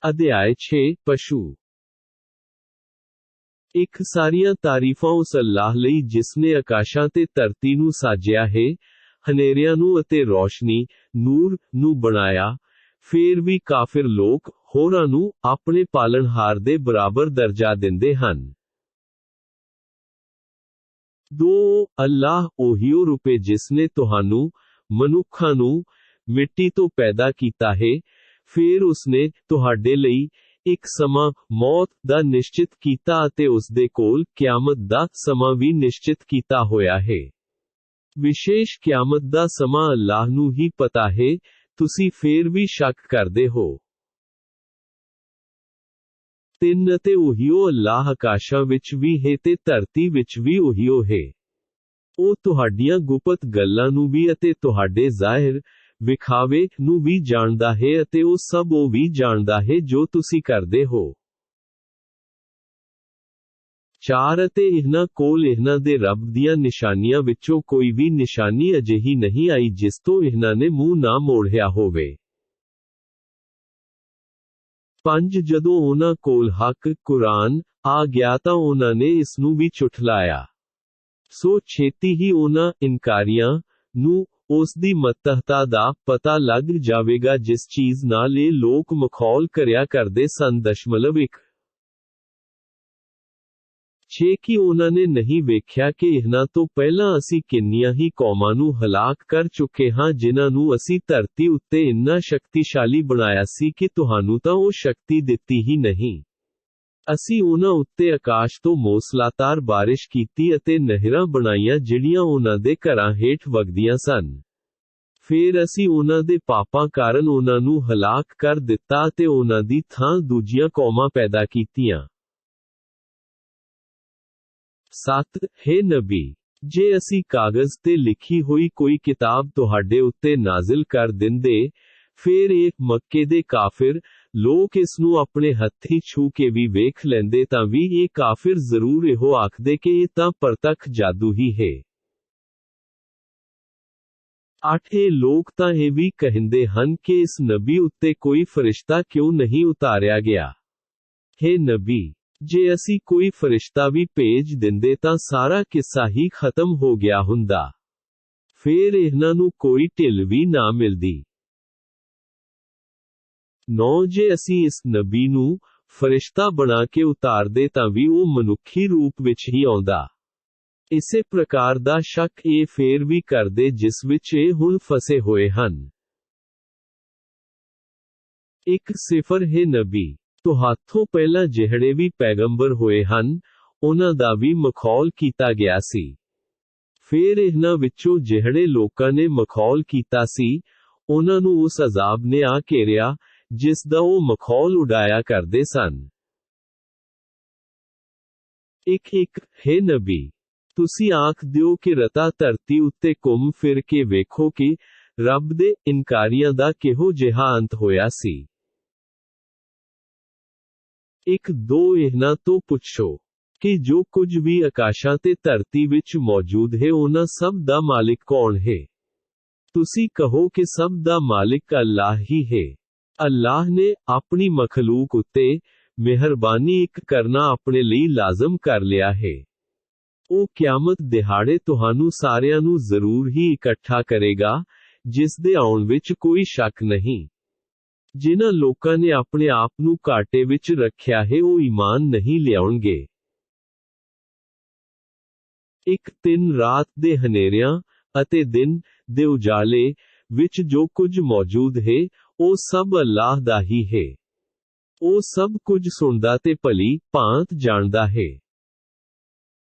ਅਧਿਆਇ 6 ਪਸ਼ੂ। ਇੱਕ ਸਾਰੀਆਂ ਤਾਰੀਫਾਂ ਉਸ ਅੱਲਾਹ ਲਈ ਜਿਸਨੇ ਆਕਾਸ਼ਾਂ ਤੇ ਧਰਤੀ ਨੂੰ ਸਾਜਿਆ ਹੈ, ਹਨੇਰਿਆਂ ਨੂੰ ਅਤੇ ਰੌਸ਼ਨੀ, ਨੂਰ, ਨੂੰ ਬਣਾਇਆ। ਫੇਰ ਵੀ ਕਾਫਿਰ ਲੋਕ, ਹੋਰਾਂ ਨੂੰ, ਆਪਣੇ ਪਾਲਣਹਾਰ ਦੇ ਬਰਾਬਰ ਦਰਜਾ ਦਿੰਦੇ ਹਨ। 2 ਅੱਲਾਹ ਉਹੀਓ ਰੂਪੇ ਜਿਸਨੇ ਤੁਹਾਨੂੰ, ਮਨੁੱਖਾਂ ਨੂੰ, ਮਿੱਟੀ ਤੋਂ ਪੈਦਾ ਕੀਤਾ ਹੈ। ਫੇਰ ਉਸਨੇ, ਤੁਹਾਡੇ ਲਈ, ਇੱਕ ਸਮਾਂ, ਮੌਤ ਦਾ ਨਿਸ਼ਚਿਤ ਕੀਤਾ ਅਤੇ ਉਸਦੇ ਕੋਲ ਕਿਆਮਤ ਦਾ ਸਮਾਂ ਵੀ ਨਿਸ਼ਚਿਤ ਕੀਤਾ ਹੋਇਆ ਹੈ। ਵਿਸ਼ੇਸ਼ ਕਿਆਮਤ ਦਾ ਸਮਾਂ ਅੱਲਾਹ ਨੂੰ ਹੀ ਪਤਾ ਹੈ, ਤੁਸੀਂ ਫੇਰ ਵੀ ਸ਼ੱਕ ਕਰਦੇ ਹੋ। 3 ਅਤੇ ਉਹੀਓ ਅੱਲਾਹ ਆਕਾਸ਼ਾਂ ਵਿੱਚ ਵੀ ਹੈ ਤੇ ਧਰਤੀ ਵਿੱਚ ਵੀ ਉਹੀਓ ਹੈ। ਉਹ ਤੁਹਾਡੀਆਂ ਗੁਪਤ ਗੱਲਾਂ ਨੂੰ ਵੀ ਅਤੇ ਤੁਹਾਡੇ ਜ਼ਾਹਿਰ, ਵਿਖਾਵੇ, ਨੂੰ ਵੀ ਜਾਣਦਾ ਹੈ ਅਤੇ ਉਹ ਸਭ ਉਹ ਵੀ ਜਾਣਦਾ ਹੈ ਜੋ ਤੁਸੀਂ ਕਰਦੇ ਹੋ। 4 ਅਤੇ ਇਹਨਾਂ ਕੋਲ ਇਹਨਾਂ ਦੇ ਰੱਬ ਦੀਆਂ ਨਿਸ਼ਾਨੀਆਂ ਵਿੱਚੋਂ ਕੋਈ ਵੀ ਨਿਸ਼ਾਨੀ ਅਜਿਹੀ ਨਹੀਂ ਆਈ ਜਿਸ ਤੋਂ ਇਹਨਾਂ ਨੇ ਮੂੰਹ ਨਾ ਮੋੜਿਆ ਹੋਵੇ। 5 ਜਦੋਂ ਉਹਨਾਂ ਕੋਲ ਹੱਕ, ਕੁਰਾਨ, ਆ ਗਿਆ ਤਾਂ ਉਹਨਾਂ ਨੇ ਇਸ ਨੂੰ ਵੀ ਝੁਠਲਾਇਆ। ਸੋ ਛੇਤੀ ਹੀ ਉਹਨਾਂ ਇਨਕਾਰੀਆਂ ਨੂੰ ਉਸ ਦੀ ਮਹੱਤਤਾ ਦਾ ਪਤਾ ਲੱਗ ਜਾਵੇਗਾ ਜਿਸ ਚੀਜ਼ ਨਾਲ ਇਹ ਲੋਕ ਮਖੌਲ ਕਰਿਆ ਕਰਦੇ ਸਨ। 1 6 ਕਿ ਉਹਨਾਂ ਨੇ ਨਹੀਂ ਵੇਖਿਆ ਕਿ ਇਹਨਾਂ ਤੋਂ ਪਹਿਲਾਂ ਅਸੀਂ ਕਿੰਨੀਆਂ ਹੀ ਕੌਮਾਂ ਨੂੰ ਹਲਾਕ ਕਰ ਚੁੱਕੇ ਹਾਂ ਜਿਨ੍ਹਾਂ ਨੂੰ ਅਸੀਂ ਧਰਤੀ ਉੱਤੇ ਇੰਨਾ ਸ਼ਕਤੀਸ਼ਾਲੀ ਬਣਾਇਆ ਸੀ ਕਿ ਤੁਹਾਨੂੰ ਤਾਂ ਉਹ ਸ਼ਕਤੀ ਦਿੱਤੀ ਹੀ ਨਹੀਂ। ਅਸੀਂ ਉਹਨਾਂ ਉੱਤੇ ਆਕਾਸ਼ ਤੋਂ ਮੌਸਲਾਧਾਰ ਬਾਰਿਸ਼ ਕੀਤੀ ਅਤੇ ਨਹਿਰਾਂ ਬਣਾਈਆਂ ਜਿਹੜੀਆਂ ਉਹਨਾਂ ਦੇ ਘਰਾਂ ਹੇਠ ਵਗਦੀਆਂ ਸਨ। ਫੇਰ ਅਸੀਂ ਉਹਨਾਂ ਦੇ ਪਾਪਾਂ ਕਾਰਨ ਉਹਨਾਂ ਨੂੰ ਹਲਾਕ ਕਰ ਦਿੱਤਾ ਅਤੇ ਉਹਨਾਂ ਦੀ ਥਾਂ ਦੂਜੀਆਂ ਕੌਮਾਂ ਪੈਦਾ ਕੀਤੀਆਂ। 7 ਹੇ ਨਬੀ, ਜੇ ਅਸੀਂ ਕਾਗਜ਼ ਤੇ ਲਿਖੀ ਹੋਈ ਕੋਈ ਕਿਤਾਬ ਤੁਹਾਡੇ ਉੱਤੇ ਨਾਜ਼ਿਲ ਕਰ ਦਿੰਦੇ, ਫੇਰ ਇਹ ਮੱਕੇ ਦੇ ਕਾਫਿਰ ਲੋਕ ਇਸ ਨੂੰ ਆਪਣੇ ਹੱਥੀਂ ਛੂ ਕੇ ਵੀ ਵੇਖ ਲੈਂਦੇ ਤਾਂ ਵੀ ਇਹ ਕਾਫਿਰ ਜ਼ਰੂਰ ਇਹੋ ਆਖਦੇ ਕਿ ਇਹ ਤਾਂ ਪ੍ਰਤੱਖ ਜਾਦੂ ਹੀ ਹੈ। 8 ਇਹ ਲੋਕ ਤਾਂ ਇਹ ਵੀ ਕਹਿੰਦੇ ਹਨ ਕਿ ਇਸ ਨਬੀ ਉੱਤੇ ਕੋਈ ਫਰਿਸ਼ਤਾ ਕਿਉਂ ਨਹੀਂ ਉਤਾਰਿਆ ਗਿਆ। ਹੇ ਨਬੀ, ਜੇ ਅਸੀਂ ਕੋਈ ਫਰਿਸ਼ਤਾ ਵੀ ਭੇਜ ਦਿੰਦੇ ਤਾਂ ਸਾਰਾ ਕਿੱਸਾ ਹੀ ਖਤਮ ਹੋ ਗਿਆ ਹੁੰਦਾ। ਫੇਰ ਇਹਨਾਂ ਨੂੰ ਕੋਈ ਢਿੱਲ ਵੀ ਨਾ ਮਿਲਦੀ। 9 ਜੇ ਅਸੀਂ ਇਸ ਨਬੀ ਨੂੰ, ਫਰਿਸ਼ਤਾ ਬਣਾ ਕੇ ਉਤਾਰਦੇ ਤਾਂ ਵੀ ਉਹ ਮਨੁੱਖੀ ਰੂਪ ਵਿੱਚ ਹੀ ਆਉਂਦਾ। ਇਸੇ ਪ੍ਰਕਾਰ ਦਾ ਸ਼ੱਕ ਇਹ ਫੇਰ ਵੀ ਕਰਦੇ ਜਿਸ ਵਿੱਚ ਇਹ ਹੁਣ ਫਸੇ ਹੋਏ ਹਨ। 1 ਹੈ ਨਬੀ, ਤੁਹਾਥੋਂ ਪਹਿਲਾਂ ਜਿਹੜੇ ਵੀ ਪੈਗੰਬਰ ਹੋਏ ਹਨ, ਉਹਨਾਂ ਦਾ ਵੀ ਮਖੌਲ ਕੀਤਾ ਗਿਆ ਸੀ। ਫੇਰ ਇਹਨਾਂ ਵਿੱਚੋਂ ਜਿਹੜੇ ਲੋਕਾਂ ਨੇ ਮਖੌਲ ਕੀਤਾ ਸੀ, ਉਹਨਾਂ ਨੂੰ ਉਸ ਅਜ਼ਾਬ ਨੇ ਆ ਘੇਰਿਆ, ਜਿਸ ਦਾ ਉਹ ਮਖੌਲ ਉਡਾਇਆ ਕਰਦੇ ਸਨ। 1 ਹੇ ਨਬੀ, ਤੁਸੀਂ ਆਖ ਦਿਓ ਕਿ ਰਤਾ ਧਰਤੀ ਉੱਤੇ ਘੁੰਮ ਫਿਰ ਕੇ ਵੇਖੋ ਕਿ ਰੱਬ ਦੇ ਇਨਕਾਰੀਆਂ ਦਾ ਕਿਹੋ ਜਿਹਾ ਅੰਤ ਹੋਇਆ ਸੀ। 2 ਇਹਨਾਂ ਤੋਂ ਪੁੱਛੋ ਕਿ ਜੋ ਕੁਝ ਵੀ ਆਕਾਸ਼ਾਂ ਤੇ ਧਰਤੀ ਵਿੱਚ ਮੌਜੂਦ ਹੈ ਉਹਨਾਂ ਸਭ ਦਾ ਮਾਲਿਕ ਕੌਣ ਹੈ? ਤੁਸੀਂ ਕਹੋ ਕਿ ਸਭ ਦਾ ਮਾਲਿਕ ਅੱਲਾਹ ਹੀ ਹੈ। ਅੱਲਾਹ ਨੇ ਆਪਣੀ ਮਖਲੂਕ ਉੱਤੇ ਮਿਹਰਬਾਨੀ ਕਰਨਾ ਆਪਣੇ ਲਈ ਲਾਜ਼ਮ ਕਰ ਲਿਆ ਹੈ। ਉਹ ਕਿਆਮਤ ਦਿਹਾੜੇ ਤੁਹਾਨੂੰ ਸਾਰਿਆਂ ਨੂੰ ਜ਼ਰੂਰ ਹੀ ਇਕੱਠਾ ਕਰੇਗਾ, ਜਿਸ ਦੇ ਆਉਣ ਵਿੱਚ ਕੋਈ ਸ਼ੱਕ ਨਹੀਂ। ਜਿਨ੍ਹਾਂ ਲੋਕਾਂ ਨੇ ਆਪਣੇ ਆਪ ਨੂੰ ਘਾਟੇ ਵਿੱਚ ਰੱਖਿਆ ਹੈ ਉਹ ਈਮਾਨ ਨਹੀਂ ਲਿਆਉਣਗੇ। 3 ਰਾਤ ਦੇ ਹਨੇਰਿਆਂ ਅਤੇ ਦਿਨ ਦੇ ਉਜਾਲੇ ਵਿੱਚ ਜੋ ਕੁਝ ਮੌਜੂਦ ਹੈ, ਉਹ ਸਭ ਅੱਲਾਹ ਦਾ ਹੀ ਹੈ। ਉਹ ਸਭ ਕੁਝ ਸੁਣਦਾ ਤੇ ਭਲੀ ਭਾਂਤ ਜਾਣਦਾ ਹੈ।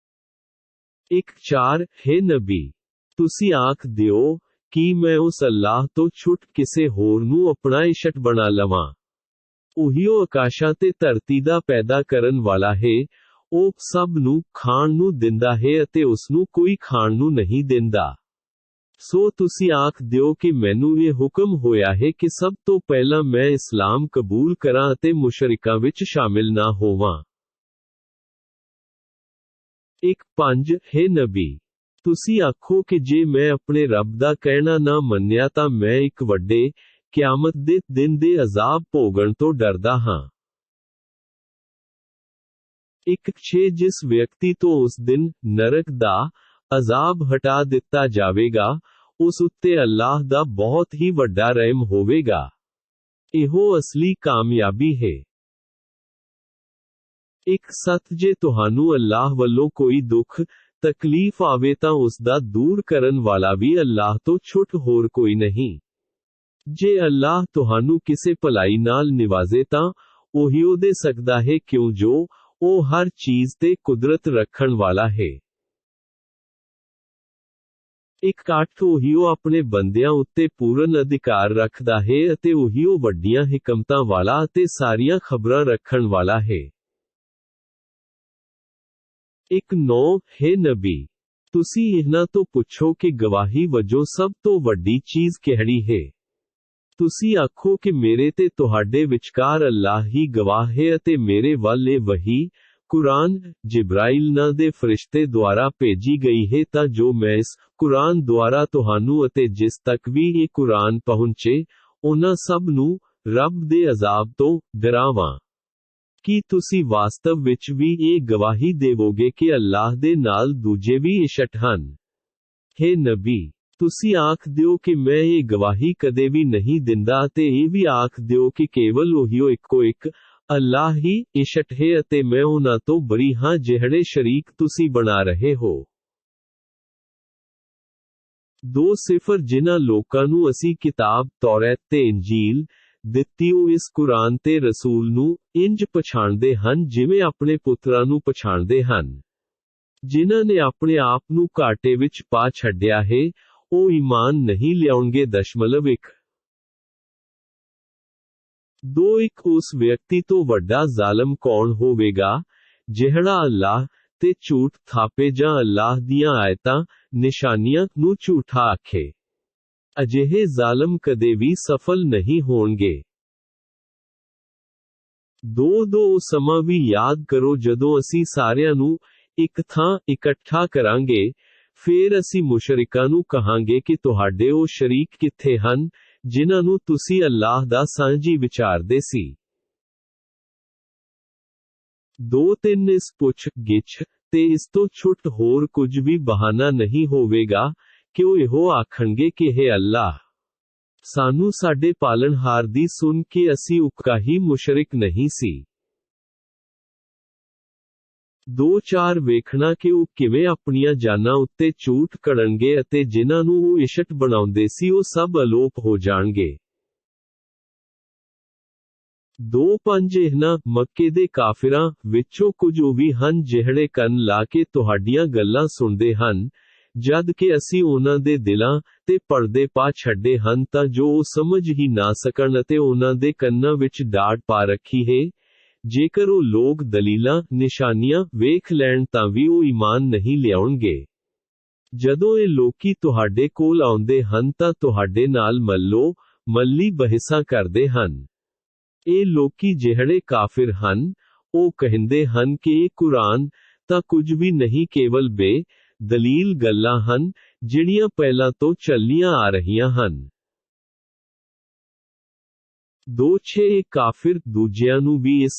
4 ਹੇ ਨਬੀ, ਤੁਸੀਂ ਆਖ ਦਿਓ, ਕੀ ਮੈਂ ਉਸ ਅੱਲਾਹ ਤੋਂ ਛੁੱਟ ਕਿਸੇ ਹੋਰ ਨੂੰ ਆਪਣਾ ਇਸ਼ਟ ਬਣਾ ਲਵਾਂ? ਉਹੀਓ ਆਕਾਸ਼ਾਂ ਤੇ ਧਰਤੀ ਦਾ ਪੈਦਾ ਕਰਨ ਵਾਲਾ ਹੈ। ਉਹ ਸਭ ਨੂੰ ਖਾਣ ਨੂੰ ਦਿੰਦਾ ਹੈ ਅਤੇ ਉਸ ਨੂੰ ਕੋਈ ਖਾਣ ਨੂੰ ਨਹੀਂ ਦਿੰਦਾ। ਸੋ ਤੁਸੀਂ ਆਖ ਦਿਓ ਕਿ ਮੈਨੂੰ ਇਹ ਹੁਕਮ ਹੋਇਆ ਹੈ ਕਿ ਸਭ ਤੋਂ ਪਹਿਲਾਂ ਮੈਂ ਇਸਲਾਮ ਕਬੂਲ ਕਰਾਂ ਅਤੇ ਮੁਸ਼ਰਿਕਾਂ ਵਿੱਚ ਸ਼ਾਮਿਲ ਨਾ ਹੋਵਾਂ। 5 ਹੇ ਨਬੀ, ਤੁਸੀਂ ਆਖੋ ਕਿ ਜੇ ਮੈਂ ਆਪਣੇ ਰੱਬ ਦਾ ਕਹਿਣਾ ਨਾ ਮੰਨਿਆ ਤਾਂ ਮੈਂ ਇੱਕ ਵੱਡੇ ਕਿਆਮਤ ਦੇ ਦਿਨ ਦੇ ਅਜ਼ਾਬ ਭੋਗਣ ਤੋਂ ਡਰਦਾ ਹਾਂ। 1:6 ਜਿਸ ਵਿਅਕਤੀ ਤੋਂ ਉਸ ਦਿਨ ਨਰਕ ਦਾ ਅਜ਼ਾਬ ਹਟਾ ਦਿੱਤਾ ਜਾਵੇਗਾ, ਉਸ ਉੱਤੇ ਅੱਲਾਹ ਦਾ ਬਹੁਤ ਹੀ ਵੱਡਾ ਰਹਿਮ ਹੋਵੇਗਾ। ਇਹੋ ਅਸਲੀ ਕਾਮਯਾਬੀ ਹੈ। 1:7 ਜੇ ਤੁਹਾਨੂੰ ਅੱਲਾਹ ਵੱਲੋਂ ਕੋਈ ਦੁੱਖ ਤਕਲੀਫ ਆਵੇ ਤਾਂ ਉਸ ਦਾ ਦੂਰ ਕਰਨ ਵਾਲਾ ਵੀ ਅੱਲਾਹ ਤੋਂ ਛੁੱਟ ਹੋਰ ਕੋਈ ਨਹੀਂ। ਜੇ ਅੱਲਾਹ ਤੁਹਾਨੂੰ ਕਿਸੇ ਭਲਾਈ ਨਾਲ ਨਿਵਾਜ਼ੇ ਤਾਂ ਉਹੀਓ ਦੇ ਸਕਦਾ ਹੈ, ਕਿਉਂ ਜੋ ਉਹ ਹਰ ਚੀਜ਼ ਤੇ ਕੁਦਰਤ ਰੱਖਣ ਵਾਲਾ ਹੈ। 1:8 ਉਹੀਓ ਆਪਣੇ ਬੰਦਿਆਂ ਉੱਤੇ ਪੂਰਨ ਅਧਿਕਾਰ ਰੱਖਦਾ ਹੈ ਅਤੇ ਉਹੀਓ ਵੱਡੀਆਂ ਹਿਕਮਤਾਂ ਵਾਲਾ ਅਤੇ ਸਾਰੀਆਂ ਖਬਰਾਂ ਰੱਖਣ ਵਾਲਾ ਹੈ। 1:9 ਹੈ ਨਬੀ, ਤੁਸੀਂ ਇਹਨਾਂ ਤੋਂ ਪੁੱਛੋ ਕਿ ਗਵਾਹੀ ਵਜੋਂ ਸਭ ਤੋਂ ਵੱਡੀ ਚੀਜ਼ ਕਿਹੜੀ ਹੈ। ਤੁਸੀਂ ਆਖੋ ਕਿ ਮੇਰੇ ਤੇ ਤੁਹਾਡੇ ਵਿਚਕਾਰ ਅੱਲਾਹ ਹੀ ਗਵਾਹ ਹੈ ਅਤੇ ਮੇਰੇ ਵੱਲ ਇਹ ਵਹੀ ਕੁਰਾਨ ਜਿਬਰਾਈਲ ਨਾਂ ਦੇ ਫਰਿਸ਼ਤੇ ਦੁਆਰਾ ਭੇਜੀ ਗਈ ਹੈ ਤਾਂ ਜੋ ਮੈਂ ਇਸ ਕੁਰਾਨ ਦੁਆਰਾ ਤੁਹਾਨੂੰ ਅਤੇ ਜਿਸ ਤੱਕ ਵੀ ਇਹ ਕੁਰਾਨ ਪਹੁੰਚੇ ਉਹਨਾਂ ਸਭ ਨੂੰ ਰੱਬ ਦੇ ਅਜ਼ਾਬ ਤੋਂ ਡਰਾਵਾਂ। ਕੀ ਤੁਸੀਂ ਵਾਸਤਵ ਵਿੱਚ ਵੀ ਇਹ ਗਵਾਹੀ ਦੇਵੋਗੇ ਕਿ ਅੱਲਾਹ ਦੇ ਨਾਲ ਦੂਜੇ ਵੀ ਇਸ਼ਟ ਹਨ? ਹੈ ਨਬੀ, ਤੁਸੀਂ ਆਖ ਦਿਓ ਕਿ ਮੈਂ ਇਹ ਗਵਾਹੀ ਕਦੇ ਵੀ ਨਹੀਂ ਦਿੰਦਾ ਅਤੇ ਇਹ ਵੀ ਆਖ ਦਿਓ ਕਿ ਕੇਵਲ ਉਹੀਓ ਇੱਕੋ ਇੱਕ ਅੱਲਾਹ ਹੀ ਇਸ਼ਟ ਹੈ ਅਤੇ ਮੈਂ ਉਹਨਾਂ ਤੋਂ ਬਰੀ ਹਾਂ ਜਿਹੜੇ ਸ਼ਰੀਕ ਤੁਸੀਂ ਬਣਾ ਰਹੇ ਹੋ। 2:0 ਜਿਨ੍ਹਾਂ ਲੋਕਾਂ ਨੂੰ ਅਸੀਂ ਕਿਤਾਬ ਤੌਰੈਤ ਤੇ ਇੰਜੀਲ ਦਿੱਤੀ ਉਹ ਇਸ ਕੁਰਾਨ ਤੇ ਰਸੂਲ ਨੂੰ ਇੰਜ ਪਛਾਣਦੇ ਹਨ ਜਿਵੇਂ ਆਪਣੇ ਪੁੱਤਰਾਂ ਨੂੰ ਪਛਾਣਦੇ ਹਨ। ਜਿਨ੍ਹਾਂ ਨੇ ਆਪਣੇ ਆਪ ਨੂੰ ਘਾਟੇ ਵਿੱਚ ਪਾ ਛੱਡਿਆ ਹੈ, ਉਹ ਈਮਾਨ ਨਹੀਂ ਲਿਆਉਣਗੇ। 1 2:1 ਉਸ ਵਿਅਕਤੀ ਤੋਂ ਵੱਡਾ ਜ਼ਾਲਮ ਕੌਣ ਹੋਵੇਗਾ, ਜਿਹੜਾ ਅੱਲਾਹ ਤੇ ਝੂਠ ਥਾਪੇ ਜਾਂ ਅੱਲਾਹ ਦੀਆਂ ਆਇਤਾਂ, ਨਿਸ਼ਾਨੀਆਂ ਨੂੰ ਝੂਠਾ ਆਖੇ। ਅਜਿਹੇ ਜ਼ਾਲਮ ਕਦੇ ਵੀ ਸਫਲ ਨਹੀਂ ਹੋਣਗੇ। 2:2 ਉਹ ਸਮਾਂ ਵੀ ਯਾਦ ਕਰੋ ਜਦੋਂ ਅਸੀਂ ਸਾਰਿਆਂ ਨੂੰ ਇੱਕ ਥਾਂ ਇਕੱਠਾ ਕਰਾਂਗੇ, ਫੇਰ ਅਸੀਂ ਮੁਸ਼ਰਿਕਾਂ ਨੂੰ ਕਹਾਂਗੇ ਕਿ ਤੁਹਾਡੇ ਉਹ ਸ਼ਰੀਕ ਕਿੱਥੇ ਹਨ, ਜਿਨ੍ਹਾਂ ਨੂੰ ਤੁਸੀਂ ਅੱਲਾਹ ਦਾ ਸਾਂਝੀ ਵਿਚਾਰਦੇ ਸੀ। 2:3 ਇਸ ਪੁੱਛ ਗਿੱਛ ਤੇ ਇਸ ਤੋਂ ਛੁੱਟ ਹੋਰ ਕੁਝ ਵੀ ਬਹਾਨਾ ਨਹੀਂ ਹੋਵੇਗਾ ਕਿ ਉਹ ਇਹੋ ਆਖਣਗੇ ਕਿ ਹੈ ਅੱਲਾਹ, ਸਾਨੂੰ ਸਾਡੇ ਪਾਲਣਹਾਰ ਦੀ ਸੁਣ ਕੇ ਅਸੀਂ ਉਕਾ ਹੀ ਮੁਸ਼ਰਿਕ ਨਹੀਂ ਸੀ। 2:4 ਵੇਖਣਾ ਕਿ ਉਹ ਕਿਵੇਂ ਆਪਣੀਆਂ ਜਾਨਾਂ ਉੱਤੇ ਝੂਠ ਕੜਨਗੇ ਅਤੇ ਜਿਨ੍ਹਾਂ ਨੂੰ ਉਹ ਇਸ਼ਟ ਬਣਾਉਂਦੇ ਸੀ ਉਹ ਸਭ ਅਲੋਪ ਹੋ ਜਾਣਗੇ। 2:5 ਇਹਨਾਂ ਮੱਕੇ ਦੇ ਕਾਫਿਰਾਂ ਵਿੱਚੋਂ ਕੁਝ ਉਹ ਵੀ ਹਨ ਜਿਹੜੇ ਕੰਨ ਲਾ ਕੇ ਤੁਹਾਡੀਆਂ ਗੱਲਾਂ ਸੁਣਦੇ ਹਨ, ਜਦ ਕਿ ਅਸੀਂ ਉਹਨਾਂ ਦੇ ਦਿਲਾਂ ਤੇ ਪਰਦੇ ਪਾ ਛੱਡੇ ਹਨ ਤਾਂ ਜੋ ਉਹ ਸਮਝ ਹੀ ਨਾ ਸਕਣ ਅਤੇ ਉਹਨਾਂ ਦੇ ਕੰਨਾਂ ਵਿੱਚ ਡਾਟ ਪਾ ਰੱਖੀ ਹੈ। ਜੇਕਰ ਉਹ ਲੋਕ ਦਲੀਲਾਂ ਨਿਸ਼ਾਨੀਆਂ ਵੇਖ ਲੈਣ ਤਾਂ ਵੀ ਉਹ ਈਮਾਨ ਨਹੀਂ ਲਿਆਉਣਗੇ। ਜਦੋਂ ਇਹ ਲੋਕੀ ਤੁਹਾਡੇ ਕੋਲ ਆਉਂਦੇ ਹਨ ਤਾਂ ਤੁਹਾਡੇ ਨਾਲ ਮੱਲੋ ਮੱਲੀ ਬਹਿਸਾਂ ਕਰਦੇ ਹਨ। ਇਹ ਲੋਕੀ ਜਿਹੜੇ ਕਾਫਿਰ ਹਨ, ਉਹ ਕਹਿੰਦੇ ਹਨ ਕਿ ਇਹ ਕੁਰਾਨ ਤਾਂ ਕੁਝ ਵੀ ਨਹੀਂ ਕੇਵਲ ਦਲੀਲ ਗੱਲਾਂ ਹਨ, ਜਿਹੜੀਆਂ ਪਹਿਲਾਂ ਤੋਂ ਚੱਲੀਆਂ ਆ ਰਹੀਆਂ ਹਨ। 2:6 ਇਹ ਕਾਫਿਰ ਦੂਜਿਆਂ ਨੂੰ ਵੀ ਇਸ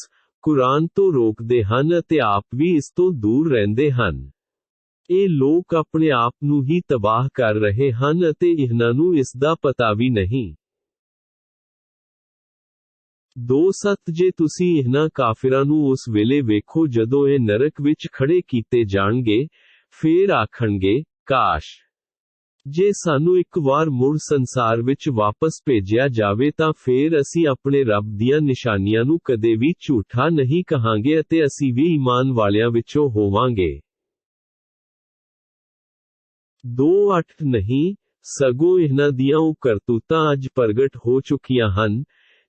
ਕੁਰਾਨ ਤੋਂ ਰੋਕਦੇ ਹਨ ਅਤੇ ਆਪ ਵੀ ਇਸ ਤੋਂ ਦੂਰ ਰਹਿੰਦੇ ਹਨ। ਇਹ ਲੋਕ ਆਪਣੇ ਆਪ ਨੂੰ ਹੀ ਤਬਾਹ ਕਰ ਰਹੇ ਹਨ ਅਤੇ ਇਹਨਾਂ ਨੂੰ ਇਸ ਦਾ ਪਤਾ ਵੀ ਨਹੀਂ। 2:7 ਜੇ ਤੁਸੀਂ ਇਹਨਾਂ ਕਾਫਿਰਾਂ ਨੂੰ ਉਸ ਵੇਲੇ ਵੇਖੋ ਜਦੋਂ ਇਹ ਨਰਕ ਵਿੱਚ ਖੜੇ ਕੀਤੇ ਜਾਣਗੇ, ਫੇਰ ਆਖਣਗੇ, ਕਾਸ਼ ਜੇ ਸਾਨੂੰ ਇੱਕ ਵਾਰ ਮੁੜ ਸੰਸਾਰ ਵਿੱਚ ਵਾਪਸ ਭੇਜਿਆ ਜਾਵੇ ਤਾਂ ਫੇਰ ਅਸੀਂ ਆਪਣੇ ਰੱਬ ਦੀਆਂ ਨਿਸ਼ਾਨੀਆਂ ਨੂੰ ਕਦੇ ਵੀ ਝੂਠਾ ਨਹੀਂ ਕਹਾਂਗੇ ਅਤੇ ਅਸੀਂ ਵੀ ਈਮਾਨ ਵਾਲਿਆਂ ਵਿੱਚੋਂ ਹੋਵਾਂਗੇ। 2:8 ਨਹੀਂ, ਸਗੋਂ ਇਹਨਾਂ ਦੀਆਂ ਉਹ ਕਰਤੂਤਾਂ ਅੱਜ ਪ੍ਰਗਟ ਹੋ ਚੁੱਕੀਆਂ ਹਨ,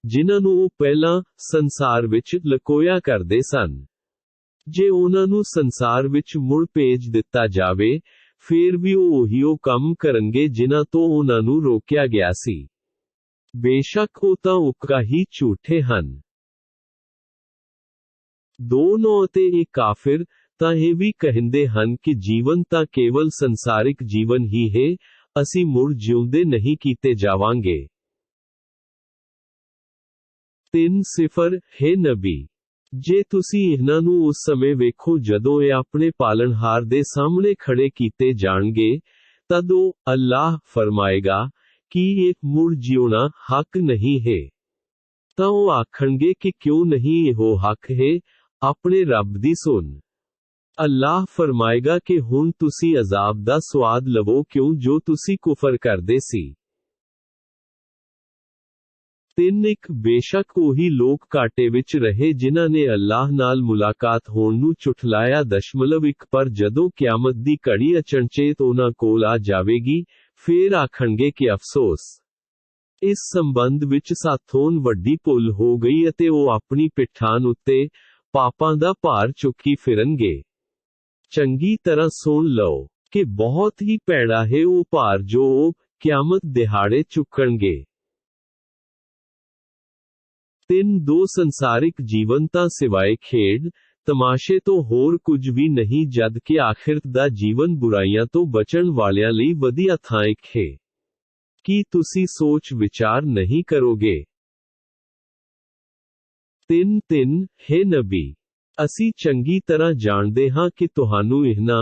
ਜਿਨ੍ਹਾਂ ਨੂੰ ਉਹ ਪਹਿਲਾਂ ਸੰਸਾਰ ਵਿੱਚ ਲੁਕੋਇਆ ਕਰਦੇ ਸਨ। ਜੇ ਉਹਨਾਂ ਨੂੰ ਸੰਸਾਰ ਵਿੱਚ ਮੁੜ ਭੇਜ ਦਿੱਤਾ ਜਾਵੇ, ਫੇਰ ਵੀ ਉਹ ਉਹੀਓ ਕੰਮ ਕਰਨਗੇ ਜਿਨ੍ਹਾਂ ਤੋਂ ਉਹਨਾਂ ਨੂੰ ਰੋਕਿਆ ਗਿਆ ਸੀ। ਬੇਸ਼ੱਕ ਉਹ ਤਾਂ ਉਕਾ ਹੀ ਝੂਠੇ ਹਨ। 2:9 ਅਤੇ ਇਹ ਕਾਫਿਰ ਤਾਂ ਇਹ ਵੀ ਕਹਿੰਦੇ ਹਨ ਕਿ ਜੀਵਨ ਤਾਂ ਕੇਵਲ ਸੰਸਾਰਿਕ ਜੀਵਨ ਹੀ ਹੈ, ਅਸੀਂ ਮੁੜ ਜਿਉਂਦੇ ਨਹੀਂ ਕੀਤੇ ਜਾਵਾਂਗੇ। 3-0 ਹੇ ਨਬੀ, ਜੇ ਤੁਸੀਂ ਇਹਨਾਂ ਨੂੰ ਉਸ ਸਮੇਂ ਵੇਖੋ ਜਦੋਂ ਇਹ ਆਪਣੇ ਪਾਲਣਹਾਰ ਦੇ ਸਾਹਮਣੇ ਖੜੇ ਕੀਤੇ ਜਾਣਗੇ, ਤਦ ਉਹ, ਅੱਲਾਹ ਫਰਮਾਏਗਾ, ਕਿ ਇਹ ਮੁੜ ਜਿਉਣਾ ਹੱਕ ਨਹੀਂ ਹੈ। ਤਾਂ ਉਹ ਆਖਣਗੇ ਕਿ ਕਿਉਂ ਨਹੀਂ ਇਹੋ ਹੱਕ ਹੈ, ਆਪਣੇ ਰੱਬ ਦੀ ਸੁਣ। ਅੱਲਾਹ ਫਰਮਾਏਗਾ ਕਿ ਹੁਣ ਤੁਸੀਂ ਅਜ਼ਾਬ ਦਾ ਸਵਾਦ ਲਵੋ ਕਿਉਂ ਜੋ ਤੁਸੀਂ ਕੁਫਰ ਕਰਦੇ ਸੀ। 3-1 ਬੇਸ਼ੱਕ ਉਹੀ ਲੋਕ ਘਾਟੇ ਵਿੱਚ ਰਹੇ ਜਿਨ੍ਹਾਂ ਨੇ ਅੱਲਾਹ ਨਾਲ ਮੁਲਾਕਾਤ ਹੋਣ ਨੂੰ ਝੁਠਲਾਇਆ। 1 ਪਰ ਜਦੋਂ ਕਿਆਮਤ ਦੀ ਘੜੀ ਅਚਨਚੇਤ ਉਹਨਾਂ ਕੋਲ ਆ ਜਾਵੇਗੀ, ਫੇਰ ਆਖਣਗੇ ਕਿ ਅਫਸੋਸ, ਇਸ ਸੰਬੰਧ ਵਿੱਚ ਸਾਥੋਂ ਵੱਡੀ ਭੁੱਲ ਹੋ ਗਈ ਅਤੇ ਉਹ ਆਪਣੀ ਪਿੱਠਾਂ ਉੱਤੇ ਪਾਪਾਂ ਦਾ ਭਾਰ ਚੁੱਕੀ ਫਿਰਨਗੇ। ਚੰਗੀ ਤਰ੍ਹਾਂ ਸੁਣ ਲਓ ਕਿ ਬਹੁਤ ਹੀ ਭੈੜਾ ਹੈ ਉਹ ਭਾਰ ਜੋ ਉਹ ਕਿਆਮਤ ਦਿਹਾੜੇ ਚੁੱਕਣਗੇ। 3-2 ਸੰਸਾਰਿਕ ਜੀਵਨ ਤਾਂ ਸਿਵਾਏ ਖੇਡ ਤਮਾਸ਼ੇ ਤੋਂ ਹੋਰ ਕੁਝ ਵੀ ਨਹੀਂ ਜਦ ਕਿ ਆਖਿਰਤ ਦਾ ਜੀਵਨ ਬੁਰਾਈਆਂ ਤੋਂ ਬਚਣ ਵਾਲਿਆਂ ਲਈ ਵਧੀਆ ਥਾਂ ਹੈ। ਕੀ ਤੁਸੀਂ ਸੋਚ ਵਿਚਾਰ ਨਹੀਂ ਕਰੋਗੇ? 3-3 ਹੇ ਨਬੀ, ਅਸੀਂ ਚੰਗੀ ਤਰ੍ਹਾਂ ਜਾਣਦੇ ਹਾਂ ਕਿ ਤੁਹਾਨੂੰ ਇਹਨਾਂ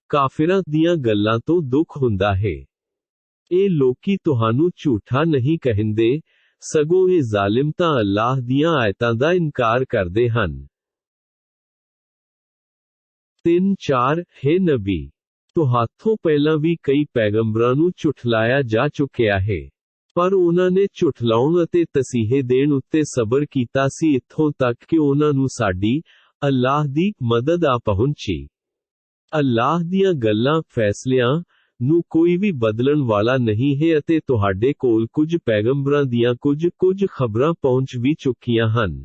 ਕਾਫਿਰਾਂ ਦੀਆਂ ਗੱਲਾਂ ਤੋਂ ਦੁੱਖ ਹੁੰਦਾ ਹੈ। ਇਹ ਲੋਕੀ ਤੁਹਾਨੂੰ ਝੂਠਾ ਨਹੀਂ ਕਹਿੰਦੇ, ਸਗੋਂ ਇਹ ਜ਼ਾਲਿਮ ਤਾਂ ਅੱਲਾਹ ਦੀਆਂ ਆਇਤਾਂ ਦਾ ਇਨਕਾਰ ਕਰਦੇ ਹਨ। 3-4 ਹੇ ਨਬੀ, ਤੁਹਾਥੋਂ ਪਹਿਲਾਂ ਵੀ ਕਈ ਪੈਗੰਬਰਾਂ ਨੂੰ ਝੁਠਲਾਇਆ ਜਾ ਚੁੱਕਿਆ ਹੈ, ਪਰ ਉਹਨਾਂ ਨੇ ਝੁਠਲਾਉਣ ਅਤੇ ਤਸੀਹੇ ਦੇਣ ਉੱਤੇ ਸਬਰ ਕੀਤਾ ਸੀ ਇੱਥੋਂ ਤੱਕ ਕਿ ਉਹਨਾਂ ਨੂੰ ਸਾਡੀ, ਅੱਲਾਹ ਦੀ ਮਦਦ ਆ ਪਹੁੰਚੀ। ਅੱਲਾਹ ਦੀਆਂ ਗੱਲਾਂ, ਫੈਸਲਿਆਂ ਨੂੰ ਕੋਈ ਵੀ ਬਦਲਣ ਵਾਲਾ ਨਹੀਂ ਹੈ ਅਤੇ ਤੁਹਾਡੇ ਕੋਲ ਕੁਝ ਪੈਗੰਬਰਾਂ ਦੀਆਂ ਕੁਝ ਖਬਰਾਂ ਪਹੁੰਚ ਵੀ ਚੁੱਕੀਆਂ ਹਨ।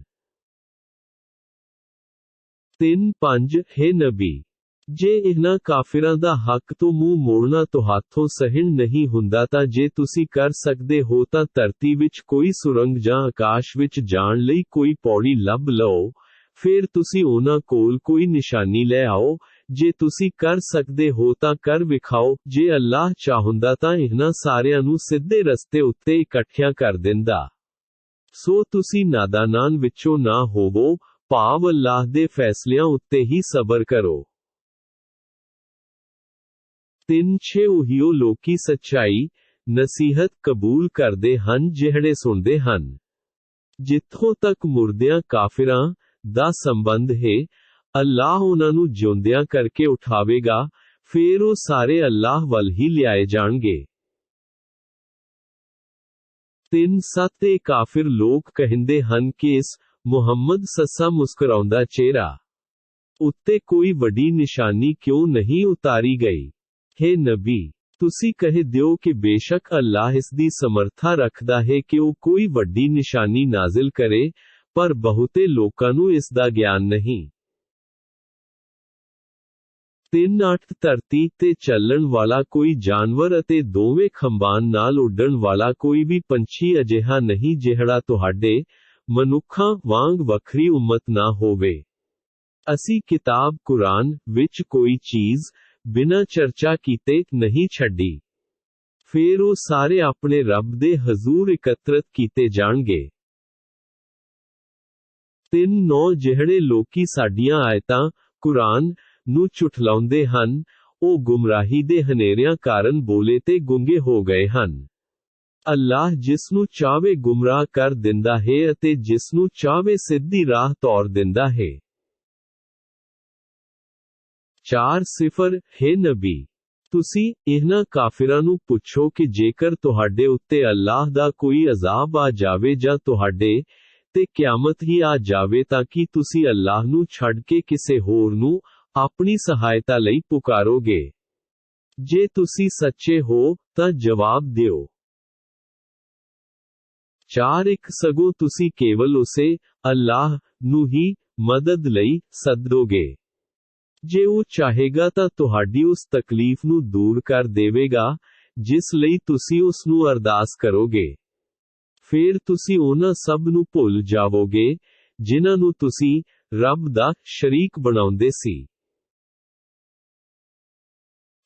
3-5 ਹੇ ਨਬੀ, ਜੇ ਇਹਨਾਂ ਕਾਫਿਰਾਂ ਦਾ ਹੱਕ ਤੋਂ ਮੂੰਹ ਮੋੜਨਾ ਤੁਹਾਥੋਂ ਸਹਿਣ ਨਹੀਂ ਹੁੰਦਾ ਤਾਂ ਜੇ ਤੁਸੀਂ ਕਰ ਸਕਦੇ ਹੋ ਤਾਂ ਧਰਤੀ ਵਿੱਚ ਕੋਈ ਸੁਰੰਗ ਜਾਂ ਆਕਾਸ਼ ਵਿੱਚ ਜਾਣ ਲਈ ਕੋਈ ਪੌੜੀ ਲੱਭ ਲਓ, ਫਿਰ ਤੁਸੀਂ ਉਹਨਾਂ ਕੋਲ ਕੋਈ ਨਿਸ਼ਾਨੀ ਲੈ ਆਓ। ਜੇ ਤੁਸੀਂ ਕਰ ਸਕਦੇ ਹੋ ਤਾਂ ਕਰ ਵਿਖਾਓ, ਜੇ ਅੱਲਾਹ ਚਾਹੁੰਦਾ ਤਾਂ ਇਹਨਾਂ ਸਾਰਿਆਂ ਨੂੰ ਸਿੱਧੇ ਰਸਤੇ ਉੱਤੇ ਇਕੱਠਿਆਂ ਕਰ ਦਿੰਦਾ। ਸੋ ਤੁਸੀਂ ਨਾਦਾਨਾਂ ਵਿੱਚੋਂ ਨਾ ਹੋਵੋ, ਭਾਵ ਅੱਲਾਹ ਦੇ ਫੈਸਲਿਆਂ ਉੱਤੇ ਹੀ ਸਬਰ ਕਰੋ। 3-6 ਉਹੀਓ ਲੋਕੀ ਸੱਚਾਈ, ਨਸੀਹਤ ਕਬੂਲ ਕਰਦੇ ਹਨ ਜਿਹੜੇ ਸੁਣਦੇ ਹਨ। ਜਿੱਥੋਂ ਤੱਕ ਮੁਰਦਿਆਂ ਕਾਫਿਰਾਂ ਦਾ ਸੰਬੰਧ ਹੈ, ਅੱਲਾਹ ਉਹਨਾਂ ਨੂੰ ਜਿਉਂਦਿਆਂ ਕਰਕੇ ਉਠਾਵੇਗਾ, ਫੇਰ ਉਹ ਸਾਰੇ ਅੱਲਾਹ ਵੱਲ ਹੀ ਲਿਆਏ ਜਾਣਗੇ। 3-7 ਇਹ ਕਾਫਿਰ ਲੋਕ ਕਹਿੰਦੇ ਹਨ ਕਿ ਇਸ ਮੁਹੰਮਦ ਸੱਸਾ ਮੁਸਕਰਾਉਂਦਾ ਚਿਹਰਾ ਉੱਤੇ ਕੋਈ ਵੱਡੀ ਨਿਸ਼ਾਨੀ ਕਿਉਂ ਨਹੀਂ ਉਤਾਰੀ ਗਈ? ਹੇ ਨਬੀ, ਤੁਸੀਂ ਕਹਿ ਦਿਓ ਕਿ ਬੇਸ਼ੱਕ ਅੱਲਾਹ ਇਸ ਦੀ ਸਮਰੱਥਾ ਰੱਖਦਾ ਹੈ ਕਿ ਉਹ ਕੋਈ ਵੱਡੀ ਨਿਸ਼ਾਨੀ ਨਾਜ਼ਿਲ ਕਰੇ, ਪਰ ਬਹੁਤੇ ਲੋਕਾਂ ਨੂੰ ਇਸ ਦਾ ਗਿਆਨ ਨਹੀਂ। 3-8 ਧਰਤੀ ਤੇ ਚੱਲਣ ਵਾਲਾ ਕੋਈ ਜਾਨਵਰ ਅਤੇ ਦੋਵੇਂ ਖੰਭਾਂ ਨਾਲ ਉੱਡਣ ਵਾਲਾ ਕੋਈ ਵੀ ਪੰਛੀ ਅਜਿਹਾ ਨਹੀਂ ਜਿਹੜਾ ਤੁਹਾਡੇ ਮਨੁੱਖਾਂ ਵਾਂਗ ਵੱਖਰੀ ਉਮਤ ਨਾ ਹੋਵੇ। ਅਸੀਂ ਕਿਤਾਬ ਕੁਰਾਨ ਵਿੱਚ ਕੋਈ ਚੀਜ਼ ਬਿਨਾਂ ਚਰਚਾ ਕੀਤੇ ਨਹੀਂ ਛੱਡੀ। ਫੇਰ ਉਹ ਸਾਰੇ ਆਪਣੇ ਰੱਬ ਦੇ ਹਜ਼ੂਰ ਇਕੱਤਰਤ ਕੀਤੇ ਜਾਣਗੇ। 3-9 ਜਿਹੜੇ ਲੋਕੀ ਸਾਡੀਆਂ ਆਇਤਾਂ, ਕੁਰਾਨ ਨੂੰ ਝੁਠਲਾਉਂਦੇ ਹਨ, ਉਹ ਗੁੰਮਰਾਹੀ ਦੇ ਹਨੇਰਿਆਂ ਕਾਰਨ ਬੋਲੇ ਤੇ ਗੁੰਗੇ ਹੋ ਗਏ ਹਨ। ਅੱਲਾਹ ਜਿਸ ਨੂੰ ਚਾਹਵੇ ਗੁੰਮਰਾਹ ਕਰ ਦਿੰਦਾ ਹੈ ਅਤੇ ਜਿਸ ਨੂੰ ਚਾਹਵੇ ਸਿੱਧੀ ਰਾਹ ਤੌਰ ਦਿੰਦਾ ਹੈ। 4-0 ਹੇ ਨਬੀ, ਤੁਸੀਂ ਇਹਨਾਂ ਕਾਫਿਰਾਂ ਨੂੰ ਪੁੱਛੋ ਕਿ ਜੇਕਰ ਤੁਹਾਡੇ ਉੱਤੇ ਅੱਲਾਹ ਦਾ ਕੋਈ ਅਜ਼ਾਬ ਆ ਜਾਵੇ ਜਾਂ ਤੁਹਾਡੇ ਤੇ ਕਿਆਮਤ ਹੀ ਆ ਜਾਵੇ ਤਾਂ ਕੀ ਤੁਸੀਂ ਅੱਲਾਹ ਨੂੰ ਛੱਡ ਕੇ ਕਿਸੇ ਹੋਰ ਨੂੰ ਆਪਣੀ ਸਹਾਇਤਾ ਲਈ ਪੁਕਾਰੋਗੇ? ਜੇ ਤੁਸੀਂ ਸੱਚੇ ਹੋ ਤਾਂ ਜਵਾਬ ਦਿਓ। 4-1 ਸਗੋਂ ਤੁਸੀਂ ਕੇਵਲ ਉਸੇ ਅੱਲਾਹ ਨੂੰ ਹੀ ਮਦਦ ਲਈ ਸੱਦੋਗੇ। ਜੇ ਉਹ ਚਾਹੇਗਾ ਤਾਂ ਤੁਹਾਡੀ ਉਸ ਤਕਲੀਫ ਨੂੰ ਦੂਰ ਕਰ ਦੇਵੇਗਾ ਜਿਸ ਲਈ ਤੁਸੀਂ ਉਸ ਨੂੰ ਅਰਦਾਸ ਕਰੋਗੇ। ਫੇਰ ਤੁਸੀਂ ਉਹਨਾਂ ਸਭ ਨੂੰ ਭੁੱਲ ਜਾਵੋਗੇ ਜਿਨ੍ਹਾਂ ਨੂੰ ਤੁਸੀਂ ਰੱਬ ਦਾ ਸ਼ਰੀਕ ਬਣਾਉਂਦੇ ਸੀ।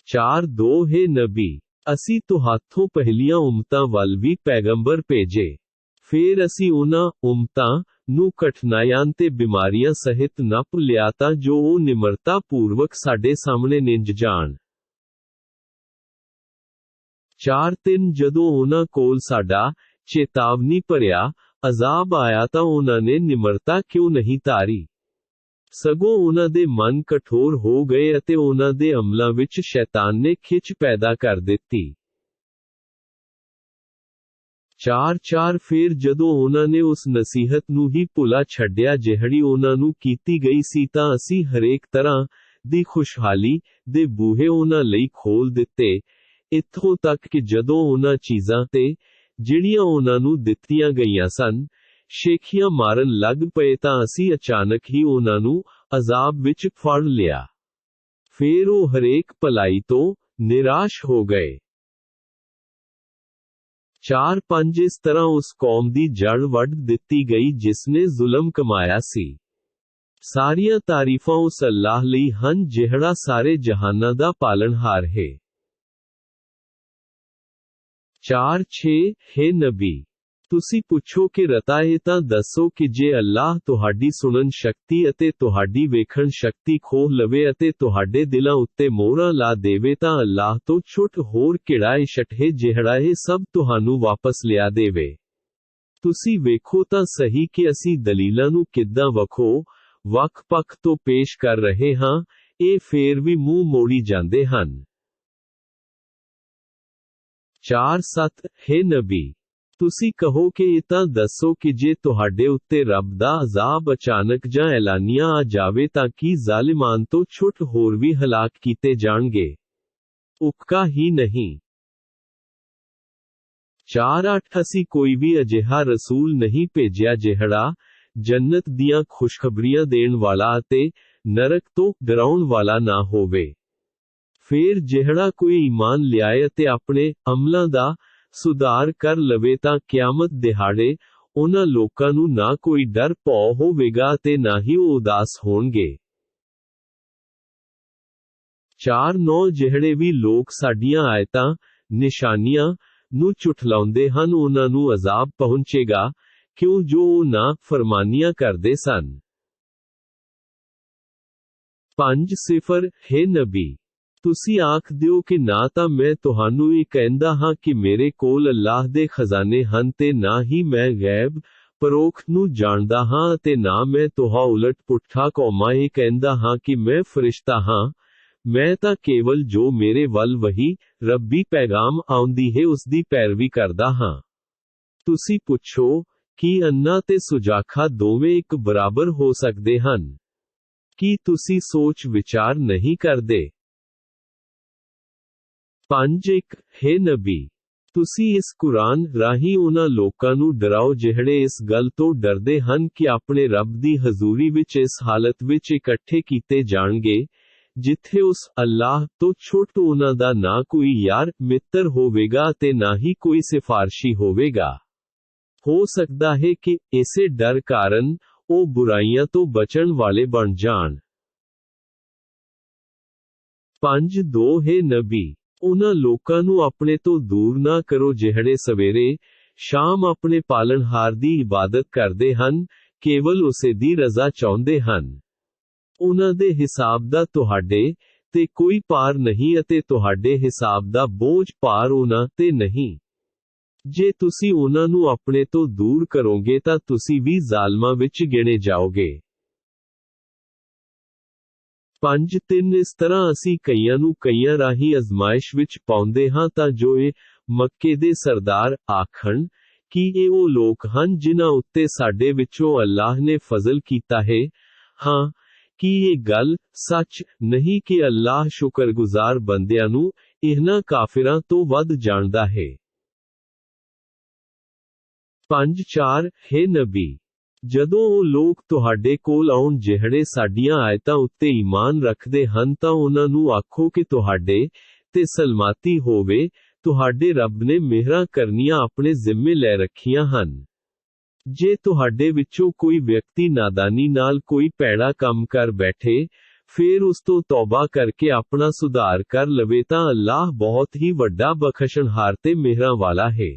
4-2 ਹੇ ਨਬੀ, ਅਸੀਂ ਤੁਹਾਥੋਂ ਪਹਿਲੀਆਂ ਉਮਤਾਂ ਵੱਲ ਵੀ ਪੈਗੰਬਰ ਭੇਜੇ। ਫੇਰ ਅਸੀਂ ਉਹਨਾਂ ਉਮਤਾਂ ਨੂੰ ਕਠਿਨਾਈਆਂ ਤੇ ਬਿਮਾਰੀਆਂ ਸਹਿਤ ਨੱਪ ਲਿਆ ਤਾਂ ਜੋ ਉਹ ਨਿਮਰਤਾ ਪੂਰਵਕ ਸਾਡੇ ਸਾਹਮਣੇ ਨਿੰਜ ਜਾਣ। 4-3 ਜਦੋਂ ਉਹਨਾਂ ਕੋਲ ਸਾਡਾ ਚੇਤਾਵਨੀ ਭਰਿਆ ਅਜ਼ਾਬ ਆਇਆ ਤਾਂ ਉਹਨਾਂ ਨੇ ਨਿਮਰਤਾ ਕਿਉਂ ਨਹੀਂ ਧਾਰੀ, ਸਗੋਂ ਉਹਨਾਂ ਦੇ ਮਨ ਕਠੋਰ ਹੋ ਗਏ ਅਤੇ ਉਹਨਾਂ ਦੇ ਅਮਲਾਂ ਵਿੱਚ ਸ਼ੈਤਾਨ ਨੇ ਖਿੱਚ ਪੈਦਾ ਕਰ ਦਿੱਤੀ। 4-4 ਫੇਰ ਜਦੋਂ ਉਹਨਾਂ ਨੇ ਉਸ ਨਸੀਹਤ ਨੂੰ ਹੀ ਭੁਲਾ ਛੱਡਿਆ ਜਿਹੜੀ ਉਹਨਾਂ ਨੂੰ ਕੀਤੀ ਗਈ ਸੀ ਤਾਂ ਅਸੀਂ ਹਰੇਕ ਤਰ੍ਹਾਂ ਦੀ ਖੁਸ਼ਹਾਲੀ ਦੇ ਬੂਹੇ ਉਹਨਾਂ ਲਈ ਖੋਲ ਦਿੱਤੇ, ਇੱਥੋਂ ਤੱਕ ਕਿ ਜਦੋਂ ਉਹਨਾਂ ਚੀਜ਼ਾਂ ਤੇ ਜਿਹੜੀਆਂ ਉਹਨਾਂ ਨੂੰ ਦਿੱਤੀਆਂ ਗਈਆਂ ਸਨ ਸ਼ੇਖੀਆਂ ਮਾਰਨ ਲੱਗ ਪਏ ਤਾਂ ਅਸੀਂ ਅਚਾਨਕ ਹੀ ਉਹਨਾਂ ਨੂੰ ਅਜ਼ਾਬ ਵਿੱਚ ਫੜ ਲਿਆ। ਫੇਰ ਉਹ ਹਰੇਕ ਭਲਾਈ ਤੋਂ ਨਿਰਾਸ਼ ਹੋ ਗਏ। 4-5 ਇਸ ਤਰ੍ਹਾਂ ਉਸ ਕੌਮ ਦੀ ਜੜ ਵੱਢ ਦਿੱਤੀ ਗਈ ਜਿਸਨੇ ਜ਼ੁਲਮ ਕਮਾਇਆ ਸੀ। ਸਾਰੀਆਂ ਤਾਰੀਫਾਂ ਉਸ ਅੱਲਾਹ ਲਈ ਹਨ ਜਿਹੜਾ ਸਾਰੇ ਜਹਾਨਾਂ ਦਾ ਪਾਲਣਹਾਰ ਹੈ। 4-6 ਹੈ ਨਬੀ, ਤੁਸੀਂ ਪੁੱਛੋ ਕਿ ਰਤਾ ਇਹ ਤਾਂ ਦੱਸੋ ਕਿ ਜੇ ਅੱਲਾਹ ਤੁਹਾਡੀ ਸੁਣਨ ਸ਼ਕਤੀ ਅਤੇ ਤੁਹਾਡੀ ਵੇਖਣ ਸ਼ਕਤੀ ਖੋਹ ਲਵੇ ਅਤੇ ਤੁਹਾਡੇ ਦਿਲਾਂ ਉੱਤੇ ਮੋਹਰਾਂ ਲਾ ਦੇਵੇ ਤਾਂ ਅੱਲਾਹ ਤੋਂ ਛੁੱਟ ਹੋਰ ਕਿਹੜਾ ਇਸ਼ਟ ਹੈ ਜਿਹੜਾ ਇਹ ਸਭ ਤੁਹਾਨੂੰ ਵਾਪਸ ਲਿਆ ਦੇਵੇ। ਤੁਸੀਂ ਵੇਖੋ ਤਾਂ ਸਹੀ ਕਿ ਅਸੀਂ ਦਲੀਲਾਂ ਨੂੰ ਕਿੱਦਾਂ ਵੱਖ ਪੱਖ ਤੋਂ ਪੇਸ਼ ਕਰ ਰਹੇ ਹਾਂ, ਇਹ ਫੇਰ ਵੀ ਮੂੰਹ ਮੋੜੀ ਜਾਂਦੇ ਹਨ। 4-7 ਹੈ ਨਬੀ, ਤੁਸੀਂ ਕਹੋ ਕਿ ਇਹ ਤਾਂ ਦੱਸੋ ਕਿ ਜੇ ਤੁਹਾਡੇ ਉੱਤੇ ਰੱਬ ਦਾ ਅਜ਼ਾਬ ਅਚਾਨਕ ਜਾਂ ਐਲਾਨੀਆਂ ਆ ਜਾਵੇ ਤਾਂ ਕੀ ਜ਼ਾਲਿਮਾਂ ਤੋਂ ਛੁੱਟ ਹੋਰ ਵੀ ਹਲਾਕ ਕੀਤੇ ਜਾਣਗੇ? ਉੱਕਾ ਹੀ ਨਹੀਂ। 4-8 ਅਸੀਂ ਕੋਈ ਵੀ ਅਜਿਹਾ ਰਸੂਲ ਨਹੀਂ ਭੇਜਿਆ ਜਿਹੜਾ ਜੰਨਤ ਦੀਆਂ ਖੁਸ਼ਖਬਰੀਆਂ ਦੇਣ ਵਾਲਾ ਅਤੇ ਨਰਕ ਤੋਂ ਡਰਾਉਣ ਵਾਲਾ ਨਾ ਹੋਵੇ। ਫੇਰ ਜਿਹੜਾ ਕੋਈ ਈਮਾਨ ਲਿਆਏ ਅਤੇ ਆਪਣੇ ਅਮਲਾਂ ਦਾ ਸੁਧਾਰ ਕਰ ਲਵੇ ਤਾਂ ਕਿਆਮਤ ਦਿਹਾੜੇ ਉਹਨਾਂ ਲੋਕਾਂ ਨੂੰ ਨਾ ਕੋਈ ਡਰ ਭੌ ਹੋਵੇਗਾ ਅਤੇ ਨਾ ਹੀ ਉਹ ਉਦਾਸ ਹੋਣਗੇ। 4-9 ਜਿਹੜੇ ਵੀ ਲੋਕ ਸਾਡੀਆਂ ਆਇਤਾਂ ਨਿਸ਼ਾਨੀਆਂ ਨੂੰ ਝੁਠਲਾਉਂਦੇ ਹਨ ਉਹਨਾਂ ਨੂੰ ਅਜ਼ਾਬ ਪਹੁੰਚੇਗਾ ਕਿਉਂ ਜੋ ਉਹ ਨਾ ਫਰਮਾਨੀਆਂ ਕਰਦੇ ਸਨ। 5-0 ਹੈ ਨਬੀ, ਤੁਸੀਂ ਆਖ ਦਿਓ ਕਿ ਨਾ ਤਾਂ ਮੈਂ ਤੁਹਾਨੂੰ ਇਹ ਕਹਿੰਦਾ ਹਾਂ ਕਿ ਮੇਰੇ ਕੋਲ ਅੱਲਾਹ ਦੇ ਖਜ਼ਾਨੇ ਹਨ ਤੇ ਨਾ ਹੀ ਮੈਂ ਗੈਬ ਪਰੋਖ ਨੂੰ ਜਾਣਦਾ ਹਾਂ ਅਤੇ ਨਾ ਮੈਂ ਉਲਟ ਪੁੱਠਾ ਕੌਮਾਂ ਇਹ ਕਹਿੰਦਾ ਹਾਂ ਕਿ ਮੈਂ ਫਰਿਸ਼ਤਾ ਹਾਂ, ਮੈਂ ਤਾਂ ਕੇਵਲ ਜੋ ਮੇਰੇ ਵੱਲ ਵਹੀ ਰੱਬੀ ਪੈਗਾਮ ਆਉਂਦੀ ਹੈ ਉਸ ਦੀ ਪੈਰਵੀ ਕਰਦਾ ਹਾਂ। ਤੁਸੀਂ ਪੁੱਛੋ ਕੀ ਅੰਨਾ ਤੇ ਸੁਜਾਖਾ ਦੋਵੇਂ ਇੱਕ ਬਰਾਬਰ ਹੋ ਸਕਦੇ ਹਨ? ਕੀ ਤੁਸੀਂ ਸੋਚ ਵਿਚਾਰ ਨਹੀਂ ਕਰਦੇ? 5-1 ਹੈ ਨਬੀ, ਤੁਸੀਂ ਇਸ ਕੁਰਾਨ ਰਾਹੀਂ ਉਹਨਾਂ ਲੋਕਾਂ ਨੂੰ ਡਰਾਓ ਜਿਹੜੇ ਇਸ ਗੱਲ ਤੋਂ ਡਰਦੇ ਹਨ ਕਿ ਆਪਣੇ ਰੱਬ ਦੀ ਹਜ਼ੂਰੀ ਵਿੱਚ ਇਸ ਹਾਲਤ ਵਿੱਚ ਇਕੱਠੇ ਕੀਤੇ ਜਾਣਗੇ ਜਿੱਥੇ ਉਸ ਅੱਲਾਹ ਤੋਂ ਛੁੱਟ ਉਹਨਾਂ ਦਾ ਨਾ ਕੋਈ ਯਾਰ ਮਿੱਤਰ ਹੋਵੇਗਾ ਤੇ ਨਾ ਹੀ ਕੋਈ ਸਿਫਾਰਸ਼ੀ ਹੋਵੇਗਾ। ਹੋ ਸਕਦਾ ਹੈ ਕਿ ਇਸੇ ਡਰ ਕਾਰਨ ਉਹ ਬੁਰਾਈਆਂ ਤੋਂ ਬਚਣ ਵਾਲੇ ਬਣ ਜਾਣ। 5-2 ਹੈ ਨਬੀ, ਉਹਨਾਂ ਲੋਕਾਂ ਨੂੰ ਆਪਣੇ ਤੋਂ ਦੂਰ ਨਾ ਕਰੋ ਜਿਹੜੇ ਸਵੇਰੇ ਸ਼ਾਮ ਆਪਣੇ ਪਾਲਣਹਾਰ ਦੀ ਇਬਾਦਤ ਕਰਦੇ ਹਨ, ਕੇਵਲ ਉਸੇ ਦੀ ਰਜ਼ਾ ਚਾਹੁੰਦੇ ਹਨ। ਉਹਨਾਂ ਦੇ ਹਿਸਾਬ ਦਾ ਤੁਹਾਡੇ ਤੇ ਕੋਈ ਪਾਰ ਨਹੀਂ ਅਤੇ ਤੁਹਾਡੇ ਹਿਸਾਬ ਦਾ ਬੋਝ ਪਾਰ ਉਹਨਾਂ ਤੇ ਨਹੀਂ। ਜੇ ਤੁਸੀਂ ਉਹਨਾਂ ਨੂੰ ਆਪਣੇ ਤੋਂ ਦੂਰ ਕਰੋਗੇ ਤਾਂ ਤੁਸੀਂ ਵੀ ਜ਼ਾਲਮਾਂ ਵਿੱਚ ਗਿਣੇ ਜਾਓਗੇ। 5-3 ਇਸ ਤਰ੍ਹਾਂ ਅਸੀਂ ਕਈਆਂ ਨੂੰ ਕਈਆਂ ਰਾਹੀਂ ਅਜ਼ਮਾਇਸ਼ ਵਿੱਚ ਪਾਉਂਦੇ ਹਾਂ ਤਾਂ ਜੋ ਇਹ ਮੱਕੇ ਦੇ ਸਰਦਾਰ ਆਖਣ ਕਿ ਇਹ ਉਹ ਲੋਕ ਹਨ ਜਿਨ੍ਹਾਂ ਉੱਤੇ ਸਾਡੇ ਵਿੱਚੋਂ ਅੱਲਾਹ ਨੇ ਫਜ਼ਲ ਕੀਤਾ ਹੈ। ਹਾਂ, ਕੀ ਇਹ ਗੱਲ ਸੱਚ ਨਹੀਂ ਕਿ ਅੱਲਾਹ ਸ਼ੁਕਰਗੁਜ਼ਾਰ ਬੰਦਿਆਂ ਨੂੰ ਇਹਨਾਂ ਕਾਫਿਰਾਂ ਤੋਂ ਵੱਧ ਜਾਣਦਾ ਹੈ। 5-4 ਹੈ ਨਬੀ, ਜਦੋਂ ਉਹ ਲੋਕ ਤੁਹਾਡੇ ਕੋਲ ਆਉਣ ਜਿਹੜੇ ਸਾਡੀਆਂ ਆਇਤਾਂ ਉੱਤੇ ਈਮਾਨ ਰੱਖਦੇ ਹਨ ਤਾਂ ਉਹਨਾਂ ਨੂੰ ਆਖੋ ਕਿ ਤੁਹਾਡੇ ਤੇ ਸਲਮਾਤੀ ਹੋਵੇ, ਤੁਹਾਡੇ ਰੱਬ ਨੇ ਮਿਹਰਾਂ ਕਰਨੀਆਂ ਆਪਣੇ ਜ਼ਿੰਮੇ ਲੈ ਰੱਖੀਆਂ ਹਨ। ਜੇ ਤੁਹਾਡੇ ਵਿੱਚੋਂ ਕੋਈ ਵਿਅਕਤੀ ਨਾਦਾਨੀ ਨਾਲ ਕੋਈ ਭੈੜਾ ਕੰਮ ਕਰ ਬੈਠੇ ਫੇਰ ਉਸ ਤੋਂ ਤੌਬਾ ਕਰਕੇ ਆਪਣਾ ਸੁਧਾਰ ਕਰ ਲਵੇ ਤਾਂ ਅੱਲਾਹ ਬਹੁਤ ਹੀ ਵੱਡਾ ਬਖਸ਼ਣਹਾਰ ਤੇ ਮਿਹਰਾਂ ਵਾਲਾ ਹੈ।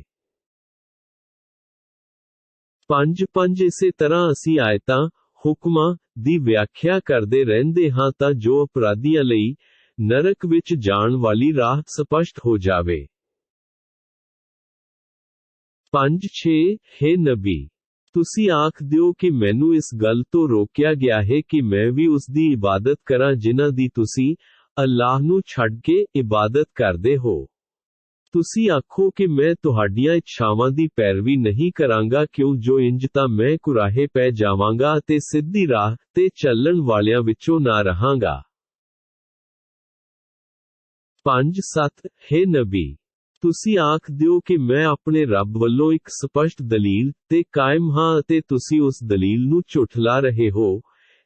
5 ਇਸੇ ਤਰ੍ਹਾਂ ਅਸੀਂ ਆਇਤਾਂ, ਹੁਕਮਾਂ ਦੀ ਵਿਆਖਿਆ ਕਰਦੇ ਰਹਿੰਦੇ ਹਾਂ ਤਾਂ ਜੋ ਅਪਰਾਧੀਆਂ ਲਈ ਨਰਕ ਵਿੱਚ ਜਾਣ ਵਾਲੀ ਰਾਹ ਸਪਸ਼ਟ ਹੋ ਜਾਵੇ। 5-6 ਹੇ ਨਬੀ, ਤੁਸੀਂ ਆਖ ਦਿਓ ਕਿ ਮੈਨੂੰ ਇਸ ਗੱਲ ਤੋਂ ਰੋਕਿਆ ਗਿਆ ਹੈ ਕਿ ਮੈਂ ਵੀ ਉਸ ਦੀ ਇਬਾਦਤ ਕਰਾਂ ਜਿਨ੍ਹਾਂ ਦੀ ਤੁਸੀਂ ਅੱਲਾਹ ਨੂੰ ਛੱਡ ਕੇ ਇਬਾਦਤ ਕਰਦੇ ਹੋ। ਤੁਸੀਂ ਆਖੋ ਕਿ ਮੈਂ ਤੁਹਾਡੀਆਂ ਇੱਛਾਵਾਂ ਦੀ ਪੈਰਵੀ ਨਹੀਂ ਕਰਾਂਗਾ ਕਿਉਂ ਜੋ ਇੰਜ ਤਾਂ ਮੈਂ ਕੁਰਾਹੇ ਪੈ ਜਾਵਾਂਗਾ ਅਤੇ ਸਿੱਧੀ ਰਾਹ ਤੇ ਚੱਲਣ ਵਾਲਿਆਂ ਵਿੱਚੋਂ ਨਾ ਰਹਾਂਗਾ। 5-7 ਹੇ ਨਬੀ, ਤੁਸੀਂ ਆਖ ਦਿਓ ਕਿ ਮੈਂ ਆਪਣੇ ਰੱਬ ਵੱਲੋਂ ਇੱਕ ਸਪਸ਼ਟ ਦਲੀਲ ਤੇ ਕਾਇਮ ਹਾਂ ਅਤੇ ਤੁਸੀਂ ਉਸ ਦਲੀਲ ਨੂੰ ਝੁਠਲਾ ਰਹੇ ਹੋ।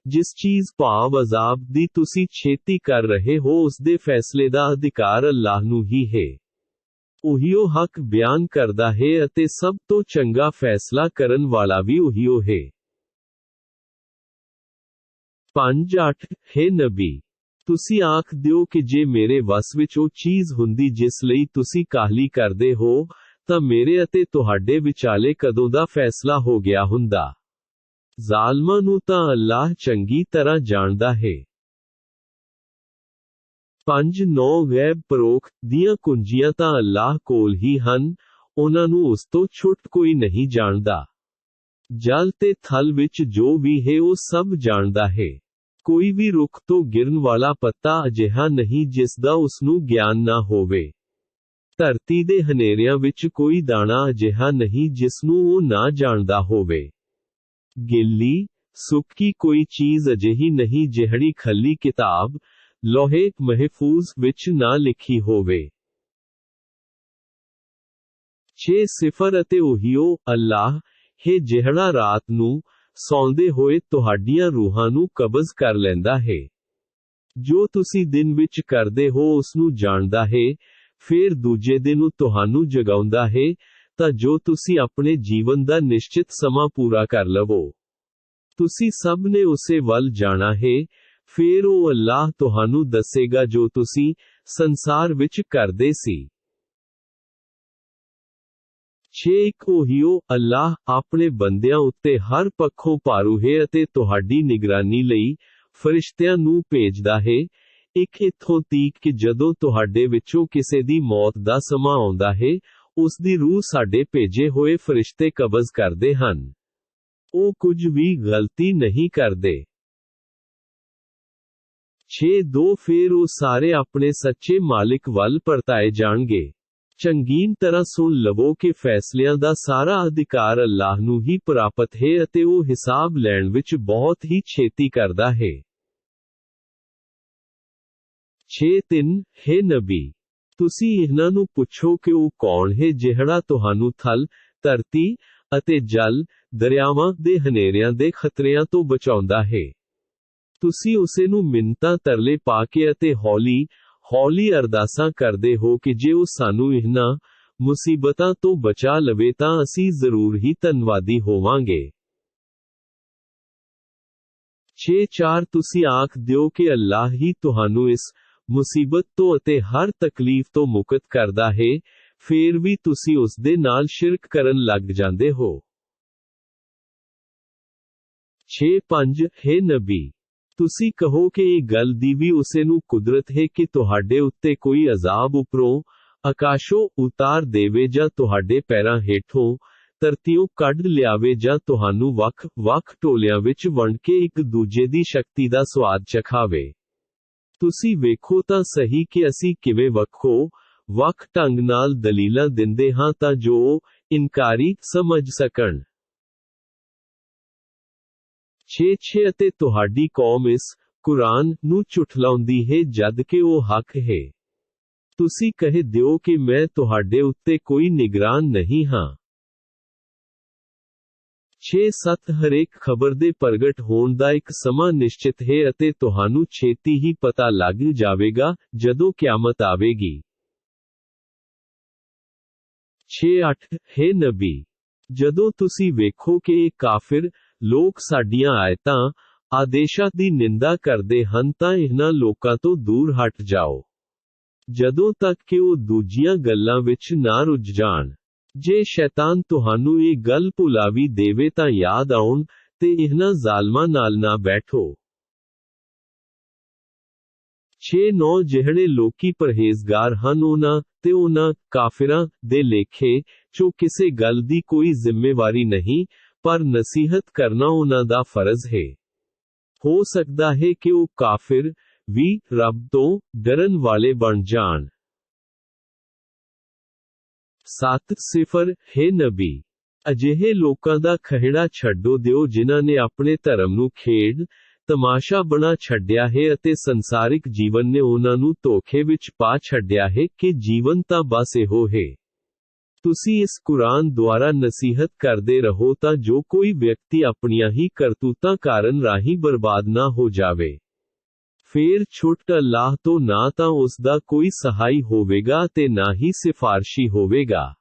ਜਿਸ ਚੀਜ਼ ਭਾਵ ਅਜ਼ਾਬ ਦੀ ਤੁਸੀਂ ਛੇਤੀ ਕਰ ਰਹੇ ਹੋ ਉਸ ਦੇ ਫੈਸਲੇ ਦਾ ਅਧਿਕਾਰ ਅੱਲਾਹ ਨੂੰ ਹੀ ਹੈ। ਉਹੀਓ ਹੱਕ ਬਿਆਨ ਕਰਦਾ ਹੈ ਅਤੇ ਸਭ ਤੋਂ ਚੰਗਾ ਫੈਸਲਾ ਕਰਨ ਵਾਲਾ ਵੀ ਉਹੀਓ ਹੈ। 5-8 ਹੇ ਨਬੀ, ਤੁਸੀਂ ਆਖ ਦਿਓ ਕਿ ਜੇ ਮੇਰੇ ਵੱਸ ਵਿੱਚ ਉਹ ਚੀਜ਼ ਹੁੰਦੀ ਜਿਸ ਲਈ ਤੁਸੀਂ ਕਾਹਲੀ ਕਰਦੇ ਹੋ, ਤਾਂ ਮੇਰੇ ਅਤੇ ਤੁਹਾਡੇ ਵਿਚਾਲੇ ਕਦੋਂ ਦਾ ਫੈਸਲਾ ਹੋ ਗਿਆ ਹੁੰਦਾ। ਜ਼ਾਲਮਾਂ ਨੂੰ ਤਾਂ ਅੱਲਾਹ ਚੰਗੀ ਤਰ੍ਹਾਂ ਜਾਣਦਾ ਹੈ। 5-9 ਗੈਬ ਪਰੋਖ ਦੀਆਂ ਕੁੰਜੀਆਂ ਤਾਂ ਅੱਲਾਹ ਕੋਲ ਹੀ ਹਨ, ਉਹਨਾਂ ਨੂੰ ਉਸ ਤੋਂ ਛੁੱਟ ਕੋਈ ਨਹੀਂ ਜਾਣਦਾ। ਜਲ ਤੇ ਥਲ ਵਿੱਚ ਜੋ ਵੀ ਹੈ ਉਹ ਸਭ ਜਾਣਦਾ ਹੈ। ਕੋਈ ਵੀ ਰੁੱਖ ਤੋਂ ਗਿਰਨ ਵਾਲਾ ਪੱਤਾ ਅਜਿਹਾ ਨਹੀਂ ਜਿਸ ਦਾ ਉਸ ਨੂੰ ਗਿਆਨ ਨਾ ਹੋਵੇ। ਧਰਤੀ ਦੇ ਹਨੇਰਿਆਂ ਵਿੱਚ ਕੋਈ ਦਾਣਾ ਅਜਿਹਾ ਨਹੀਂ ਜਿਸ ਨੂੰ ਉਹ ਨਾ ਜਾਣਦਾ ਹੋਵੇ। ਗਿੱਲੀ, ਸੁੱਕੀ ਕੋਈ ਚੀਜ਼ ਅਜਿਹੀ ਨਹੀਂ ਜਿਹੜੀ ਖੱਲੀ ਕਿਤਾਬ, ਲੋਹੇ ਮਹਿਫੂਜ਼ ਵਿੱਚ ਨਾ ਲਿਖੀ ਹੋਵੇ। 6 ਅਤੇ ਉਹੀਓ ਅੱਲਾਹ ਹੈ ਜਿਹੜਾ ਰਾਤ ਨੂੰ ਸੌਂਦੇ ਹੋਏ ਤੁਹਾਡੀਆਂ ਰੂਹਾਂ ਨੂੰ ਕਬਜ਼ ਕਰ ਲੈਂਦਾ ਹੈ। ਜੋ ਤੁਸੀਂ ਦਿਨ ਵਿੱਚ ਕਰਦੇ ਹੋ ਉਸ ਨੂੰ ਜਾਣਦਾ ਹੈ, ਫਿਰ ਦੂਜੇ ਦਿਨ ਉਹ ਤੁਹਾਨੂੰ ਜਗਾਉਂਦਾ ਹੈ ਤਾਂ ਜੋ ਤੁਸੀਂ ਆਪਣੇ ਜੀਵਨ ਦਾ ਨਿਸ਼ਚਿਤ ਸਮਾਂ ਪੂਰਾ ਕਰ ਲਵੋ। ਤੁਸੀਂ ਸਭ ਨੇ ਉਸੇ ਵੱਲ ਜਾਣਾ ਹੈ, ਫਿਰ ਉਹ ਅੱਲਾਹ ਤੁਹਾਨੂੰ ਦੱਸੇਗਾ ਜੋ ਤੁਸੀਂ ਸੰਸਾਰ ਵਿੱਚ ਕਰਦੇ ਸੀ। 6 ਉਹੀਓ ਅੱਲਾਹ ਆਪਣੇ ਬੰਦਿਆਂ ਉੱਤੇ ਹਰ ਪੱਖੋਂ ਭਾਰੂ ਹੈ ਅਤੇ ਤੁਹਾਡੀ ਨਿਗਰਾਨੀ ਲਈ ਫਰਿਸ਼ਤਿਆਂ ਨੂੰ ਭੇਜਦਾ ਹੈ। ਇੱਕ ਇੱਥੋਂ ਤੀਕ ਕਿ ਜਦੋਂ ਤੁਹਾਡੇ ਵਿੱਚੋਂ ਕਿਸੇ ਦੀ ਮੌਤ ਦਾ ਸਮਾਂ ਆਉਂਦਾ ਹੈ, ਉਸ ਦੀ ਰੂਹ ਸਾਡੇ ਭੇਜੇ ਹੋਏ ਫਰਿਸ਼ਤੇ ਕਬਜ਼ ਕਰਦੇ ਹਨ। ਉਹ ਕੁਝ ਵੀ ਗਲਤੀ ਨਹੀਂ ਕਰਦੇ। 6-2 ਫਿਰ ਉਹ ਸਾਰੇ ਆਪਣੇ ਸੱਚੇ ਮਾਲਿਕ ਵੱਲ ਪਰਤਾਏ ਜਾਣਗੇ। ਚੰਗੀਨ ਤਰ੍ਹਾਂ ਸੁਣ ਲਵੋ ਕਿ ਫੈਸਲਿਆਂ ਦਾ ਸਾਰਾ ਅਧਿਕਾਰ ਅੱਲਾਹ ਨੂੰ ਹੀ ਪ੍ਰਾਪਤ ਹੈ ਅਤੇ ਉਹ ਹਿਸਾਬ ਲੈਣ ਵਿੱਚ ਬਹੁਤ ਹੀ ਛੇਤੀ ਕਰਦਾ ਹੈ। 6-3 ਹੇ ਨਬੀ, ਤੁਸੀਂ ਇਹਨਾਂ ਨੂੰ ਪੁੱਛੋ ਕਿ ਉਹ ਕੌਣ ਹੈ ਜਿਹੜਾ ਤੁਹਾਨੂੰ ਥਲ, ਧਰਤੀ ਅਤੇ ਜਲ, ਦਰਿਆਵਾਂ ਦੇ ਹਨੇਰਿਆਂ ਦੇ ਖਤਰਿਆਂ ਤੋਂ ਬਚਾਉਂਦਾ ਹੈ। ਤੁਸੀਂ ਉਸੇ ਨੂੰ ਮਿੰਨਤਾਂ ਤਰਲੇ ਪਾ ਕੇ ਅਤੇ ਹੌਲੀ ਅਰਦਾਸਾਂ ਕਰਦੇ ਹੋ ਕਿ ਜੇ ਉਹ ਸਾਨੂੰ ਇਹਨਾਂ ਮੁਸੀਬਤਾਂ ਤੋਂ ਬਚਾ ਲਵੇ ਤਾਂ ਅਸੀਂ ਜ਼ਰੂਰ ਹੀ ਧੰਨਵਾਦੀ ਹੋਵਾਂਗੇ। 6-4 ਤੁਸੀਂ ਆਖ ਦਿਓ ਕਿ ਅੱਲਾਹ ਹੀ ਤੁਹਾਨੂੰ ਇਸ ਮੁਸੀਬਤ ਤੋਂ ਅਤੇ ਹਰ ਤਕਲੀਫ ਤੋਂ ਮੁਕਤ ਕਰਦਾ ਹੈ, ਫੇਰ ਵੀ ਤੁਸੀਂ ਉਸ ਦੇ ਨਾਲ ਸ਼ਿਰਕ ਕਰਨ ਲੱਗ ਜਾਂਦੇ ਹੋ। 6-5 ਹੇ ਨਬੀ, ਤੁਸੀਂ ਕਹੋ ਕਿ ਇਹ ਗੱਲ ਦੀ ਵੀ ਉਸੇ ਨੂੰ ਕੁਦਰਤ ਹੈ ਕਿ ਤੁਹਾਡੇ ਉੱਤੇ ਕੋਈ ਅਜ਼ਾਬ ਉੱਪਰੋਂ ਆਕਾਸ਼ੋਂ ਉਤਾਰ ਦੇਵੇ ਜਾਂ ਤੁਹਾਡੇ ਪੈਰਾਂ ਹੇਠੋਂ ਧਰਤੀਓਂ ਕੱਢ ਲਿਆਵੇ ਜਾਂ ਤੁਹਾਨੂੰ ਵੱਖ-ਵੱਖ ਟੋਲਿਆਂ ਵਿੱਚ ਵੰਡ ਕੇ ਇੱਕ ਦੂਜੇ ਦੀ ਸ਼ਕਤੀ ਦਾ ਸਵਾਦ ਚਖਾਵੇ। ਤੁਸੀਂ ਵੇਖੋ ਤਾਂ ਸਹੀ ਕਿ ਅਸੀਂ ਕਿਵੇਂ ਵੱਖ ਢੰਗ ਨਾਲ ਦਲੀਲਾਂ ਦਿੰਦੇ ਹਾਂ ਤਾਂ ਜੋ ਇਨਕਾਰੀ ਸਮਝ ਸਕਣ। 6-6 ਅਤੇ ਤੁਹਾਡੀ ਕੌਮ ਇਸ ਕੁਰਾਨ ਨੂੰ ਝੁਠਲਾਉਂਦੀ ਹੈ ਜਦ ਕਿ ਉਹ ਹੱਕ ਹੈ। ਤੁਸੀਂ ਕਹਿ ਦਿਓ ਕਿ ਮੈਂ ਤੁਹਾਡੇ ਉੱਤੇ ਕੋਈ ਨਿਗਰਾਨ ਨਹੀਂ ਹਾਂ। 6-7 ਹਰੇਕ ਖਬਰ ਦੇ ਪ੍ਰਗਟ ਹੋਣ ਦਾ ਇੱਕ ਸਮਾਂ ਨਿਸ਼ਚਿਤ ਹੈ ਅਤੇ ਤੁਹਾਨੂੰ ਛੇਤੀ ਹੀ ਪਤਾ ਲੱਗ ਜਾਵੇਗਾ ਜਦੋਂ ਕਿਆਮਤ ਆਵੇਗੀ। 6-8 ਹੇ ਨਬੀ, ਜਦੋਂ ਤੁਸੀਂ ਵੇਖੋ ਕਿ ਇਹ ਕਾਫਿਰ ਲੋਕ ਸਾਡੀਆਂ ਆਇਤਾਂ, ਆਦੇਸ਼ਾਂ ਦੀ ਨਿੰਦਾ ਕਰਦੇ ਹਨ ਤਾਂ ਇਹਨਾਂ ਲੋਕਾਂ ਤੋਂ ਦੂਰ ਹਟ ਜਾਓ, ਜਦੋਂ ਤੱਕ ਕਿ ਉਹ ਦੂਜੀਆਂ ਗੱਲਾਂ ਵਿੱਚ ਨਾ ਰੁੱਝ ਜਾਣ। ਜੇ ਸ਼ੈਤਾਨ ਤੁਹਾਨੂੰ ਇਹ ਗੱਲ ਭੁਲਾਵੀ ਦੇਵੇ ਤਾਂ ਯਾਦ ਆਉਣ, ਤੇ ਇਹਨਾਂ ਜ਼ਾਲਮਾਂ ਨਾਲ ਨਾ ਬੈਠੋ। 6-9 ਜਿਹੜੇ ਲੋਕੀ ਪਰਹੇਜ਼ਗਾਰ ਹਨ ਉਹਨਾਂ ਕਾਫਿਰਾਂ ਦੇ ਲੇਖੇ ਚੋਂ ਕਿਸੇ ਗੱਲ ਦੀ ਕੋਈ ਜ਼ਿੰਮੇਵਾਰੀ ਨਹੀਂ, ਪਰ ਨਸੀਹਤ ਕਰਨਾ ਉਹਨਾਂ ਦਾ ਫਰਜ਼ ਹੈ। ਹੋ ਸਕਦਾ ਹੈ ਕਿ ਉਹ ਕਾਫਿਰ ਵੀ ਰੱਬ ਤੋਂ ਡਰਨ ਵਾਲੇ ਬਣ ਜਾਣ। 7 ਹੈ ਨਬੀ, ਅਜਿਹੇ ਲੋਕਾਂ ਦਾ ਖਹਿੜਾ ਛੱਡੋ ਦਿਓ ਜਿਨ੍ਹਾਂ ਨੇ ਆਪਣੇ ਧਰਮ ਨੂੰ ਖੇਡ ਤਮਾਸ਼ਾ ਬਣਾ ਛੱਡਿਆ ਹੈ ਅਤੇ ਸੰਸਾਰਿਕ ਜੀਵਨ ਨੇ ਉਹਨਾਂ ਨੂੰ ਧੋਖੇ ਵਿੱਚ ਪਾ ਛੱਡਿਆ ਹੈ ਕਿ ਜੀਵਨ ਤਾਂ ਬਸ ਇਹੋ ਹੈ। ਤੁਸੀਂ ਇਸ ਕੁਰਾਨ ਦੁਆਰਾ ਨਸੀਹਤ ਕਰਦੇ ਰਹੋ ਤਾਂ ਜੋ ਕੋਈ ਵਿਅਕਤੀ ਆਪਣੀਆਂ ਹੀ ਕਰਤੂਤਾਂ ਕਾਰਨ ਰਾਹੀਂ ਬਰਬਾਦ ਨਾ ਹੋ ਜਾਵੇ। ਫੇਰ ਛੁੱਟ ਅੱਲਾਹ ਤੋਂ ਨਾ ਤਾਂ ਉਸ ਦਾ ਕੋਈ ਸਹਾਈ ਹੋਵੇਗਾ ਤੇ ਨਾ ਹੀ ਸਿਫਾਰਸ਼ੀ ਹੋਵੇਗਾ।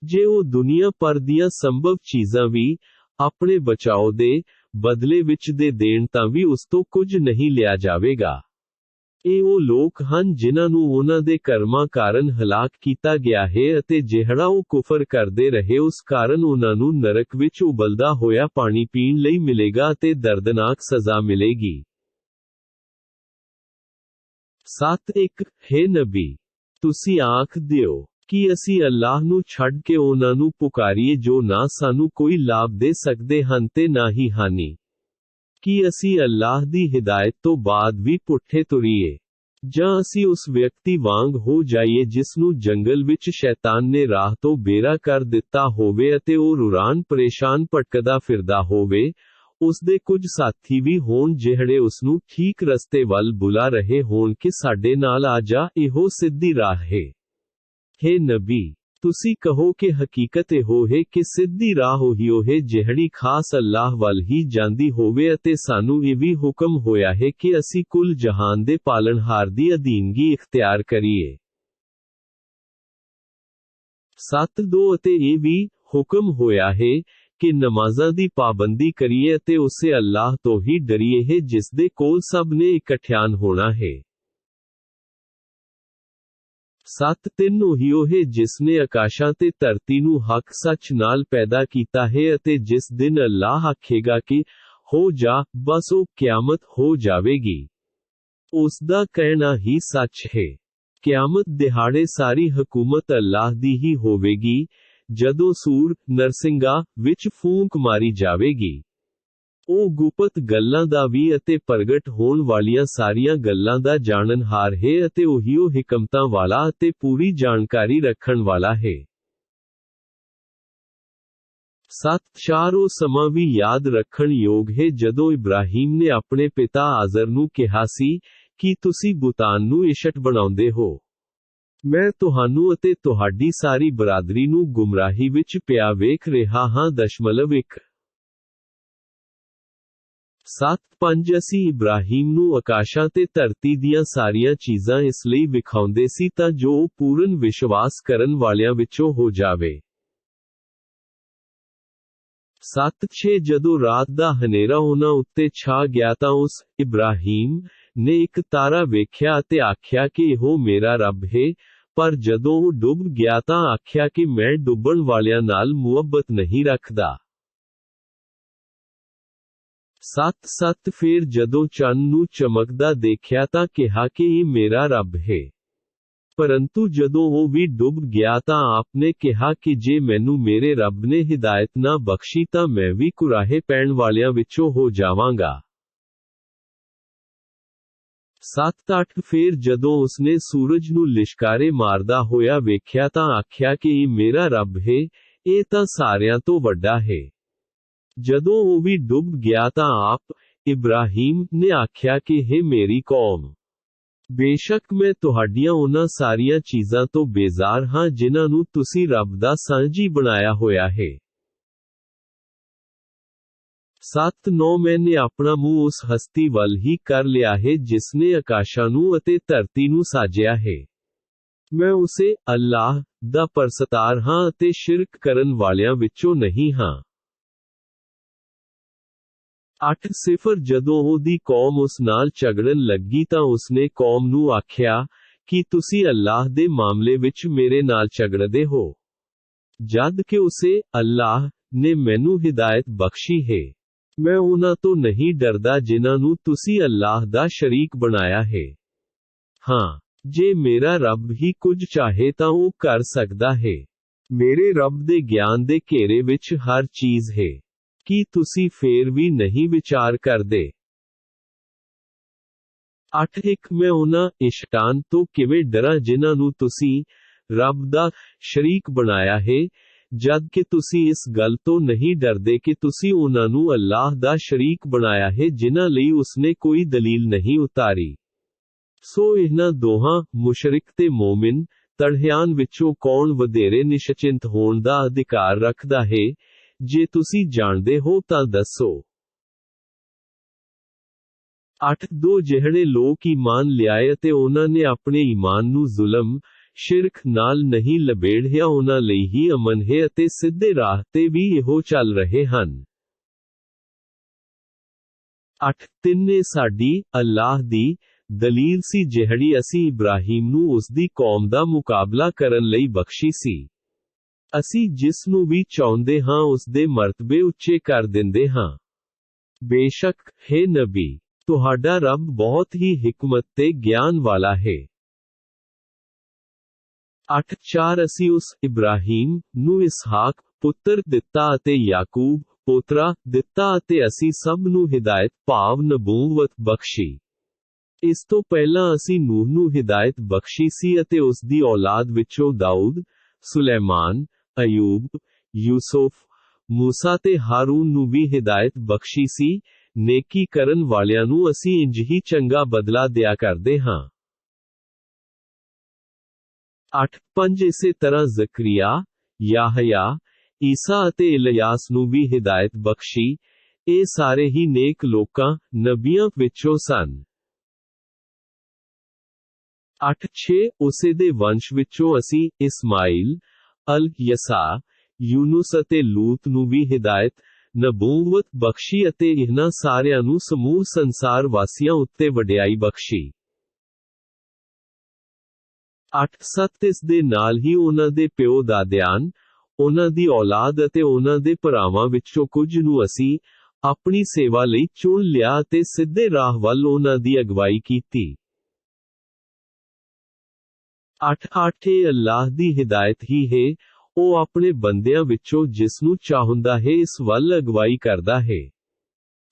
ਜੇ ਉਹ ਦੁਨੀਆ ਭਰ ਦੀਆਂ ਸੰਭਵ ਚੀਜ਼ਾਂ ਵੀ ਆਪਣੇ ਬਚਾਓ ਦੇ ਬਦਲੇ ਵਿੱਚ ਦੇ ਦੇਣ ਤਾਂ ਵੀ ਉਸ ਤੋਂ ਕੁਝ ਨਹੀਂ ਲਿਆ ਜਾਵੇਗਾ। ਇਹ ਉਹ ਲੋਕ ਹਨ ਜਿਨ੍ਹਾਂ ਨੂੰ ਉਹਨਾਂ ਦੇ ਕਰਮਾਂ ਕਾਰਨ ਹਲਾਕ ਕੀਤਾ ਗਿਆ ਹੈ ਅਤੇ ਜਿਹੜਾ ਉਹ ਕੁਫਰ ਕਰਦੇ ਰਹੇ ਉਸ ਕਾਰਨ ਉਹਨਾਂ ਨੂੰ ਨਰਕ ਵਿੱਚ ਉਬਲਦਾ ਹੋਇਆ ਪਾਣੀ ਪੀਣ ਲਈ ਮਿਲੇਗਾ ਅਤੇ ਦਰਦਨਾਕ ਸਜ਼ਾ ਮਿਲੇਗੀ। 7 ਹੈ ਨਬੀ, ਤੁਸੀਂ ਆਖ ਦਿਓ ਕਿ ਅਸੀਂ ਅੱਲਾਹ ਨੂੰ ਛੱਡ ਕੇ ਉਹਨਾਂ ਨੂੰ ਪੁਕਾਰੀਏ ਜੋ ਨਾ ਸਾਨੂੰ ਕੋਈ ਲਾਭ ਦੇ ਸਕਦੇ ਹਨ ਤੇ ਨਾ ਹੀ ਹਾਨੀ। ਕੀ ਅਸੀਂ ਅੱਲਾਹ ਦੀ ਹਿਦਾਇਤ ਤੋਂ ਬਾਅਦ ਵੀ ਪੁੱਠੇ ਤੁਰੀਏ? ਜਾਂ ਅਸੀਂ ਉਸ ਵਿਅਕਤੀ ਵਾਂਗ ਹੋ ਜਾਈਏ ਜਿਸ ਨੂੰ ਜੰਗਲ ਵਿੱਚ ਸ਼ੈਤਾਨ ਨੇ ਰਾਹ ਤੋਂ ਬੇਰਾ ਕਰ ਦਿੱਤਾ ਹੋਵੇ ਅਤੇ ਉਹ ਰੁਰਾਨ ਪਰੇਸ਼ਾਨ ਭਟਕਦਾ ਫਿਰਦਾ ਹੋਵੇ, ਉਸ ਦੇ ਕੁਝ ਸਾਥੀ ਵੀ ਹੋਣ ਜਿਹੜੇ ਉਸ ਨੂੰ ਠੀਕ ਰਸਤੇ ਵੱਲ ਬੁਲਾ ਰਹੇ ਹੋਣ ਕਿ ਸਾਡੇ ਨਾਲ ਆ ਜਾ, ਇਹੋ ਸਿੱਧੀ ਰਾਹ ਹੈ। ਹੇ ਨਬੀ, ਤੁਸੀਂ ਕਹੋ ਕਿ ਹਕੀਕਤ ਇਹੋ ਹੈ ਕਿ ਸਿੱਧੀ ਰਾਹ ਉਹੀਓ ਹੈ ਜਿਹੜੀ ਖਾਸ ਅੱਲਾਹ ਵੱਲ ਹੀ ਜਾਂਦੀ ਹੋਵੇ ਅਤੇ ਸਾਨੂੰ ਇਹ ਵੀ ਹੁਕਮ ਹੋਇਆ ਹੈ ਕਿ ਅਸੀਂ ਕੁੱਲ ਜਹਾਨ ਦੇ ਪਾਲਣਹਾਰ ਦੀ ਅਧੀਨਗੀ ਇਖਤਿਆਰ ਕਰੀਏ। 7 ਅਤੇ ਇਹ ਵੀ ਹੁਕਮ ਹੋਇਆ ਹੈ ਕਿ ਨਮਾਜ਼ਾਂ ਦੀ ਪਾਬੰਦੀ ਕਰੀਏ ਅਤੇ ਉਸੇ ਅੱਲਾਹ ਤੋਂ ਹੀ ਡਰੀਏ ਹੈ ਜਿਸ ਦੇ ਕੋਲ ਸਭ ਨੇ ਇਕੱਠਿਆਨ ਹੋਣਾ ਹੈ। 7 ਉਹੀਓ ਹੈ ਜਿਸ ਨੇ ਆਕਾਸ਼ਾਂ ਤੇ ਧਰਤੀ ਨੂੰ ਹੱਕ ਸੱਚ ਨਾਲ ਪੈਦਾ ਕੀਤਾ ਹੈ ਅਤੇ ਜਿਸ ਦਿਨ ਅੱਲਾਹ ਆਖੇਗਾ ਕਿ ਹੋ ਜਾ, ਬਸ ਉਹ ਕਿਆਮਤ ਹੋ ਜਾਵੇਗੀ। ਉਸ ਦਾ ਕਹਿਣਾ ਹੀ ਸੱਚ ਹੈ। ਕਿਆਮਤ ਦਿਹਾੜੇ ਸਾਰੀ ਹਕੂਮਤ ਅੱਲਾਹ ਦੀ ਹੀ ਹੋਵੇਗੀ, ਜਦੋਂ ਸੂਰ, ਨਰਸਿੰਗਾ, ਵਿੱਚ ਫੂਕ ਮਾਰੀ ਜਾਵੇਗੀ। ਉਹ ਗੁਪਤ ਗੱਲਾਂ ਦਾ ਵੀ ਅਤੇ ਪ੍ਰਗਟ ਹੋਣ ਵਾਲੀਆਂ ਸਾਰੀਆਂ ਗੱਲਾਂ ਦਾ ਜਾਣਨਹਾਰ ਹੈ ਅਤੇ ਉਹੀਓ ਹਿਕਮਤਾਂ ਵਾਲਾ ਅਤੇ ਪੂਰੀ ਜਾਣਕਾਰੀ ਰੱਖਣ ਵਾਲਾ ਹੈ। 7 ਉਹ ਸਮਾਂ ਵੀ ਯਾਦ ਰੱਖਣ ਯੋਗ ਹੈ ਜਦੋਂ ਇਬਰਾਹੀਮ ਨੇ ਆਪਣੇ ਪਿਤਾ ਆਜ਼ਰ ਨੂੰ ਕਿਹਾ ਸੀ ਕਿ ਤੁਸੀਂ ਬੁਤਾਨ ਨੂੰ ਇਸ਼ਟ ਬਣਾਉਂਦੇ ਹੋ। ਮੈਂ ਤੁਹਾਨੂੰ ਅਤੇ ਤੁਹਾਡੀ ਸਾਰੀ ਬਰਾਦਰੀ ਨੂੰ ਗੁੰਮਰਾਹੀ ਵਿੱਚ ਪਿਆ ਵੇਖ ਰਿਹਾ ਹਾਂ। 1 7 ਅਸੀਂ ਇਬਰਾਹੀਮ ਨੂੰ ਆਕਾਸ਼ਾਂ ਤੇ ਧਰਤੀ ਦੀਆਂ ਸਾਰੀਆਂ ਚੀਜ਼ਾਂ ਇਸ ਲਈ ਵਿਖਾਉਂਦੇ ਸੀ ਤਾਂ ਜੋ ਉਹ ਪੂਰਨ ਵਿਸ਼ਵਾਸ ਕਰਨ ਵਾਲਿਆਂ ਵਿੱਚੋਂ ਹੋ ਜਾਵੇ। 7 ਜਦੋਂ ਰਾਤ ਦਾ ਹਨੇਰਾ ਉਹਨਾਂ ਉੱਤੇ ਛਾ ਗਿਆ ਤਾਂ ਉਸ ਇਬਰਾਹੀਮ ਨੇ ਇੱਕ ਤਾਰਾ ਵੇਖਿਆ ਅਤੇ ਆਖਿਆ ਕਿ ਇਹੋ ਮੇਰਾ ਰੱਬ ਹੈ, ਪਰ ਜਦੋਂ ਉਹ ਡੁੱਬ ਗਿਆ ਤਾਂ ਆਖਿਆ ਕਿ ਮੈਂ ਡੁੱਬਣ ਵਾਲਿਆਂ ਨਾਲ ਮੁਹੱਬਤ ਨਹੀਂ ਰੱਖਦਾ। 7 ਫਿਰ ਜਦੋਂ ਚੰਨ ਨੂੰ ਚਮਕਦਾ ਦੇਖਿਆ ਤਾਂ ਕਿਹਾ ਕਿ ਇਹ ਮੇਰਾ ਰੱਬ ਹੈ। ਪਰੰਤੂ ਜਦੋਂ ਉਹ ਵੀ ਡੁੱਬ ਗਿਆ ਤਾਂ ਆਪਨੇ ਕਿਹਾ ਕਿ ਜੇ ਮੈਨੂੰ ਮੇਰੇ ਰੱਬ ਨੇ ਹਿਦਾਇਤ ਨਾ ਬਖਸ਼ੀ ਤਾਂ ਮੈਂ ਵੀ ਕੁਰਾਹੇ ਪੈਣ ਵਾਲਿਆਂ ਵਿੱਚੋਂ ਹੋ ਜਾਵਾਂਗਾ। 7 ਫਿਰ ਜਦੋਂ ਉਸਨੇ ਸੂਰਜ ਨੂੰ ਲਿਸ਼ਕਾਰੇ ਮਾਰਦਾ ਹੋਇਆ ਵੇਖਿਆ ਤਾਂ ਆਖਿਆ ਕਿ ਇਹ ਮੇਰਾ ਰੱਬ ਹੈ, ਇਹ ਤਾਂ ਸਾਰਿਆਂ ਤੋਂ ਵੱਡਾ ਹੈ। ਜਦੋਂ ਉਹ ਵੀ ਡੁੱਬ ਗਿਆ ਤਾਂ ਆਪ ਇਬਰਾਹੀਮ ਨੇ ਆਖਿਆ ਕਿ ਹੈ ਮੇਰੀ ਕੌਮ, ਬੇਸ਼ੱਕ ਮੈਂ ਤੁਹਾਡੀਆਂ ਉਹਨਾਂ ਸਾਰੀਆਂ ਚੀਜ਼ਾਂ ਤੋਂ ਬੇਜ਼ਾਰ ਹਾਂ ਜਿਨ੍ਹਾਂ ਨੂੰ ਤੁਸੀਂ ਰੱਬ ਦਾ ਸਾਂਝੀ ਬਣਾਇਆ ਹੋਇਆ ਹੈ। 7 ਮੈਨੇ ਆਪਣਾ ਮੂੰਹ ਉਸ ਹਸਤੀ ਵੱਲ ਹੀ ਕਰ ਲਿਆ ਹੈ ਜਿਸਨੇ ਆਕਾਸ਼ਾਂ ਨੂੰ ਅਤੇ ਧਰਤੀ ਨੂੰ ਸਾਜਿਆ ਹੈ। ਮੈਂ ਉਸੇ ਅੱਲਾਹ ਦਾ ਪਰਸਤਾਰ ਹਾਂ ਅਤੇ ਸ਼ਿਰਕ ਕਰਨ ਵਾਲਿਆਂ ਵਿੱਚੋਂ ਨਹੀਂ ਹਾਂ। 8 ਜਦੋਂ ਉਹਦੀ ਕੌਮ ਉਸ ਨਾਲ ਝਗੜਨ ਲੱਗੀ ਤਾਂ ਉਸਨੇ ਕੌਮ ਨੂੰ ਆਖਿਆ ਕਿ ਤੁਸੀਂ ਅੱਲਾਹ ਦੇ ਮਾਮਲੇ ਵਿੱਚ ਮੇਰੇ ਨਾਲ ਝਗੜਦੇ ਹੋ। ਜਦ ਕਿ ਉਸੇ ਅੱਲਾਹ ਨੇ ਮੈਨੂੰ ਹਿਦਾਇਤ ਬਖਸ਼ੀ ਹੈ। ਮੈਂ ਉਹਨਾਂ ਤੋਂ ਨਹੀਂ ਡਰਦਾ ਜਿਨ੍ਹਾਂ ਨੂੰ ਤੁਸੀਂ ਅੱਲਾਹ ਦਾ ਸ਼ਰੀਕ ਬਣਾਇਆ ਹੈ। ਹਾਂ, ਜੇ ਮੇਰਾ ਰੱਬ ਹੀ ਕੁਝ ਚਾਹੇ ਤਾਂ ਉਹ ਕਰ ਸਕਦਾ ਹੈ। ਮੇਰੇ ਰੱਬ ਦੇ ਗਿਆਨ ਦੇ ਘੇਰੇ ਵਿੱਚ ਹਰ ਚੀਜ਼ ਹੈ। ਕੀ ਤੁਸੀਂ ਫੇਰ ਵੀ ਨਹੀਂ ਵਿਚਾਰ ਕਰਦੇ? 8 ਮੈਂ ਉਹਨਾਂ ਇਸ਼ਟਾਨ ਤੋਂ ਕਿਵੇਂ ਡਰਾਂ ਜਿਨ੍ਹਾਂ ਨੂੰ ਤੁਸੀਂ ਰੱਬ ਦਾ ਸ਼ਰੀਕ ਬਣਾਇਆ ਹੈ, ਜਦ ਕਿ ਤੁਸੀਂ ਇਸ ਗੱਲ ਤੋਂ ਨਹੀਂ ਡਰਦੇ ਕਿ ਤੁਸੀਂ ਉਹਨਾਂ ਨੂੰ ਅੱਲਾਹ ਦਾ ਸ਼ਰੀਕ ਬਣਾਇਆ ਹੈ ਜਿਨ੍ਹਾਂ ਲਈ ਉਸਨੇ ਕੋਈ ਦਲੀਲ ਨਹੀਂ ਉਤਾਰੀ। ਸੋ ਇਹਨਾਂ ਦੋਹਾਂ ਮੁਸ਼ਰਿਕ ਤੇ ਮੋਮਿਨ ਧੜਿਆਂ ਵਿੱਚੋਂ ਕੌਣ ਵਧੇਰੇ ਨਿਸ਼ਚਿੰਤ ਹੋਣ ਦਾ ਅਧਿਕਾਰ ਰੱਖਦਾ ਹੈ? ਜੇ ਤੁਸੀਂ ਜਾਣਦੇ ਹੋ ਤਾਂ ਦੱਸੋ। 8 ਜਿਹੜੇ ਲੋਕ ਈਮਾਨ ਲਿਆਏ ਅਤੇ ਉਹਨਾਂ ਨੇ ਆਪਣੇ ਈਮਾਨ ਨੂੰ ਜ਼ੁਲਮ, ਸ਼ਿਰਕ ਨਾਲ ਨਹੀਂ ਲਬੇੜਿਆ, ਉਹਨਾਂ ਲਈ ਹੀ ਅਮਨ ਹੈ ਅਤੇ ਸਿੱਧੇ ਰਾਹ ਤੇ ਵੀ ਇਹੋ ਚੱਲ ਰਹੇ ਹਨ। 3 ਸਾਡੀ ਅੱਲਾਹ ਦੀ ਦਲੀਲ ਸੀ ਜਿਹੜੀ ਅਸੀਂ ਇਬਰਾਹੀਮ ਨੂੰ ਉਸਦੀ ਕੌਮ ਦਾ ਮੁਕਾਬਲਾ ਕਰਨ ਲਈ ਬਖਸ਼ੀ ਸੀ। ਅਸੀਂ ਜਿਸ ਨੂੰ ਵੀ ਚਾਹੁੰਦੇ ਹਾਂ ਉਸਦੇ ਮਰਤਬੇ ਉੱਚੇ ਕਰ ਦਿੰਦੇ ਹਾਂ। ਬੇਸ਼ੱਕ, ਹੈ ਨਬੀ, ਤੁਹਾਡਾ ਰੱਬ ਬਹੁਤ ਹੀ ਹਿਕਮਤ ਤੇ ਗਿਆਨ ਵਾਲਾ ਹੈ। 4 ਅਸੀਂ ਉਸ ਇਬਰਾਹੀਮ ਨੂੰ ਇਸਹਾਕ ਪੁੱਤਰ ਦਿੱਤਾ ਅਤੇ ਯਾਕੂਬ ਪੋਤਰਾ ਦਿੱਤਾ ਅਤੇ ਅਸੀਂ ਸਭ ਨੂੰ ਹਿਦਾਇਤ ਭਾਵ ਨਬੂਵਤ ਬਖਸ਼ੀ। ਇਸ ਤੋਂ ਪਹਿਲਾਂ ਅਸੀਂ ਨੂਹ ਨੂੰ ਹਿਦਾਇਤ ਬਖਸ਼ੀ ਸੀ ਅਤੇ ਉਸ ਦੀ ਔਲਾਦ ਵਿੱਚੋਂ ਦਾਊਦ, ਸੁਲੈਮਾਨ, ਅਯੂਬ, ਯੂਸੁਫ, ਮੂਸਾ ਤੇ ਹਾਰੂਨ ਨੂੰ ਵੀ ਹਿਦਾਇਤ ਬਖਸ਼ੀ ਸੀ। ਨੇਕੀ ਕਰਨ ਵਾਲਿਆਂ ਨੂੰ ਅਸੀਂ ਇੰਜ ਹੀ ਚੰਗਾ ਬਦਲਾ ਦਿਆ ਕਰਦੇ ਹਾਂ। 5 ਇਸੇ ਤਰ੍ਹਾਂ ਜ਼ਕਰੀਆ, ਯਾਹਯਾ, ਈਸਾ ਅਤੇ ਇਲਿਆਸ ਨੂੰ ਵੀ ਹਿਦਾਇਤ ਬਖਸ਼ੀ। ਇਹ ਸਾਰੇ ਹੀ ਨੇਕ ਲੋਕਾਂ, ਨਬੀਆਂ ਵਿੱਚੋਂ ਸਨ। 6 ਉਸੇ ਦੇ ਵੰਸ਼ ਵਿੱਚੋਂ ਅਸੀਂ ਇਸਮਾਈਲ, ਅਲ-ਯਸਾ, ਯੂਨੁਸ ਅਤੇ ਲੂਤ ਨੂੰ ਵੀ ਹਿਦਾਇਤ, ਨਬੂਵਤ ਬਖਸ਼ੀ ਅਤੇ ਇਹਨਾਂ ਸਾਰਿਆਂ ਨੂੰ ਸਮੂਹ ਸੰਸਾਰ ਵਾਸੀਆਂ ਉੱਤੇ ਵਡਿਆਈ ਬਖਸ਼ੀ। 7 ਇਸ ਦੇ ਨਾਲ ਹੀ ਉਹਨਾਂ ਦੇ ਪਿਓ ਦਾਦਿਆਂ, ਉਹਨਾਂ ਦੀ ਔਲਾਦ ਅਤੇ ਉਹਨਾਂ ਦੇ ਭਰਾਵਾਂ ਵਿੱਚੋਂ ਕੁਝ ਨੂੰ ਅਸੀਂ ਆਪਣੀ ਸੇਵਾ ਲਈ ਚੁਣ ਲਿਆ ਅਤੇ ਸਿੱਧੇ ਰਾਹ ਵੱਲ ਉਹਨਾਂ ਦੀ ਅਗਵਾਈ ਕੀਤੀ। 8 ਇਹ ਅੱਲਾਹ ਦੀ ਹਿਦਾਇਤ ਹੀ ਹੈ। ਉਹ ਆਪਣੇ ਬੰਦਿਆਂ ਵਿੱਚੋਂ ਜਿਸ ਨੂੰ ਚਾਹੁੰਦਾ ਹੈ ਇਸ ਵੱਲ ਅਗਵਾਈ ਕਰਦਾ ਹੈ।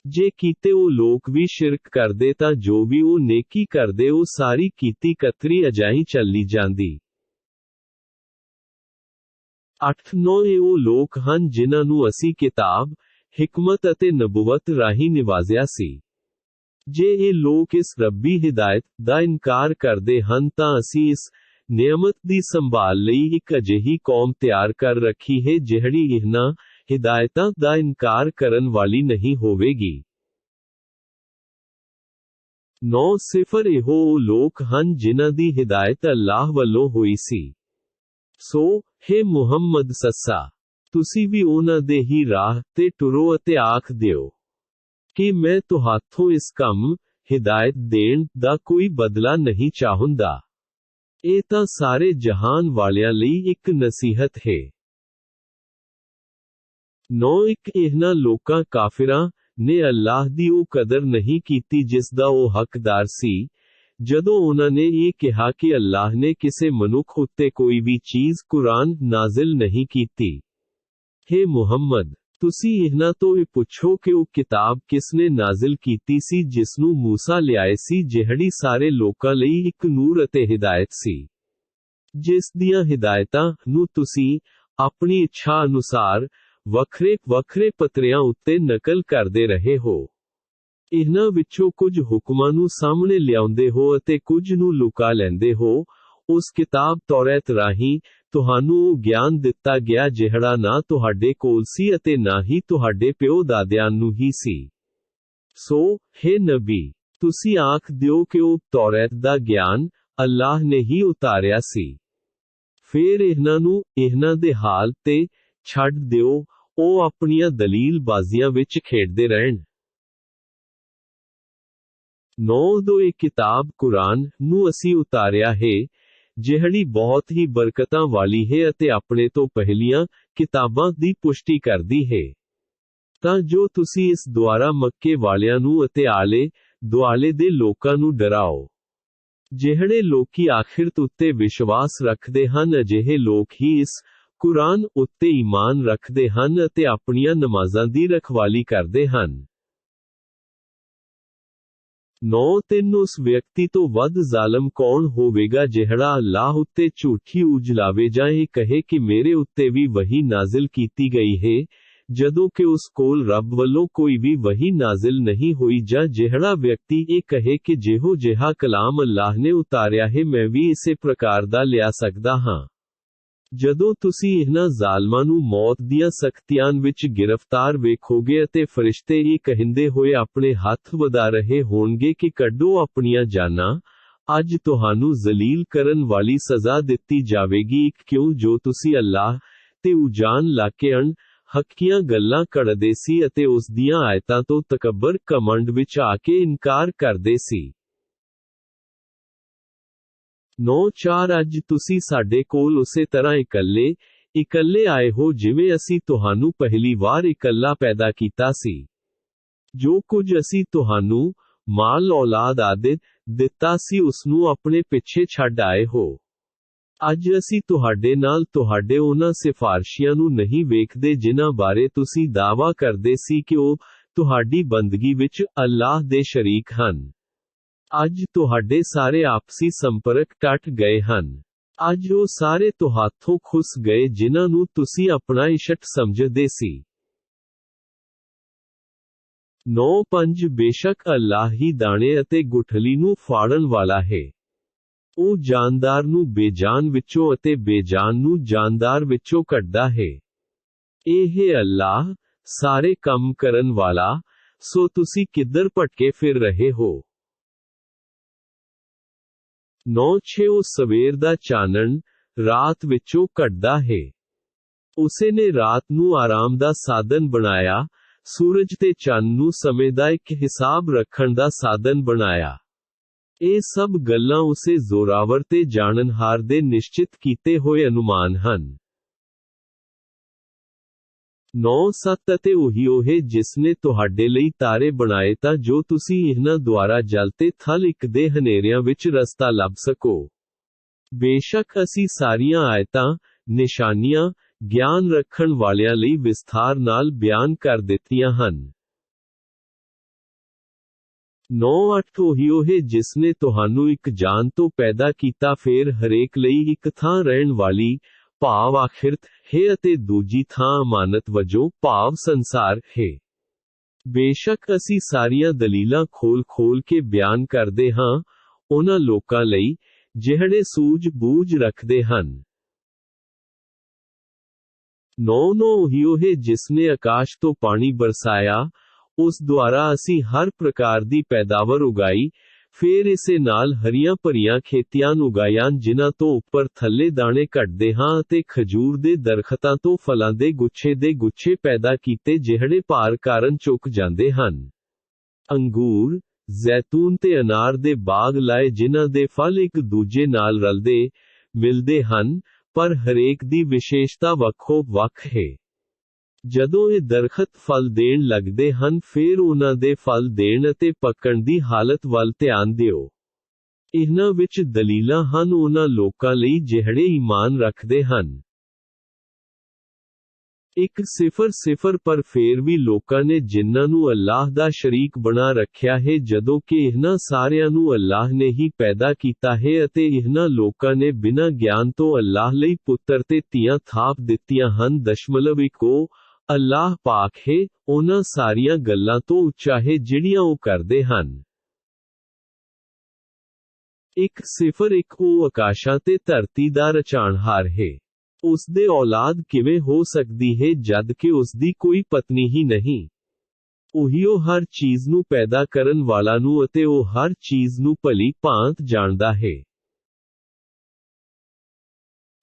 ਜੇ ਕੀਤੇ ਉਹ ਲੋਕ ਵੀ ਸ਼ਿਰਕ ਕਰਦੇ ਤਾਂ ਜੋ ਵੀ ਉਹ ਨੇਕੀ ਕਰਦੇ ਉਹ ਸਾਰੀ ਕੀਤੀ ਕਤਰੀ ਅਜਾਈਂ ਚੱਲੀ ਜਾਂਦੀ। 9 ਇਹ ਉਹ ਲੋਕ ਹਨ ਜਿਨ੍ਹਾਂ ਨੂੰ ਅਸੀਂ ਕਿਤਾਬ, ਹਿਕਮਤ ਅਤੇ ਨਬੂਵਤ ਰਾਹੀਂ ਨਿਵਾਜ਼ਿਆ ਸੀ। ਜੇ ਇਹ ਲੋਕ ਇਸ ਰੱਬੀ ਹਿਦਾਇਤ ਦਾ ਇਨਕਾਰ ਕਰਦੇ ਹਨ ਤਾਂ ਅਸੀਂ ਇਸ ਨਿਯਮਤ ਦੀ ਸੰਭਾਲ ਲਈ ਇੱਕ ਅਜਿਹੀ ਕੌਮ ਤਿਆਰ ਕਰ ਰੱਖੀ ਹੈ ਜਿਹੜੀ ਇਹਨਾਂ ਹਿਦਾਇਤਾਂ ਦਾ ਇਨਕਾਰ ਕਰਨ ਵਾਲੀ ਨਹੀਂ ਹੋਵੇਗੀ। 9 ਸਿਫਰ ਇਹੋ ਉਹ ਲੋਕ ਹਨ ਜਿਨ੍ਹਾਂ ਦੀ ਹਿਦਾਇਤ ਅੱਲਾਹ ਵੱਲੋਂ ਹੋਈ ਸੀ। ਸੋ, ਹੈ ਮੁਹੰਮਦ ਸੱਸਾ, ਤੁਸੀਂ ਵੀ ਉਹਨਾਂ ਦੇ ਹੀ ਰਾਹ ਤੇ ਟੁਰੋ ਅਤੇ ਆਖ ਦਿਓ ਕਿ ਮੈਂ ਤੁਹਾਥੋਂ ਇਸ ਕੰਮ, ਹਿਦਾਇਤ ਦੇਣ ਦਾ ਕੋਈ ਬਦਲਾ ਨਹੀਂ ਚਾਹੁੰਦਾ। ਇਹ ਤਾਂ ਸਾਰੇ ਜਹਾਨ ਵਾਲਿਆਂ ਲਈ ਇੱਕ ਨਸੀਹਤ ਹੈ। 9 ਇਹਨਾਂ ਲੋਕਾਂ ਕਾਫਿਰਾਂ ਨੇ ਅੱਲਾਹ ਦੀ ਉਹ ਕਦਰ ਨਹੀਂ ਕੀਤੀ ਜਿਸ ਦਾ ਉਹ ਹੱਕਦਾਰ ਸੀ, ਜਦੋਂ ਉਹਨਾਂ ਨੇ ਇਹ ਕਿਹਾ ਕਿ ਅੱਲਾਹ ਨੇ ਕਿਸੇ ਮਨੁੱਖ ਉੱਤੇ ਕੋਈ ਵੀ ਚੀਜ਼ ਕੁਰਾਨ ਨਾਜ਼ਿਲ ਨਹੀਂ ਕੀਤੀ। ਹੈ ਮੁਹੰਮਦ, ਤੁਸੀਂ ਇਹਨਾਂ ਤੋਂ ਇਹ ਪੁੱਛੋ ਕਿ ਉਹ ਕਿਤਾਬ ਕਿਸਨੇ ਨਾਜ਼ਿਲ ਕੀਤੀ ਸੀ ਜਿਸ ਨੂੰ ਮੂਸਾ ਲਿਆਏ ਸੀ ਜਿਹੜੀ ਸਾਰੇ ਲੋਕਾਂ ਲਈ ਇੱਕ ਨੂਰ ਅਤੇ ਹਿਦਾਇਤ ਸੀ। ਜਿਸ ਦੀਆਂ ਹਿਦਾਇਤਾਂ ਨੂੰ ਤੁਸੀਂ ਆਪਣੀ ਇੱਛਾ ਅਨੁਸਾਰ ਵੱਖਰੇ ਪੱਤਰਿਆਂ ਉੱਤੇ ਨਕਲ ਕਰਦੇ ਰਹੇ ਹੋ। ਇਹਨਾਂ ਵਿੱਚੋਂ ਕੁਝ ਹੁਕਮਾਂ ਨੂੰ ਸਾਹਮਣੇ ਲਿਆਉਂਦੇ ਹੋ ਅਤੇ ਕੁਝ ਨੂੰ ਲੁਕਾ ਲੈਂਦੇ ਹੋ। ਉਸ ਕਿਤਾਬ ਤੌਰਾਤ ਰਾਹੀਂ ਤੁਹਾਨੂੰ ਉਹ ਗਿਆਨ ਦਿੱਤਾ ਗਿਆ ਜਿਹੜਾ ਨਾ ਤੁਹਾਡੇ ਕੋਲ ਸੀ ਅਤੇ ਨਾ ਹੀ ਤੁਹਾਡੇ ਪਿਓ ਦਾਦਿਆਂ ਨੂੰ ਹੀ ਸੀ। ਸੋ, ਹੈ ਨਬੀ, ਤੁਸੀਂ ਆਖ ਦਿਓ ਕਿ ਉਹ ਤੌਰਾਤ ਦਾ ਗਿਆਨ ਅੱਲਾਹ ਨੇ ਹੀ ਉਤਾਰਿਆ ਸੀ। ਫਿਰ ਇਹਨਾਂ ਨੂੰ ਇਹਨਾਂ ਦੇ ਹਾਲ ਤੇ ਛੱਡ ਦਿਓ, ਉਹ ਆਪਣੀਆਂ ਦਲੀਲ ਬਾਜ਼ੀਆਂ ਵਿੱਚ ਖੇਡਦੇ ਰਹਿਣ। 9 ਇਹ ਕਿਤਾਬ ਕੁਰਾਨ ਨੂੰ ਅਸੀਂ ਉਤਾਰਿਆ ਹੈ, ਜਿਹੜੀ ਬਹੁਤ ਹੀ ਬਰਕਤਾਂ ਵਾਲੀ ਹੈ ਅਤੇ ਆਪਣੇ ਤੋਂ ਪਹਿਲੀਆਂ ਕਿਤਾਬਾਂ ਦੀ ਪੁਸ਼ਟੀ ਕਰਦੀ ਹੈ, ਤਾਂ ਜੋ ਤੁਸੀਂ ਇਸ ਦੁਆਰਾ ਮੱਕੇ ਵਾਲਿਆਂ ਨੂੰ ਅਤੇ ਆਲੇ ਦੁਆਲੇ ਦੇ ਲੋਕਾਂ ਨੂੰ ਡਰਾਓ। ਜਿਹੜੇ ਲੋਕੀ ਆਖਿਰਤ ਉੱਤੇ ਵਿਸ਼ਵਾਸ ਰੱਖਦੇ ਹਨ, ਅਜਿਹੇ ਲੋਕ ਹੀ ਇਸ ਕੁਰਾਨ ਉੱਤੇ ਈਮਾਨ ਰੱਖਦੇ ਹਨ ਅਤੇ ਆਪਣੀਆਂ ਨਮਾਜ਼ਾਂ ਦੀ ਰਖਵਾਲੀ ਕਰਦੇ ਹਨ। 9 ਉਸ ਵਿਅਕਤੀ ਤੋਂ ਵੱਧ ਜ਼ਾਲਮ ਕੌਣ ਹੋਵੇਗਾ ਜਿਹੜਾ ਅੱਲਾਹ ਉੱਤੇ ਝੂਠੀ ਉਜਲਾਵੇ ਜਾਂ ਇਹ ਕਹੇ ਕਿ ਮੇਰੇ ਉੱਤੇ ਵੀ ਵਹੀ ਨਾਜ਼ਿਲ ਕੀਤੀ ਗਈ ਹੈ, ਜਦੋਂ ਕਿ ਉਸ ਕੋਲ ਰੱਬ ਵੱਲੋਂ ਕੋਈ ਵੀ ਵਹੀ ਨਾਜ਼ਿਲ ਨਹੀਂ ਹੋਈ, ਜਾਂ ਜਿਹੜਾ ਵਿਅਕਤੀ ਇਹ ਕਹੇ ਕਿ ਜਿਹੋ ਜਿਹਾ ਕਲਾਮ ਅੱਲਾਹ ਨੇ ਉਤਾਰਿਆ ਹੈ ਮੈਂ ਵੀ ਇਸੇ ਪ੍ਰਕਾਰ ਦਾ ਲਿਆ ਸਕਦਾ ਹਾਂ। ਜਦੋਂ ਤੁਸੀਂ ਇਹਨਾਂ ਜ਼ਾਲਮਾਂ ਨੂੰ ਮੌਤ ਦੀਆਂ ਸਖਤੀਆਂ ਵਿੱਚ ਗ੍ਰਿਫਤਾਰ ਵੇਖੋਗੇ ਅਤੇ ਫਰਿਸ਼ਤੇ ਇਹ ਕਹਿੰਦੇ ਹੋਏ ਆਪਣੇ ਹੱਥ ਵਧਾ ਰਹੇ ਹੋਣਗੇ ਕਿ ਕੱਢੋ ਆਪਣੀਆਂ ਜਾਨਾਂ, ਅੱਜ ਤੁਹਾਨੂੰ ਜ਼ਲੀਲ ਕਰਨ ਵਾਲੀ ਸਜ਼ਾ ਦਿੱਤੀ ਜਾਵੇਗੀ, ਕਿਉਂ ਜੋ ਤੁਸੀਂ ਅੱਲਾਹ ਤੇ ਉਜਾਨ ਲਾ ਕੇ ਹੱਕੀਆਂ ਗੱਲਾਂ ਕਰਦੇ ਸੀ ਅਤੇ ਉਸ ਦੀਆਂ ਆਇਤਾਂ ਤੋਂ ਤਕੱਬਰ ਕਮੰਡ ਵਿੱਚ ਆ ਕੇ ਇਨਕਾਰ ਕਰਦੇ ਸੀ। 9 ਅੱਜ ਤੁਸੀਂ ਸਾਡੇ ਕੋਲ ਉਸੇ ਤਰ੍ਹਾਂ ਇਕੱਲੇ ਆਏ ਹੋ ਜਿਵੇਂ ਅਸੀਂ ਤੁਹਾਨੂੰ ਪਹਿਲੀ ਵਾਰ ਇਕੱਲਾ ਪੈਦਾ ਕੀਤਾ ਸੀ। ਜੋ ਕੁਝ ਅਸੀਂ ਤੁਹਾਨੂੰ ਮਾਲ ਔਲਾਦ ਆਦਿ ਦਿੱਤਾ ਸੀ ਉਸਨੂੰ ਆਪਣੇ ਪਿੱਛੇ ਛੱਡ ਆਏ ਹੋ। ਅੱਜ ਅਸੀਂ ਤੁਹਾਡੇ ਨਾਲ ਤੁਹਾਡੇ ਉਹਨਾਂ ਸਿਫਾਰਸ਼ੀਆਂ ਨੂੰ ਨਹੀਂ ਵੇਖਦੇ ਜਿਨ੍ਹਾਂ ਬਾਰੇ ਤੁਸੀਂ ਦਾਅਵਾ ਕਰਦੇ ਸੀ ਕਿ ਉਹ ਤੁਹਾਡੀ ਬੰਦਗੀ ਵਿੱਚ ਅੱਲਾਹ ਦੇ ਸ਼ਰੀਕ ਹਨ। ਅੱਜ ਤੁਹਾਡੇ ਸਾਰੇ ਆਪਸੀ ਸੰਪਰਕ ਟੁੱਟ ਗਏ ਹਨ। ਅੱਜ ਉਹ ਸਾਰੇ ਤੁਹਾਥੋਂ ਖੁੱਸ ਗਏ ਜਿਨ੍ਹਾਂ ਨੂੰ ਤੁਸੀਂ ਆਪਣਾ ਇਸ਼ਟ ਸਮਝਦੇ ਸੀ। 9 ਬੇਸ਼ੱਕ ਅੱਲਾਹ ਹੀ ਦਾਣੇ ਅਤੇ ਗੁਠਲੀ ਨੂੰ ਫਾੜਨ ਵਾਲਾ ਹੈ। ਉਹ ਜਾਨਦਾਰ ਨੂੰ ਬੇਜਾਨ ਵਿੱਚੋਂ ਅਤੇ ਬੇਜਾਨ ਨੂੰ ਜਾਨਦਾਰ ਵਿੱਚੋਂ ਕੱਢਦਾ ਹੈ। ਇਹ ਹੈ ਅੱਲਾਹ ਸਾਰੇ ਕੰਮ ਕਰਨ ਵਾਲਾ, ਸੋ ਤੁਸੀਂ ਕਿੱਧਰ ਭਟਕੇ ਫਿਰ ਰਹੇ ਹੋ। 9 ਉਹ ਸਵੇਰ ਦਾ ਚਾਨਣ ਰਾਤ ਵਿੱਚੋਂ ਕੱਢਦਾ ਹੈ। ਉਸੇ ਨੇ ਰਾਤ ਨੂੰ ਆਰਾਮ ਦਾ ਸਾਧਨ ਬਣਾਇਆ, ਸੂਰਜ ਤੇ ਚੰਨ ਨੂੰ ਸਮੇਂ ਦਾ ਇੱਕ ਹਿਸਾਬ ਰੱਖਣ ਦਾ ਸਾਧਨ ਬਣਾਇਆ। ਇਹ ਸਭ ਗੱਲਾਂ ਉਸੇ ਜ਼ੋਰਾਵਰ ਤੇ ਜਾਣਨਹਾਰ ਦੇ ਨਿਸ਼ਚਿਤ ਕੀਤੇ ਹੋਏ ਅਨੁਮਾਨ ਹਨ। 9 ਅਤੇ ਉਹੀ ਉਹ ਹੈ ਜਿਸਨੇ ਤੁਹਾਡੇ ਲਈ ਤਾਰੇ ਬਣਾਏ ਤਾਂ ਜੋ ਤੁਸੀਂ ਇਹਨਾਂ ਦੁਆਰਾ ਜਲ ਤੇ ਥਲ ਇੱਕ ਦੇ ਹਨੇਰਿਆਂ ਵਿੱਚ ਰਸਤਾ ਲੱਭ ਸਕੋ। ਬੇਸ਼ੱਕ ਅਸੀਂ ਸਾਰੀਆਂ ਆਇਤਾਂ, ਨਿਸ਼ਾਨੀਆਂ, ਗਿਆਨ ਰੱਖਣ ਵਾਲਿਆਂ ਲਈ ਵਿਸਥਾਰ ਨਾਲ ਬਿਆਨ ਕਰ ਦਿੱਤੀਆਂ ਹਨ। 9 ਉਹੀ ਉਹ ਹੈ ਜਿਸਨੇ ਤੁਹਾਨੂੰ ਇੱਕ ਜਾਨ ਤੋਂ ਪੈਦਾ ਕੀਤਾ ਫਿਰ ਹਰੇਕ ਲਈ ਇੱਕ ਥਾਂ ਰਹਿਣ ਵਾਲੀ ਭਾਵ ਆਖਿਰਤ ਹੈ ਅਤੇ ਦੂਜੀ ਥਾਂ ਅਮਾਨਤ ਵਜੋਂ ਭਾਵ ਸੰਸਾਰ ਹੈ। ਬੇਸ਼ੱਕ ਅਸੀਂ ਸਾਰੀਆਂ ਦਲੀਲਾਂ ਖੋਲ ਕੇ ਬਿਆਨ ਕਰਦੇ ਹਾਂ ਉਹਨਾਂ ਲੋਕਾਂ ਲਈ ਜਿਹੜੇ ਸੂਝ ਬੂਝ ਰੱਖਦੇ ਹਨ। 9 ਉਹੀ ਉਹ ਹੈ ਜਿਸਨੇ ਆਕਾਸ਼ ਤੋਂ ਪਾਣੀ ਬਰਸਾਇਆ, ਉਸ ਦੁਆਰਾ ਅਸੀਂ ਹਰ ਪ੍ਰਕਾਰ ਦੀ ਪੈਦਾਵਾਰ ਉਗਾਈ, ਫਿਰ ਇਸੇ ਨਾਲ ਹਰੀਆਂ ਭਰੀਆਂ ਖੇਤੀਆਂ ਉਗਾਈਆਂ ਜਿਨ੍ਹਾਂ ਤੋਂ ਉੱਪਰ ਥੱਲੇ ਦਾਣੇ ਕੱਢਦੇ ਹਾਂ ਅਤੇ ਖਜੂਰ ਦੇ ਦਰਖਤਾਂ ਤੋਂ ਫਲਾਂ ਦੇ ਗੁੱਛੇ ਪੈਦਾ ਕੀਤੇ ਜਿਹੜੇ ਭਾਰ ਕਾਰਨ ਝੁਕ ਜਾਂਦੇ ਹਨ। ਅੰਗੂਰ, ਜ਼ੈਤੂਨ ਤੇ ਅਨਾਰ ਦੇ ਬਾਗ ਲਾਏ ਜਿਨ੍ਹਾਂ ਦੇ ਫਲ ਇੱਕ ਦੂਜੇ ਨਾਲ ਰਲਦੇ ਮਿਲਦੇ ਹਨ, ਪਰ ਹਰੇਕ ਦੀ ਵਿਸ਼ੇਸ਼ਤਾ ਵੱਖੋ ਵੱਖ ਹੈ। ਜਦੋਂ ਇਹ ਦਰਖਤ ਫਲ ਦੇਣ ਲੱਗਦੇ ਹਨ ਫਿਰ ਉਹਨਾਂ ਦੇ ਫਲ ਦੇਣ ਅਤੇ ਪੱਕਣ ਦੀ ਹਾਲਤ ਵੱਲ ਧਿਆਨ ਦਿਓ। ਇਹਨਾਂ ਵਿੱਚ ਦਲੀਲਾਂ ਹਨ ਉਹਨਾਂ ਲੋਕਾਂ ਲਈ ਜਿਹੜੇ ਈਮਾਨ ਰੱਖਦੇ ਹਨ। 1 ਪਰ ਫੇਰ ਵੀ ਲੋਕਾਂ ਨੇ ਜਿਨ੍ਹਾਂ ਨੂੰ ਅੱਲਾਹ ਦਾ ਸ਼ਰੀਕ ਬਣਾ ਰੱਖਿਆ ਹੈ ਜਦੋਂ ਕਿ ਇਹਨਾਂ ਸਾਰਿਆਂ ਨੂੰ ਅੱਲਾਹ ਨੇ ਹੀ ਪੈਦਾ ਕੀਤਾ ਹੈ ਅਤੇ ਇਹਨਾਂ ਲੋਕਾਂ ਨੇ ਬਿਨਾਂ ਗਿਆਨ ਤੋਂ ਅੱਲਾਹ ਲਈ ਪੁੱਤਰ ਤੇ ਧੀਆਂ ਥਾਪ ਦਿੱਤੀਆਂ ਹਨ। 1 ਅੱਲਾਹ ਪਾਕ ਹੈ ਉਹਨਾਂ ਸਾਰੀਆਂ ਗੱਲਾਂ ਤੋਂ ਉੱਚਾ ਹੈ ਜਿਹੜੀਆਂ ਉਹ ਕਰਦੇ ਹਨ। 1 ਉਹ ਆਕਾਸ਼ਾਂ ਤੇ ਧਰਤੀ ਦਾ ਰਚਾਣਹਾਰ ਹੈ। ਉਸ ਦੇ ਔਲਾਦ ਕਿਵੇਂ ਹੋ ਸਕਦੀ ਹੈ ਜਦ ਕਿ ਉਸ ਦੀ ਕੋਈ ਪਤਨੀ ਹੀ ਨਹੀਂ। ਉਹੀ ਉਹ ਹਰ ਚੀਜ਼ ਨੂੰ ਪੈਦਾ ਕਰਨ ਵਾਲਾ ਨੂੰ ਅਤੇ ਉਹ ਹਰ ਚੀਜ਼ ਨੂੰ ਭਲੀ ਭਾਂਤ ਜਾਣਦਾ ਹੈ।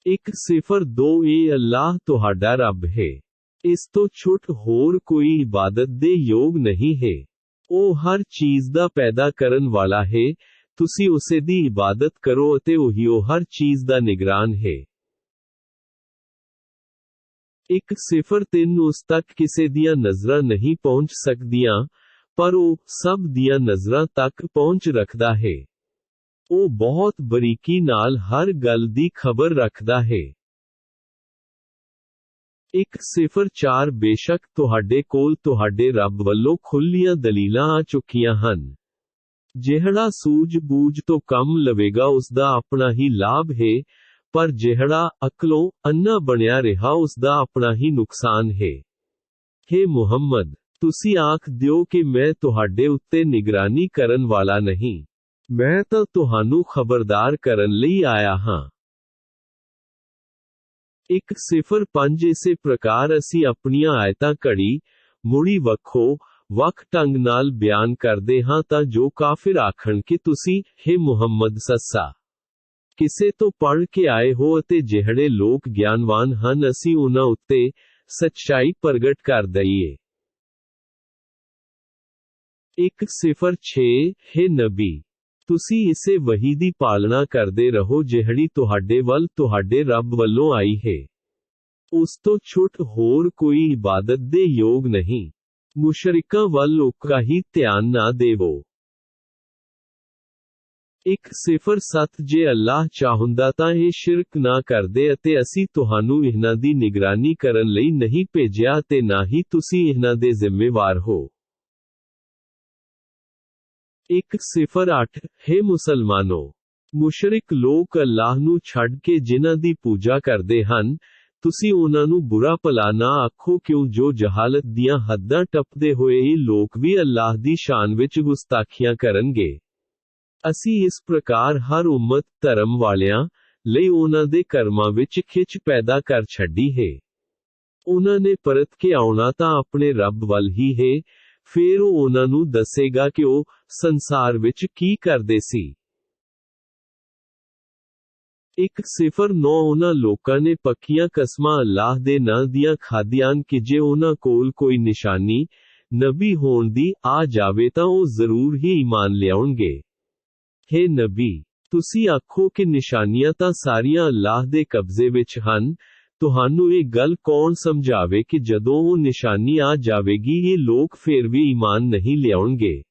1 ਇਹ ਅੱਲਾਹ ਤੁਹਾਡਾ ਰੱਬ ਹੈ। ਇਸ ਤੋਂ ਛੁੱਟ ਹੋਰ ਕੋਈ ਇਬਾਦਤ ਦੇ ਯੋਗ ਨਹੀਂ ਹੈ। ਉਹ ਹਰ ਚੀਜ਼ ਦਾ ਪੈਦਾ ਕਰਨ ਵਾਲਾ ਹੈ। ਤੁਸੀਂ ਉਸੇ ਦੀ ਇਬਾਦਤ ਕਰੋ ਅਤੇ ਉਹੀਓ ਹਰ ਚੀਜ਼ ਦਾ ਨਿਗਰਾਨ ਹੈ। 103 ਉਸ ਤੱਕ ਕਿਸੇ ਦੀਆਂ ਨਜ਼ਰਾਂ ਨਹੀਂ ਪਹੁੰਚ ਸਕਦੀਆਂ, ਪਰ ਉਹ ਸਭ ਦੀਆਂ ਨਜ਼ਰਾਂ ਤੱਕ ਪਹੁੰਚ ਰੱਖਦਾ ਹੈ। ਉਹ ਬਹੁਤ ਬਰੀਕੀ ਨਾਲ ਹਰ ਗੱਲ ਦੀ ਖਬਰ ਰੱਖਦਾ ਹੈ। 104 ਬੇਸ਼ੱਕ ਤੁਹਾਡੇ ਕੋਲ ਤੁਹਾਡੇ ਰੱਬ ਵੱਲੋਂ ਖੁੱਲ੍ਹੀਆਂ ਦਲੀਲਾਂ ਆ ਚੁੱਕੀਆਂ ਹਨ। ਜਿਹੜਾ ਸੂਝ-ਬੂਝ ਤੋਂ ਕੰਮ ਲਵੇਗਾ ਉਸ ਦਾ ਆਪਣਾ ਹੀ ਲਾਭ ਹੈ, ਪਰ ਜਿਹੜਾ ਅਕਲੋਂ ਅੰਨਾ ਬਣਿਆ ਰਿਹਾ ਉਸ ਦਾ ਆਪਣਾ ਹੀ ਨੁਕਸਾਨ ਹੈ। ਹੇ ਮੁਹੰਮਦ, ਤੁਸੀਂ ਆਖ ਦਿਓ ਕਿ ਮੈਂ ਤੁਹਾਡੇ ਉੱਤੇ ਨਿਗਰਾਨੀ ਕਰਨ ਵਾਲਾ ਨਹੀਂ, ਮੈਂ ਤਾਂ ਤੁਹਾਨੂੰ ਖਬਰਦਾਰ ਕਰਨ ਲਈ ਆਇਆ ਹਾਂ। 105 ਇਸੇ ਪ੍ਰਕਾਰ ਅਸੀਂ ਆਪਣੀਆਂ ਆਇਤਾਂ ਘੜੀ ਮੁੜੀ ਵੱਖ ਢੰਗ ਨਾਲ ਬਿਆਨ ਕਰਦੇ ਹਾਂ ਤਾਂ ਜੋ ਕਾਫਿਰ ਆਖਣ ਕਿ ਤੁਸੀਂ, ਹੇ ਮੁਹੰਮਦ ਸੱਸਾ ਕਿਸੇ ਤੋਂ ਪੜ੍ਹ ਕੇ ਆਏ ਹੋ ਅਤੇ ਜਿਹੜੇ ਲੋਕ ਗਿਆਨਵਾਨ ਹਨ ਅਸੀਂ ਉਹਨਾਂ ਉੱਤੇ ਸੱਚਾਈ ਪ੍ਰਗਟ ਕਰ ਦਈਏ। 106 ਹੇ ਨਬੀ, ਤੁਸੀਂ ਇਸੇ ਵਹੀ ਦੀ ਪਾਲਣਾ ਕਰਦੇ ਰਹੋ ਜਿਹੜੀ ਤੁਹਾਡੇ ਵੱਲ ਤੁਹਾਡੇ ਰੱਬ ਵੱਲੋਂ ਆਈ ਹੈ। ਉਸ ਤੋਂ ਛੁੱਟ ਹੋਰ ਕੋਈ ਇਬਾਦਤ ਦੇ ਯੋਗ ਨਹੀਂ। ਮੁਸ਼ਰਿਕਾਂ ਵੱਲ ਉਕਾ ਹੀ ਧਿਆਨ ਨਾ ਦੇਵੋ। 107 ਜੇ ਅੱਲਾਹ ਚਾਹੁੰਦਾ ਤਾਂ ਇਹ ਸ਼ਿਰਕ ਨਾ ਕਰਦੇ ਅਤੇ ਅਸੀਂ ਤੁਹਾਨੂੰ ਇਹਨਾਂ ਦੀ ਨਿਗਰਾਨੀ ਕਰਨ ਲਈ ਨਹੀਂ ਭੇਜਿਆ ਤੇ ਨਾ ਹੀ ਤੁਸੀਂ ਇਹਨਾਂ ਦੇ ਜ਼ਿੰਮੇਵਾਰ ਹੋ। 108 ਹੇ ਮੁਸਲਮਾਨੋ, ਮੁਸ਼ਰਿਕ ਲੋਕ ਅੱਲਾਹ ਨੂੰ ਛੱਡ ਕੇ ਜਿਨ੍ਹਾਂ ਦੀ ਪੂਜਾ ਕਰਦੇ ਹਨ, ਤੁਸੀਂ ਉਹਨਾਂ ਨੂੰ ਬੁਰਾ ਭਲਾ ਨਾ ਆਖੋ ਕਿਉਂ ਜੋ ਜਹਾਲਤ ਦੀਆਂ ਹੱਦਾਂ ਟੱਪਦੇ ਹੋਏ ਇਹ ਲੋਕ ਵੀ ਅੱਲਾਹ ਦੀ ਸ਼ਾਨ ਵਿੱਚ ਗੁਸਤਾਖੀਆਂ ਕਰਨਗੇ। ਅਸੀਂ ਇਸ ਪ੍ਰਕਾਰ ਹਰ ਉਮਤ ਧਰਮ ਵਾਲਿਆਂ ਲਈ ਉਹਨਾਂ ਦੇ ਕਰਮਾਂ ਵਿੱਚ ਖਿੱਚ ਪੈਦਾ ਕਰ ਛੱਡੀ ਹੈ। ਉਹਨਾਂ ਨੇ ਪਰਤ ਕੇ ਆਉਣਾ ਤਾਂ ਆਪਣੇ ਰੱਬ ਵੱਲ ਹੀ ਹੈ, ਫਿਰ ਉਹ ਉਹਨਾਂ ਨੂੰ ਦੱਸੇਗਾ ਕਿ ਉਹ ਸੰਸਾਰ ਵਿੱਚ ਕੀ ਕਰਦੇ ਸੀ। 109 ਉਹਨਾਂ ਲੋਕਾਂ ਨੇ ਪੱਕੀਆਂ ਕਸਮਾਂ ਅੱਲਾਹ ਦੇ ਨਾਂ ਦੀਆਂ ਖਾਧੀਆਂ ਕਿ ਜੇ ਉਹਨਾਂ ਕੋਲ ਕੋਈ ਨਿਸ਼ਾਨੀ ਨਬੀ ਹੋਣ ਦੀ ਆ ਜਾਵੇ ਤਾਂ ਉਹ ਜ਼ਰੂਰ ਹੀ ਈਮਾਨ ਲਿਆਉਣਗੇ। ਹੇ ਨਬੀ, ਤੁਸੀਂ ਆਖੋ ਕਿ ਨਿਸ਼ਾਨੀਆਂ ਤਾਂ ਸਾਰੀਆਂ ਅੱਲਾਹ ਦੇ ਕਬਜ਼ੇ ਵਿੱਚ ਹਨ। ਤੁਹਾਨੂੰ ਇਹ ਗੱਲ ਕੌਣ ਸਮਝਾਵੇ ਕਿ ਜਦੋਂ ਉਹ ਨਿਸ਼ਾਨੀ ਆ ਜਾਵੇਗੀ ਇਹ ਲੋਕ ਫਿਰ ਵੀ ਈਮਾਨ ਨਹੀਂ ਲਿਆਉਣਗੇ।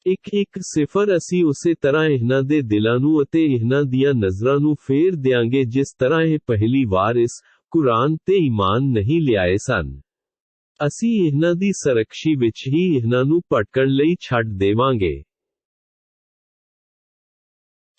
110 ਅਸੀਂ ਉਸੇ ਤਰ੍ਹਾਂ ਇਹਨਾਂ ਦੇ ਦਿਲਾਂ ਨੂੰ ਅਤੇ ਇਹਨਾਂ ਦੀਆਂ ਨਜ਼ਰਾਂ ਨੂੰ ਫੇਰ ਦਿਆਂਗੇ ਜਿਸ ਤਰ੍ਹਾਂ ਇਹ ਪਹਿਲੀ ਵਾਰ ਇਸ ਕੁਰਾਨ ਤੇ ਈਮਾਨ ਨਹੀਂ ਲਿਆਏ ਸਨ। ਅਸੀਂ ਇਹਨਾਂ ਦੀ ਸਰਕਸ਼ੀ ਵਿੱਚ ਹੀ ਇਹਨਾਂ ਨੂੰ ਭਟਕਣ ਲਈ ਛੱਡ ਦੇਵਾਂਗੇ।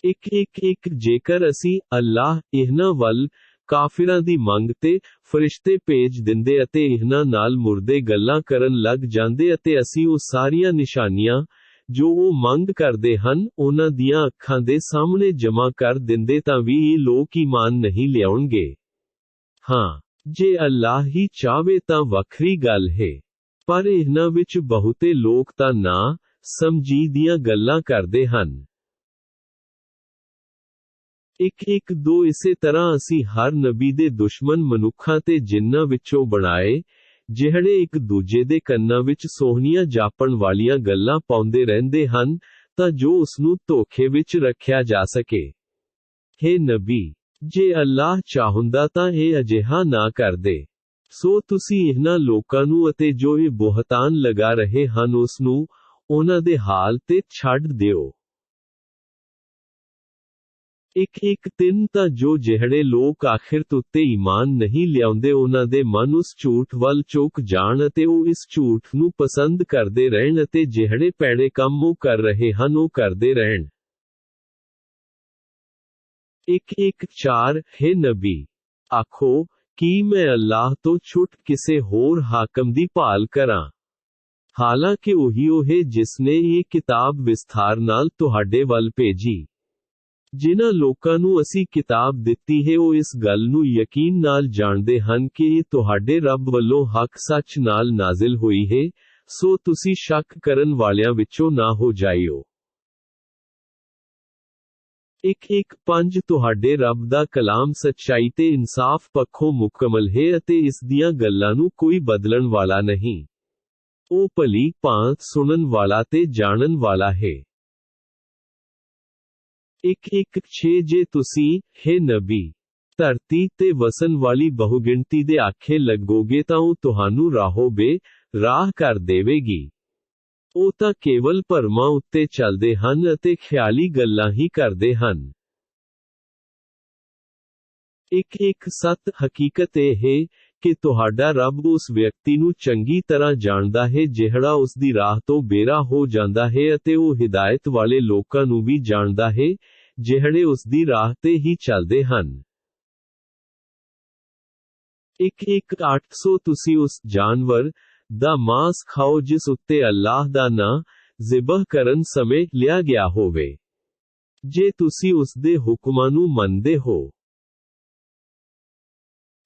111 ਜੇਕਰ ਅਸੀਂ ਅੱਲਾਹ ਇਹਨਾਂ ਵੱਲ ਕਾਫਿਰਾਂ ਦੀ ਮੰਗ ਤੇ ਫਰਿਸ਼ਤੇ ਭੇਜ ਦਿੰਦੇ ਅਤੇ ਇਹਨਾਂ ਨਾਲ ਮੁਰਦੇ ਗੱਲਾਂ ਕਰਨ ਲੱਗ ਜਾਂਦੇ ਅਤੇ ਅਸੀਂ ਉਹ ਸਾਰੀਆਂ ਨਿਸ਼ਾਨੀਆਂ ਜੋ ਉਹ ਮੰਗ ਕਰਦੇ ਹਨ ਉਹਨਾਂ ਦੀਆਂ ਅੱਖਾਂ ਦੇ ਸਾਹਮਣੇ ਜਮ੍ਹਾਂ ਕਰ ਦਿੰਦੇ ਤਾਂ ਵੀ ਇਹ ਲੋਕ ਈਮਾਨ ਨਹੀਂ ਲਿਆਉਣਗੇ। ਹਾਂ, ਜੇ ਅੱਲਾਹ ਹੀ ਚਾਹਵੇ ਤਾਂ ਵੱਖਰੀ ਗੱਲ ਹੈ, ਪਰ ਇਹਨਾਂ ਵਿੱਚ ਬਹੁਤੇ ਲੋਕ ਤਾਂ ਨਾ ਸਮਝੀ ਦੀਆਂ ਗੱਲਾਂ ਕਰਦੇ ਹਨ। 112 ਇਸੇ ਤਰ੍ਹਾਂ ਅਸੀਂ ਹਰ ਨਬੀ ਦੇ ਦੁਸ਼ਮਣ ਮਨੁੱਖਾਂ ਤੇ ਜਿਨ੍ਹਾਂ ਵਿੱਚੋਂ ਬਣਾਏ, ਜਿਹੜੇ ਇੱਕ ਦੂਜੇ ਦੇ ਕੰਨਾਂ ਵਿੱਚ ਸੋਹਣੀਆਂ ਜਾਪਣ ਵਾਲੀਆਂ ਗੱਲਾਂ ਪਾਉਂਦੇ ਰਹਿੰਦੇ ਹਨ, ਤਾਂ ਜੋ ਉਸ ਨੂੰ ਧੋਖੇ ਵਿੱਚ ਰੱਖਿਆ ਜਾ ਸਕੇ। ਹੇ ਨਬੀ, ਜੇ ਅੱਲਾਹ ਚਾਹੁੰਦਾ ਤਾਂ ਇਹ ਅਜਿਹਾ ਨਾ ਕਰਦੇ। ਸੋ ਤੁਸੀਂ ਇਹਨਾਂ ਲੋਕਾਂ ਨੂੰ ਅਤੇ ਜੋ ਇਹ ਬੋਹਤਾਨ ਲਗਾ ਰਹੇ ਹਨ ਉਸ ਨੂੰ ਉਹਨਾਂ ਦੇ ਹਾਲ ਤੇ ਛੱਡ ਦਿਓ। 113 ਤਾਂ ਜੋ ਜਿਹੜੇ ਲੋਕ ਆਖਿਰਤ ਉੱਤੇ ਈਮਾਨ ਨਹੀਂ ਲਿਆਉਂਦੇ ਉਹਨਾਂ ਦੇ ਮਨ ਉਸ ਝੂਠ ਵੱਲ ਝੁਕ ਜਾਣ ਅਤੇ ਉਹ ਇਸ ਝੂਠ ਨੂੰ ਪਸੰਦ ਕਰਦੇ ਰਹਿਣ ਅਤੇ ਜਿਹੜੇ ਭੈੜੇ ਕੰਮ ਉਹ ਕਰ ਰਹੇ ਹਨ ਉਹ ਕਰਦੇ ਰਹਿਣ। 114 ਹੇ ਨਬੀ, ਆਖੋ, ਕੀ ਮੈਂ ਅੱਲਾਹ ਤੋਂ ਛੁੱਟ ਕਿਸੇ ਹੋਰ ਹਾਕਮ ਦੀ ਭਾਲ ਕਰਾਂ? ਹਾਲਾਂਕਿ ਉਹੀ ਉਹ ਹੈ ਜਿਸਨੇ ਇਹ ਕਿਤਾਬ ਵਿਸਥਾਰ ਨਾਲ ਤੁਹਾਡੇ ਵੱਲ ਭੇਜੀ। ਜਿਨ੍ਹਾਂ ਲੋਕਾਂ ਨੂੰ ਅਸੀਂ ਕਿਤਾਬ ਦਿੱਤੀ ਹੈ ਉਹ ਇਸ ਗੱਲ ਨੂੰ ਯਕੀਨ ਨਾਲ ਜਾਣਦੇ ਹਨ ਕਿ ਇਹ ਤੁਹਾਡੇ ਰੱਬ ਵੱਲੋਂ ਹੱਕ ਸੱਚ ਨਾਲ ਨਾਜ਼ਿਲ ਹੋਈ ਹੈ, ਸੋ ਤੁਸੀਂ ਸ਼ੱਕ ਕਰਨ ਵਾਲਿਆਂ ਵਿੱਚੋਂ ਨਾ ਹੋ ਜਾਇਓ। 115 ਤੁਹਾਡੇ ਰੱਬ ਦਾ ਕਲਾਮ ਸੱਚਾਈ ਤੇ ਇਨਸਾਫ ਪੱਖੋਂ ਮੁਕੰਮਲ ਹੈ ਅਤੇ ਇਸ ਦੀਆਂ ਗੱਲਾਂ ਨੂੰ ਕੋਈ ਬਦਲਣ ਵਾਲਾ ਨਹੀਂ। ਉਹ ਭਲੀ ਭਾਂਤ ਸੁਣਨ ਵਾਲਾ ਤੇ ਜਾਣਨ ਵਾਲਾ ਹੈ। 1:6 ਜੇ ਤੁਸੀਂ, ਹੇ ਨਬੀ, ਧਰਤੀ ਤੇ ਵਸਣ ਵਾਲੀ ਬਹੁਗਿਣਤੀ ਦੇ ਆਖੇ ਲੱਗੋਗੇ ਤਾਂ ਉਹ ਤੁਹਾਨੂੰ ਰਾਹ ਕਰ ਦੇਵੇਗੀ। ਉਹ ਤਾਂ ਕੇਵਲ ਭਰਮਾਂ ਉੱਤੇ ਚੱਲਦੇ ਹਨ ਅਤੇ ਖਿਆਲੀ ਗੱਲਾਂ ਹੀ ਕਰਦੇ ਹਨ। 1:7 ਹਕੀਕਤ ਇਹ ਹੈ ਕਿ ਤੁਹਾਡਾ ਰੱਬ ਉਸ ਵਿਅਕਤੀ ਨੂੰ ਚੰਗੀ ਤਰ੍ਹਾਂ ਜਾਣਦਾ ਹੈ ਜਿਹੜਾ ਉਸ ਦੀ ਰਾਹ ਤੋਂ ਬੇਰਾ ਹੋ ਜਾਂਦਾ ਹੈ ਅਤੇ ਉਹ ਹਿਦਾਇਤ ਵਾਲੇ ਲੋਕਾਂ ਨੂੰ ਵੀ ਜਾਣਦਾ ਹੈ ਜਿਹੜੇ ਉਸ ਦੀ ਰਾਹ ਤੇ ਹੀ ਚੱਲਦੇ ਹਨ। 1:8 ਸੋ ਤੁਸੀਂ ਉਸ ਜਾਨਵਰ ਦਾ ਮਾਂਸ ਖਾਓ ਜਿਸ ਉੱਤੇ ਅੱਲਾਹ ਦਾ ਨਾਂ ਜ਼ਿਬਹ ਕਰਨ ਸਮੇਂ ਲਿਆ ਗਿਆ ਹੋਵੇ, ਜੇ ਤੁਸੀਂ ਉਸ ਦੇ ਹੁਕਮਾਂ ਨੂੰ ਮੰਨਦੇ ਹੋ।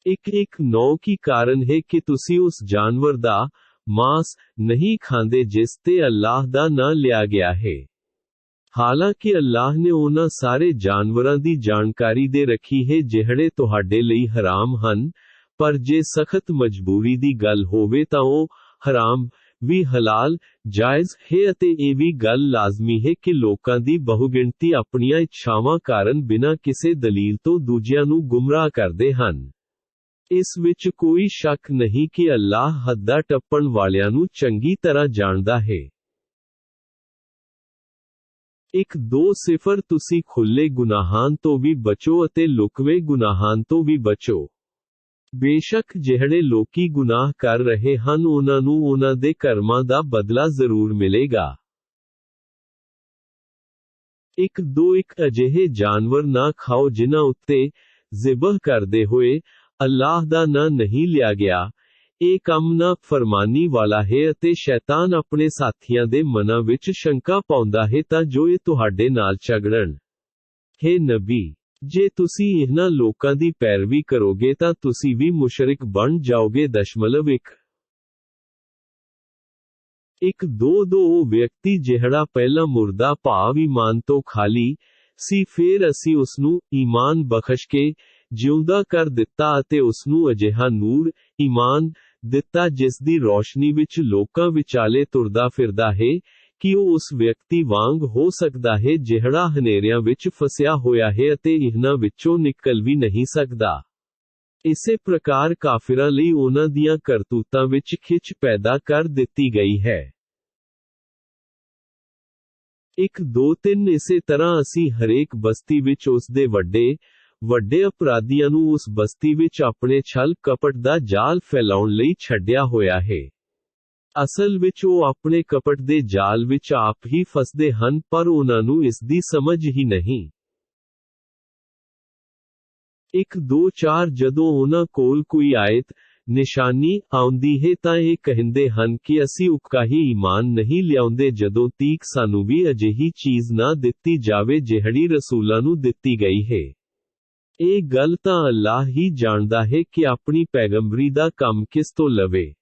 1:9 ਕੀ ਕਾਰਨ ਹੈ ਕਿ ਤੁਸੀਂ ਉਸ ਜਾਨਵਰ ਦਾ ਮਾਂਸ ਨਹੀਂ ਖਾਂਦੇ ਜਿਸ ਤੇ ਅੱਲਾਹ ਦਾ ਨਾਂ ਲਿਆ ਗਿਆ ਹੈ। ਹਾਲਾਂਕਿ ਅੱਲਾਹ ਨੇ ਉਹਨਾਂ ਸਾਰੇ ਜਾਨਵਰਾਂ ਦੀ ਜਾਣਕਾਰੀ ਦੇ ਰੱਖੀ ਹੈ ਜਿਹੜੇ ਤੁਹਾਡੇ ਲਈ ਹਰਾਮ ਹਨ, ਪਰ ਜੇ ਸਖਤ ਮਜਬੂਰੀ ਦੀ ਗੱਲ ਹੋਵੇ ਤਾਂ ਉਹ ਹਰਾਮ ਵੀ ਹਲਾਲ ਜਾਇਜ਼ ਹੈ ਅਤੇ ਇਹ ਵੀ ਗੱਲ ਲਾਜ਼ਮੀ ਹੈ ਕਿ ਲੋਕਾਂ ਦੀ ਬਹੁਗਿਣਤੀ ਆਪਣੀਆਂ ਇੱਛਾਵਾਂ ਕਾਰਨ ਬਿਨਾਂ ਕਿਸੇ ਦਲੀਲ ਤੋਂ ਦੂਜਿਆਂ ਨੂੰ ਗੁੰਮਰਾਹ ਕਰਦੇ ਹਨ। ਇਸ ਵਿੱਚ ਕੋਈ ਸ਼ੱਕ ਨਹੀਂ ਕਿ ਅੱਲਾਹ ਹੱਦਾਂ ਟੱਪਣ ਵਾਲਿਆਂ ਨੂੰ ਚੰਗੀ ਤਰ੍ਹਾਂ ਜਾਣਦਾ ਹੈ। 1:2 ਤੁਸੀਂ ਖੁੱਲੇ ਗੁਨਾਹਾਂ ਤੋਂ ਵੀ ਬਚੋ ਅਤੇ ਲੁਕਵੇਂ ਗੁਨਾਹਾਂ ਤੋਂ ਵੀ ਬਚੋ। ਬੇਸ਼ੱਕ ਜਿਹੜੇ ਲੋਕੀ ਗੁਨਾਹ ਕਰ ਰਹੇ ਹਨ ਉਹਨਾਂ ਨੂੰ ਉਹਨਾਂ ਦੇ ਕਰਮਾਂ ਦਾ ਬਦਲਾ ਜ਼ਰੂਰ ਮਿਲੇਗਾ। 1:2 ਅਜਿਹੇ ਜਾਨਵਰ ਨਾ ਖਾਓ ਜਿਨ੍ਹਾਂ ਉੱਤੇ ਜ਼ਿਬਹ ਕਰਦੇ ਹੋਏ ਅੱਲਾਹ ਦਾ ਨਾਂ ਨਹੀਂ ਲਿਆ ਗਿਆ। ਇਹ ਕੰਮ ਨਾ ਫਰਮਾਨੀ ਵਾਲਾ ਹੈ ਅਤੇ ਸ਼ੈਤਾਨ ਆਪਣੇ ਸਾਥੀਆਂ ਦੇ ਮਨਾਂ ਵਿੱਚ ਸ਼ੰਕਾ ਪਾਉਂਦਾ ਹੈ ਤਾਂ ਜੋ ਇਹ ਤੁਹਾਡੇ ਨਾਲ ਝਗੜਨ। ਹੇ ਨਬੀ, ਜੇ ਤੁਸੀਂ ਇਹਨਾਂ ਲੋਕਾਂ ਦੀ ਪੈਰਵੀ ਕਰੋਗੇ ਤਾਂ ਤੁਸੀਂ ਵੀ ਮੁਸ਼ਰਿਕ ਬਣ ਜਾਓਗੇ। 1:2 ਉਹ ਵਿਅਕਤੀ ਜਿਹੜਾ ਪਹਿਲਾਂ ਮੁਰਦਾ ਭਾਵ ਈਮਾਨ ਤੋਂ ਖਾਲੀ ਸੀ ਫਿਰ ਅਸੀਂ ਉਸ ਨੂੰ ਈਮਾਨ ਬਖਸ਼ ਕੇ ਜਿਉਂਦਾ ਕਰ ਦਿੱਤਾ ਅਤੇ ਉਸ ਨੂੰ ਅਜਿਹਾ ਨੂਰ ਈਮਾਨ ਦਿੱਤਾ ਜਿਸ ਦੀ ਰੌਸ਼ਨੀ ਵਿੱਚ ਲੋਕਾਂ ਵਿਚਾਲੇ ਤੁਰਦਾ ਫਿਰਦਾ ਹੈ ਕਿ ਉਹ ਉਸ ਵਿਅਕਤੀ ਵਾਂਗ ਹੋ ਸਕਦਾ ਹੈ ਜਿਹੜਾ ਹਨੇਰਿਆਂ ਵਿੱਚ ਫਸਿਆ ਹੋਇਆ ਹੈ ਅਤੇ ਇਹਨਾਂ ਵਿੱਚੋਂ ਨਿਕਲ ਵੀ ਨਹੀਂ ਸਕਦਾ। ਇਸੇ ਪ੍ਰਕਾਰ ਕਾਫਿਰਾਂ ਲਈ ਉਹਨਾਂ ਦੀਆਂ ਕਰਤੂਤਾਂ ਵਿੱਚ ਖਿੱਚ ਪੈਦਾ ਕਰ ਦਿੱਤੀ ਗਈ ਹੈ। 1:2 ਇਸੇ ਤਰ੍ਹਾਂ ਅਸੀਂ ਹਰੇਕ ਬਸਤੀ ਵਿੱਚ ਉਸ ਦੇ ਵੱਡੇ ਅਪਰਾਧੀਆਂ ਨੂੰ ਉਸ ਬਸਤੀ ਵਿੱਚ ਆਪਣੇ ਛਲ ਕਪਟ ਦਾ ਜਾਲ ਫੈਲਾਉਣ ਲਈ ਛੱਡਿਆ ਹੋਇਆ ਹੈ। ਅਸਲ ਵਿੱਚ ਉਹ ਆਪਣੇ ਕਪਟ ਦੇ ਜਾਲ ਵਿੱਚ ਆਪ ਹੀ ਫਸਦੇ ਹਨ ਪਰ ਉਹਨਾਂ ਨੂੰ ਇਸ ਦੀ ਸਮਝ ਹੀ ਨਹੀਂ। 1:4 ਜਦੋਂ ਉਹਨਾਂ ਕੋਲ ਕੋਈ ਆਇਤ ਨਿਸ਼ਾਨੀ ਆਉਂਦੀ ਹੈ ਤਾਂ ਇਹ ਕਹਿੰਦੇ ਹਨ ਕਿ ਅਸੀਂ ਉਕਾ ਹੀ ਈਮਾਨ ਨਹੀਂ ਲਿਆਉਂਦੇ ਜਦੋਂ ਤੀਕ ਸਾਨੂੰ ਵੀ ਅਜਿਹੀ ਚੀਜ਼ ਨਾ ਦਿੱਤੀ ਜਾਵੇ ਜਿਹੜੀ ਰਸੂਲਾਂ ਨੂੰ ਦਿੱਤੀ ਗਈ ਹੈ। ਇਹ ਗੱਲ ਤਾਂ ਅੱਲਾਹ ਹੀ ਜਾਣਦਾ ਹੈ ਕਿ ਆਪਣੀ ਪੈਗੰਬਰੀ ਦਾ ਕੰਮ ਕਿਸ ਤੋਂ ਲਵੇ।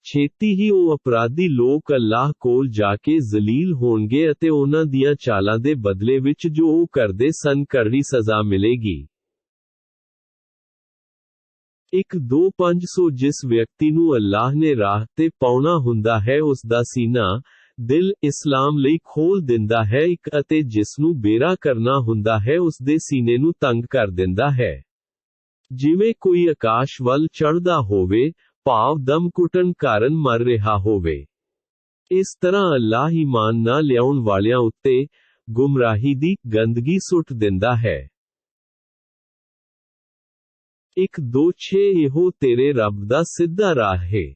ਛੇਤੀ ਹੀ ਉਹ ਅਪਰਾਧੀ ਲੋਕ ਅੱਲਾਹ ਕੋਲ ਜਾ ਕੇ ਜ਼ਲੀਲ ਹੋਣਗੇ ਅਤੇ ਉਹਨਾਂ ਦੀਆਂ ਚਾਲਾਂ ਦੇ ਬਦਲੇ ਵਿੱਚ ਜੋ ਉਹ ਕਰਦੇ ਸਨ ਕਰੜੀ ਸਜ਼ਾ ਮਿਲੇਗੀ। 1:5 ਸੋ ਜਿਸ ਵਿਅਕਤੀ ਨੂੰ ਅੱਲਾਹ ਨੇ ਰਾਹ ਤੇ ਪਾਉਣਾ ਹੁੰਦਾ ਹੈ ਉਸ ਦਾ ਸੀਨਾ ਦਿਲ ਇਸਲਾਮ ਲਈ ਖੋਲ ਦਿੰਦਾ ਹੈ ਅਤੇ ਜਿਸ ਨੂੰ ਬੇਰਾ ਕਰਨਾ ਹੁੰਦਾ ਹੈ ਉਸ ਦੇ ਸੀਨੇ ਨੂੰ ਤੰਗ ਕਰ ਦਿੰਦਾ ਹੈ। ਜਿਵੇਂ ਕੋਈ ਆਕਾਸ਼ ਵੱਲ ਚੜ੍ਹਦਾ ਹੋਵੇ ਭਾਵ ਦਮ ਘੁੱਟਣ ਕਾਰਨ ਮਰ ਰਿਹਾ ਹੋਵੇ। ਇਸ ਤਰ੍ਹਾਂ ਅੱਲਾਹ ਈਮਾਨ ਨਾ ਲਿਆਉਣ ਵਾਲਿਆਂ ਉੱਤੇ ਗੁੰਮਰਾਹੀ ਦੀ ਗੰਦਗੀ ਸੁੱਟ ਦਿੰਦਾ ਹੈ। 1:6 ਇਹੋ ਤੇਰੇ ਰੱਬ ਦਾ ਸਿੱਧਾ ਰਾਹ ਹੈ।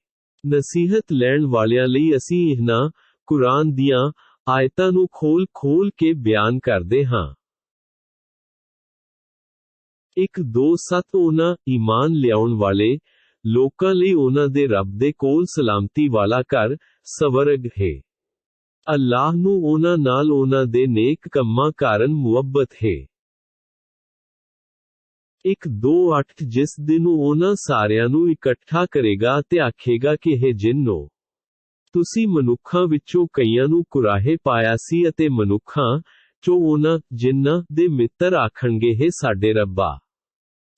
ਨਸੀਹਤ ਲੈਣ ਵਾਲਿਆਂ ਲਈ ਅਸੀਂ ਇਹਨਾਂ ਕੁਰਾਨ ਦੀਆਂ ਆਇਤਾਂ ਨੂੰ ਖੋਲ ਕੇ ਬਿਆਨ ਕਰਦੇ ਹਾਂ। 1:7 ਉਹਨਾਂ ਈਮਾਨ ਲਿਆਉਣ ਵਾਲੇ ਲੋਕਾਂ ਲਈ ਉਹਨਾਂ ਦੇ ਰੱਬ ਦੇ ਕੋਲ ਸਲਾਮਤੀ ਵਾਲਾ ਘਰ ਸਵਰਗ ਹੈ। ਅੱਲਾਹ ਨੂੰ ਉਹਨਾਂ ਨਾਲ ਉਹਨਾਂ ਦੇ ਨੇਕ ਕੰਮਾਂ ਕਾਰਨ ਮੁਹੱਬਤ ਹੈ। 1:8 ਜਿਸ ਦਿਨ ਉਹ ਉਹਨਾਂ ਸਾਰਿਆਂ ਨੂੰ ਇਕੱਠਾ ਕਰੇਗਾ ਅਤੇ ਆਖੇਗਾ ਕਿ ਇਹ ਜਿੰਨੋ ਤੁਸੀਂ ਮਨੁੱਖਾਂ ਵਿੱਚੋਂ ਕਈਆਂ ਨੂੰ ਕੁਰਾਹੇ ਪਾਇਆ ਸੀ ਅਤੇ ਮਨੁੱਖਾਂ ਚੋਂ ਉਹਨਾਂ ਜਿਨ੍ਹਾਂ ਦੇ ਮਿੱਤਰ ਆਖਣਗੇ ਹੈ ਸਾਡੇ ਰੱਬਾ,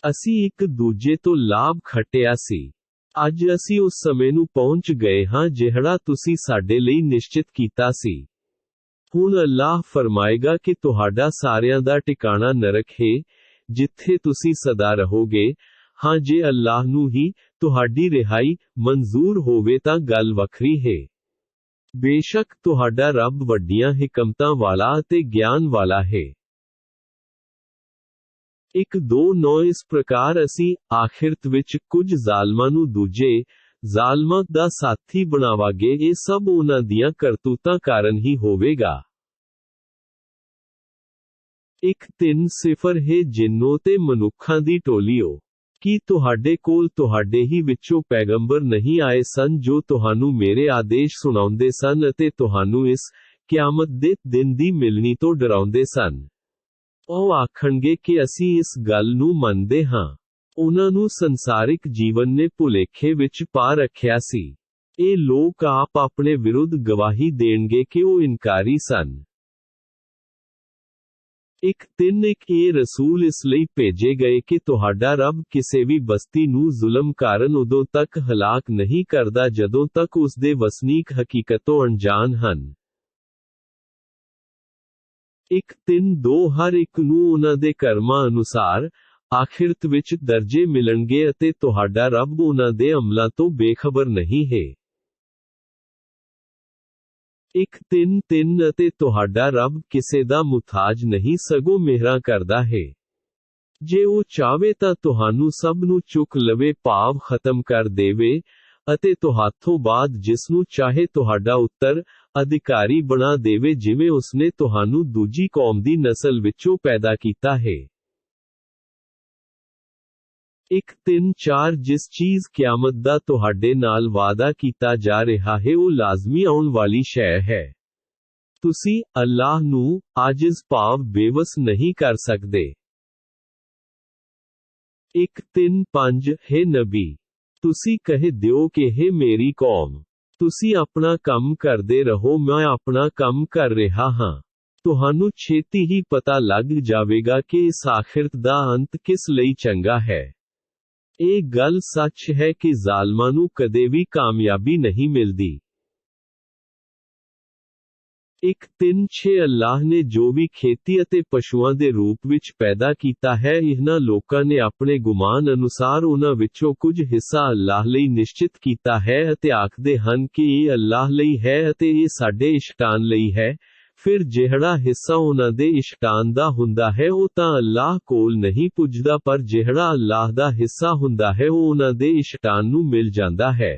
ਅਸੀਂ ਇੱਕ ਦੂਜੇ ਤੋਂ ਲਾਭ ਖੱਟਿਆ ਸੀ। ਅੱਜ ਅਸੀਂ ਉਸ ਸਮੇਂ ਨੂੰ ਪਹੁੰਚ ਗਏ ਹਾਂ ਜਿਹੜਾ ਤੁਸੀਂ ਸਾਡੇ ਲਈ ਨਿਸ਼ਚਿਤ ਕੀਤਾ ਸੀ। ਹੁਣ ਅੱਲਾਹ ਫਰਮਾਏਗਾ ਕਿ ਤੁਹਾਡਾ ਸਾਰਿਆਂ ਦਾ ਟਿਕਾਣਾ ਨਰਕ ਹੈ, ਜਿੱਥੇ ਤੁਸੀਂ ਸਦਾ ਰਹੋਗੇ। ਹਾਂ, ਜੇ ਅੱਲਾਹ ਨੂੰ ਹੀ ਤੁਹਾਡੀ ਰਿਹਾਈ ਮਨਜ਼ੂਰ ਹੋਵੇ ਤਾਂ ਗੱਲ ਵੱਖਰੀ ਹੈ। ਬੇਸ਼ੱਕ ਤੁਹਾਡਾ ਰੱਬ ਵੱਡੀਆਂ ਹਿਕਮਤਾਂ ਵਾਲਾ ਅਤੇ ਗਿਆਨ ਵਾਲਾ ਹੈ। 1-2-9 ਇਸ ਪ੍ਰਕਾਰ ਅਸੀਂ ਆਖਿਰਤ ਵਿੱਚ ਕੁਝ ਜ਼ਾਲਮਾਂ ਨੂੰ ਦੂਜੇ ਜ਼ਾਲਮਾਂ ਦਾ ਸਾਥੀ ਬਣਾਵਾਂਗੇ। ਇਹ ਸਭ ਉਹਨਾਂ ਦੀਆਂ ਕਰਤੂਤਾਂ ਕਾਰਨ ਹੀ ਹੋਵੇਗਾ। 1-3-0 ਹੈ ਜਿੰਨੋਂ ਤੇ ਮਨੁੱਖਾਂ ਦੀ ਟੋਲੀਓ, ਕੀ ਤੁਹਾਡੇ ਕੋਲ ਤੁਹਾਡੇ ਹੀ ਵਿੱਚੋਂ ਪੈਗੰਬਰ ਨਹੀਂ ਆਏ ਸਨ ਜੋ ਤੁਹਾਨੂੰ ਮੇਰੇ ਆਦੇਸ਼ ਸੁਣਾਉਂਦੇ ਸਨ ਅਤੇ ਤੁਹਾਨੂੰ ਇਸ ਕਿਆਮਤ ਦੇ ਦਿਨ ਦੀ ਮਿਲਣੀ ਤੋਂ ਡਰਾਉਂਦੇ ਸਨ? ਉਹ ਆਖਣਗੇ ਕਿ ਅਸੀਂ ਇਸ ਗੱਲ ਨੂੰ ਮੰਨਦੇ ਹਾਂ। ਉਹਨਾਂ ਨੂੰ ਸੰਸਾਰਿਕ ਜੀਵਨ ਨੇ ਭੁਲੇਖੇ ਵਿੱਚ ਪਾ ਰੱਖਿਆ ਸੀ। ਇਹ ਲੋਕ ਆਪ ਆਪਣੇ ਵਿਰੁੱਧ ਗਵਾਹੀ ਦੇਣਗੇ ਕਿ ਉਹ ਇਨਕਾਰੀ ਸਨ। 1-3-1 ਇਹ ਰਸੂਲ ਇਸ ਲਈ ਭੇਜੇ ਗਏ ਕਿ ਤੁਹਾਡਾ ਰੱਬ ਕਿਸੇ ਵੀ ਬਸਤੀ ਨੂੰ ਜ਼ੁਲਮ ਕਾਰਨ ਉਦੋਂ ਤੱਕ ਹਲਾਕ ਨਹੀਂ ਕਰਦਾ ਜਦੋਂ ਤੱਕ ਉਸ ਦੇ ਵਸਨੀਕ ਹਕੀਕਤੋਂ ਅਣਜਾਣ ਹਨ। 1-3-2 ਹਰ ਇੱਕ ਨੂੰ ਉਹਨਾਂ ਦੇ ਕਰਮਾਂ ਅਨੁਸਾਰ ਆਖਿਰਤ ਵਿੱਚ ਦਰਜੇ ਮਿਲਣਗੇ ਅਤੇ ਤੁਹਾਡਾ ਰੱਬ ਉਹਨਾਂ ਦੇ ਅਮਲਾਂ ਤੋਂ ਬੇਖਬਰ ਨਹੀਂ ਹੈ। 1-3-3 ਅਤੇ ਤੁਹਾਡਾ ਰੱਬ ਕਿਸੇ ਦਾ ਮੁਤਾਜ ਨਹੀਂ ਸਗੋਂ ਮਿਹਰਾਂ ਕਰਦਾ ਹੈ। ਜੇ ਉਹ ਚਾਹਵੇ ਤਾਂ ਤੁਹਾਨੂੰ ਸਭ ਨੂੰ ਚੁੱਕ ਲਵੇ ਭਾਵ ਖਤਮ ਕਰ ਦੇਵੇ ਅਤੇ ਤੁਹਾਥੋਂ ਬਾਅਦ ਜਿਸ ਨੂੰ ਚਾਹੇ ਤੁਹਾਡਾ ਉੱਤਰ ਅਧਿਕਾਰੀ ਬਣਾ ਦੇਵੇ ਜਿਵੇਂ ਉਸਨੇ ਤੁਹਾਨੂੰ ਦੂਜੀ ਕੌਮ ਦੀ ਨਸਲ ਵਿੱਚੋਂ ਪੈਦਾ ਕੀਤਾ ਹੈ। 1-3-4 ਜਿਸ ਚੀਜ਼ ਕਿਆਮਤ ਦਾ ਤੁਹਾਡੇ ਨਾਲ ਵਾਅਦਾ ਕੀਤਾ ਜਾ ਰਿਹਾ ਹੈ ਉਹ ਲਾਜ਼ਮੀ ਆਉਣ ਵਾਲੀ ਸ਼ੈ ਹੈ। ਤੁਸੀਂ ਅੱਲਾਹ ਨੂੰ ਆਜਿਜ਼ ਭਾਵ ਬੇਵਸ ਨਹੀਂ ਕਰ ਸਕਦੇ। 1-3-5 ਹੈ ਨਬੀ, ਤੁਸੀਂ ਕਹਿ ਦਿਓ ਕਿ ਹੈ ਮੇਰੀ ਕੌਮ, ਤੁਸੀਂ ਆਪਣਾ ਕੰਮ ਕਰਦੇ ਰਹੋ, ਮੈਂ ਆਪਣਾ ਕੰਮ ਕਰ ਰਿਹਾ ਹਾਂ। ਤੁਹਾਨੂੰ ਛੇਤੀ ਹੀ ਪਤਾ ਲੱਗ ਜਾਵੇਗਾ ਕਿ ਇਸ ਆਖਿਰਤ ਦਾ ਅੰਤ ਕਿਸ ਲਈ ਚੰਗਾ ਹੈ। ਇਹ ਗੱਲ ਸੱਚ ਹੈ ਕਿ ਜ਼ਾਲਮਾਂ ਨੂੰ ਕਦੇ ਵੀ ਕਾਮਯਾਬੀ ਨਹੀਂ ਮਿਲਦੀ। 1-3-6 ਅੱਲਾਹ ਨੇ ਜੋ ਵੀ ਖੇਤੀ ਅਤੇ ਪਸ਼ੂਆਂ ਦੇ ਰੂਪ ਵਿੱਚ ਪੈਦਾ ਕੀਤਾ ਹੈ ਇਹਨਾਂ ਲੋਕਾਂ ਨੇ ਆਪਣੇ ਗੁਮਾਨ ਅਨੁਸਾਰ ਉਹਨਾਂ ਵਿੱਚੋਂ ਕੁਝ ਹਿੱਸਾ ਅੱਲਾਹ ਲਈ ਨਿਸ਼ਚਿਤ ਕੀਤਾ ਹੈ ਅਤੇ ਆਖਦੇ ਹਨ ਕਿ ਇਹ ਅੱਲਾਹ ਲਈ ਹੈ ਅਤੇ ਇਹ ਸਾਡੇ ਇਸ਼ਟਾਨ ਲਈ ਹੈ। ਫਿਰ ਜਿਹੜਾ ਹਿੱਸਾ ਉਹਨਾਂ ਦੇ ਇਸ਼ਟਾਨ ਦਾ ਹੁੰਦਾ ਹੈ ਉਹ ਤਾਂ ਅੱਲਾਹ ਕੋਲ ਨਹੀਂ ਪੁੱਜਦਾ, ਪਰ ਜਿਹੜਾ ਅੱਲਾਹ ਦਾ ਹਿੱਸਾ ਹੁੰਦਾ ਹੈ ਉਹ ਉਹਨਾਂ ਦੇ ਇਸ਼ਟਾਨ ਨੂੰ ਮਿਲ ਜਾਂਦਾ ਹੈ।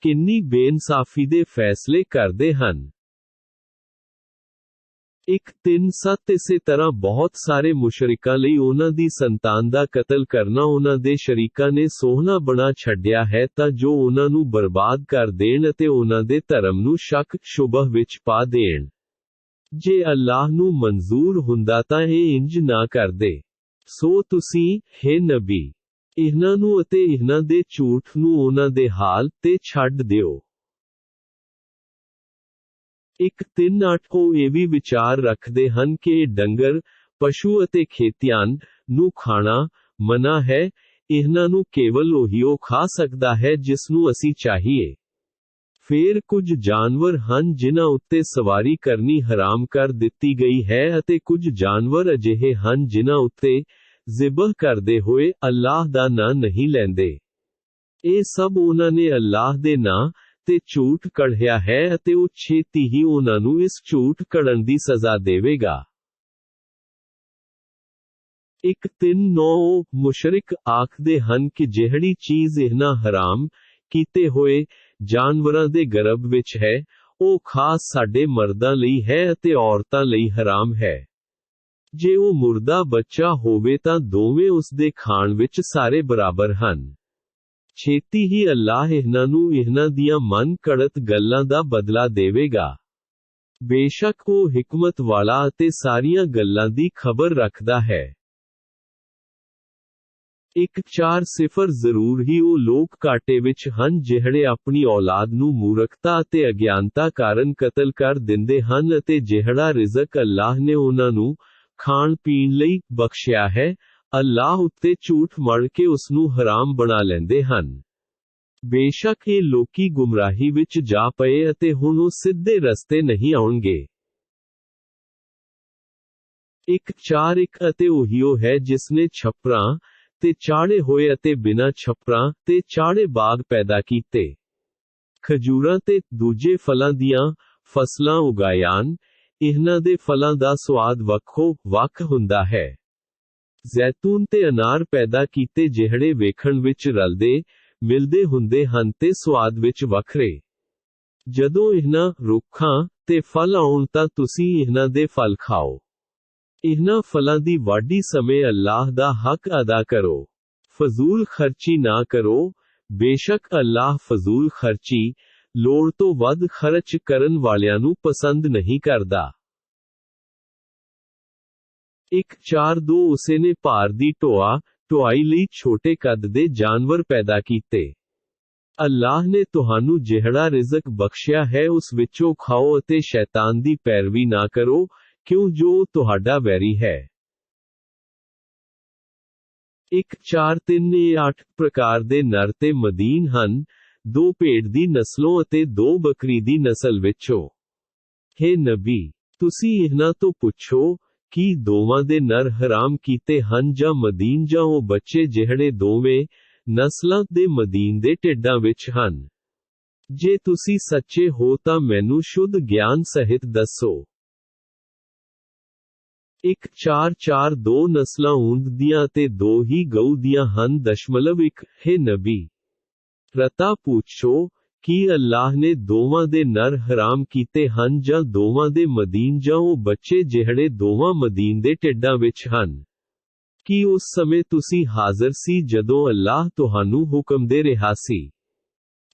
ਕਿੰਨੀ ਬੇਇਨਸਾਫੀ ਦੇ ਫੈਸਲੇ ਕਰਦੇ ਹਨ। 1-3-7 ਇਸੇ ਤਰ੍ਹਾਂ ਬਹੁਤ ਸਾਰੇ ਮੁਸ਼ਰਿਕਾਂ ਲਈ ਉਹਨਾਂ ਦੀ ਸੰਤਾਨ ਦਾ ਕਤਲ ਕਰਨਾ ਉਹਨਾਂ ਦੇ ਸ਼ਰੀਕਾਂ ਨੇ ਸੋਹਣਾ ਬਣਾ ਛੱਡਿਆ ਹੈ ਤਾਂ ਜੋ ਉਹਨਾਂ ਨੂੰ ਬਰਬਾਦ ਕਰ ਦੇਣ ਅਤੇ ਉਹਨਾਂ ਦੇ ਧਰਮ ਨੂੰ ਸ਼ੱਕ ਸ਼ੁਬਹ ਵਿੱਚ ਪਾ ਦੇਣ। ਜੇ ਅੱਲਾਹ ਨੂੰ ਮਨਜ਼ੂਰ ਹੁੰਦਾ ਤਾਂ ਇਹ ਇੰਜ ਨਾ ਕਰਦੇ। ਸੋ ਤੁਸੀਂ, ਹੈ ਨਬੀ, ਇਹਨਾਂ ਨੂੰ ਅਤੇ ਇਹਨਾਂ ਦੇ ਝੂਠ ਨੂੰ ਉਹਨਾਂ ਦੇ ਹਾਲ ਤੇ ਛੱਡ ਦਿਓ। 1-3-8 ਉਹ ਇਹ ਵੀ ਵਿਚਾਰ ਰੱਖਦੇ ਹਨ ਕਿ ਇਹ ਡੰਗਰ, ਪਸ਼ੂ ਅਤੇ ਖੇਤੀਆਂ ਨੂੰ ਖਾਣਾ ਮਨਾ ਹੈ। ਇਹਨਾਂ ਨੂੰ ਕੇਵਲ ਉਹੀਓ ਖਾ ਸਕਦਾ ਹੈ ਜਿਸ ਨੂੰ ਅਸੀਂ ਚਾਹੀਏ। ਫੇਰ ਕੁਝ ਜਾਨਵਰ ਹਨ ਜਿਨ੍ਹਾਂ ਉੱਤੇ ਸਵਾਰੀ ਕਰਨੀ ਹਰਾਮ ਕਰ ਦਿੱਤੀ ਗਈ ਹੈ ਅਤੇ ਕੁਝ ਜਾਨਵਰ ਅਜਿਹੇ ਹਨ ਜਿਨ੍ਹਾਂ ਉੱਤੇ ਜ਼ਿਬਹ ਕਰਦੇ ਹੋਏ ਅੱਲਾਹ ਦਾ ਨਾਂ ਨਹੀਂ ਲੈਂਦੇ। ਇਹ ਸਭ ਉਹਨਾਂ ਨੇ ਅੱਲਾਹ ਦੇ ਨਾਂ ਤੇ ਝੂਠ ਕੜ੍ਹਿਆ ਹੈ ਅਤੇ ਉਹ ਛੇਤੀ ਹੀ ਉਹਨਾਂ ਨੂੰ ਇਸ ਝੂਠ ਕੜਨ ਦੀ ਸਜ਼ਾ ਦੇਵੇਗਾ। 1-3-9 ਉਹ ਮੁਸ਼ਰਿਕ ਆਖਦੇ ਹਨ ਕਿ ਜਿਹੜੀ ਚੀਜ਼ ਇਹਨਾਂ ਹਰਾਮ ਕੀਤੇ ਹੋਏ ਜਾਨਵਰਾਂ ਦੇ ਗਰਭ ਵਿੱਚ ਹੈ, ਉਹ ਖਾਸ ਸਾਡੇ ਮਰਦਾਂ ਲਈ ਹੈ ਅਤੇ ਔਰਤਾਂ ਲਈ ਹਰਾਮ ਹੈ। ਜੇ ਉਹ ਮੁਰਦਾ ਬੱਚਾ ਹੋਵੇ ਤਾਂ ਦੋਵੇਂ ਉਸ ਦੇ ਖਾਣ ਵਿੱਚ ਸਾਰੇ ਬਰਾਬਰ ਹਨ। ਛੇਤੀ ਹੀ ਅੱਲਾਹ ਇਹਨਾਂ ਨੂੰ ਇਹਨਾਂ ਦੀਆਂ ਮਨ ਘੜਤ ਗੱਲਾਂ ਦਾ ਬਦਲਾ ਦੇਵੇਗਾ। ਬੇਸ਼ੱਕ ਉਹ ਹਿਕਮਤ ਵਾਲਾ ਅਤੇ ਸਾਰੀਆਂ ਗੱਲਾਂ ਦੀ ਖਬਰ ਰੱਖਦਾ ਹੈ। 1-4-0 ਜ਼ਰੂਰ ਹੀ ਉਹ ਲੋਕ ਘਾਟੇ ਵਿੱਚ ਹਨ ਜਿਹੜੇ ਆਪਣੀ ਔਲਾਦ ਨੂੰ ਮੂਰਖਤਾ ਅਤੇ ਅਗਿਆਨਤਾ ਕਾਰਨ ਕਤਲ ਕਰ ਦਿੰਦੇ ਹਨ ਅਤੇ ਜਿਹੜਾ ਰਿਜ਼ਕ ਅੱਲਾਹ ਨੇ ਉਹਨਾਂ ਨੂੰ ਖਾਣ ਪੀਣ ਲਈ ਬਖਸ਼ਿਆ ਹੈ, ਅੱਲਾਹ ਉੱਤੇ ਝੂਠ ਮੜ ਕੇ ਉਸ ਨੂੰ ਹਰਾਮ ਬਣਾ ਲੈਂਦੇ ਹਨ। ਬੇਸ਼ੱਕ ਇਹ ਲੋਕੀ ਗੁੰਮਰਾਹੀ ਵਿੱਚ ਜਾ ਪਏ ਅਤੇ ਹੁਣ ਉਹ ਸਿੱਧੇ ਰਸਤੇ ਨਹੀਂ ਆਉਣਗੇ। 1:4 ਅਤੇ ਉਹੀਓ ਹੈ ਜਿਸਨੇ ਛੱਪਰਾਂ ਤੇ ਚਾੜੇ ਹੋਏ ਅਤੇ ਬਿਨਾਂ ਛੱਪਰਾਂ ਤੇ ਚਾੜੇ ਬਾਗ ਪੈਦਾ ਕੀਤੇ। ਖਜੂਰਾਂ ਤੇ ਦੂਜੇ ਫਲਾਂ ਦੀਆਂ ਫਸਲਾਂ ਉਗਾਈਆਂ, ਇਹਨਾਂ ਦੇ ਫਲਾਂ ਦਾ ਸੁਆਦ ਵੱਖੋ ਵੱਖ ਹੁੰਦਾ ਹੈ। ਜ਼ੈਤੂਨ ਤੇ ਅਨਾਰ ਪੈਦਾ ਕੀਤੇ ਜਿਹੜੇ ਵੇਖਣ ਵਿੱਚ ਰਲਦੇ ਮਿਲਦੇ ਹੁੰਦੇ ਹਨ ਤੇ ਸੁਆਦ ਵਿੱਚ ਵੱਖਰੇ। ਜਦੋਂ ਇਹਨਾਂ ਰੁੱਖਾਂ ਤੇ ਫਲ ਆਉਣ ਤਾਂ ਤੁਸੀਂ ਇਹਨਾਂ ਦੇ ਫਲ ਖਾਓ। ਇਹਨਾਂ ਫਲਾਂ ਦੀ ਵਾਢੀ ਸਮੇਂ ਅੱਲਾਹ ਦਾ ਹੱਕ ਅਦਾ ਕਰੋ। ਫਜ਼ੂਲ ਖਰਚੀ ਨਾ ਕਰੋ, ਬੇਸ਼ੱਕ ਅੱਲਾਹ ਫਜ਼ੂਲ ਖਰਚੀ, ਲੋੜ ਤੋਂ ਵੱਧ ਖਰਚ ਕਰਨ ਵਾਲਿਆਂ ਨੂੰ ਪਸੰਦ ਨਹੀਂ ਕਰਦਾ। 1:4 ਉਸਨੇ ਭਾਰ ਦੀ ਢੁਆਈ ਲਈ ਛੋਟੇ ਕੱਦ ਦੇ ਜਾਨਵਰ ਪੈਦਾ ਕੀਤੇ। ਅੱਲਾਹ ਨੇ ਤੁਹਾਨੂੰ ਜਿਹੜਾ ਰਿਜ਼ਕ ਬਖਸ਼ਿਆ ਹੈ ਉਸ ਵਿੱਚੋਂ ਖਾਓ ਅਤੇ ਸ਼ੈਤਾਨ ਦੀ ਪੈਰਵੀ ਨਾ ਕਰੋ, ਕਿਉਂ ਜੋ ਤੁਹਾਡਾ ਵੈਰੀ ਹੈ। 1:4 ਇਹ 8 ਪ੍ਰਕਾਰ ਦੇ ਨਰ ਤੇ ਮਦੀਨ ਹਨ, 2 ਭੇਡ ਦੀ ਨਸਲੋਂ ਅਤੇ 2 ਬੱਕਰੀ ਦੀ ਨਸਲ ਵਿੱਚੋਂ। ਹੇ ਨਬੀ, ਤੁਸੀਂ ਇਹਨਾਂ ਤੋਂ ਪੁੱਛੋ, ਕੀ ਦੋਵਾਂ ਦੇ ਨਰ ਹਰਾਮ ਕੀਤੇ ਹਨ ਜਾਂ ਮਦੀਨ ਜਾਂ ਉਹ ਬੱਚੇ ਜਿਹੜੇ ਦੋਵੇਂ ਨਸਲਾਂ ਦੇ ਮਦੀਨ ਦੇ ਢਿੱਡਾਂ ਵਿੱਚ ਹਨ। ਜੇ ਤੁਸੀਂ ਸੱਚੇ ਹੋ ਤਾਂ ਮੈਨੂੰ ਸ਼ੁੱਧ ਗਿਆਨ ਸਹਿਤ ਦੱਸੋ। 1:4 2 ਨਸਲਾਂ ਊਂਠ ਦੀਆਂ ਤੇ 2 ਹੀ ਗਊ ਦੀਆਂ ਹਨ। 1 ਹੇ ਨਬੀ, ਰਤਾ ਪੁੱਛੋ, ਕੀ ਅੱਲਾਹ ਨੇ ਦੋਵਾਂ ਦੇ ਨਰ ਹਰਾਮ ਕੀਤੇ ਹਨ ਜਾਂ ਦੋਵਾਂ ਦੇ ਮਦੀਨ ਜਾਂ ਉਹ ਬੱਚੇ ਜਿਹੜੇ ਦੋਵਾਂ ਮਦੀਨ ਦੇ ਢਿੱਡਾਂ ਵਿੱਚ ਹਨ? ਕੀ ਉਸ ਸਮੇਂ ਤੁਸੀਂ ਹਾਜ਼ਰ ਸੀ ਜਦੋਂ ਅੱਲਾਹ ਤੁਹਾਨੂੰ ਹੁਕਮ ਦੇ ਰਿਹਾ ਸੀ?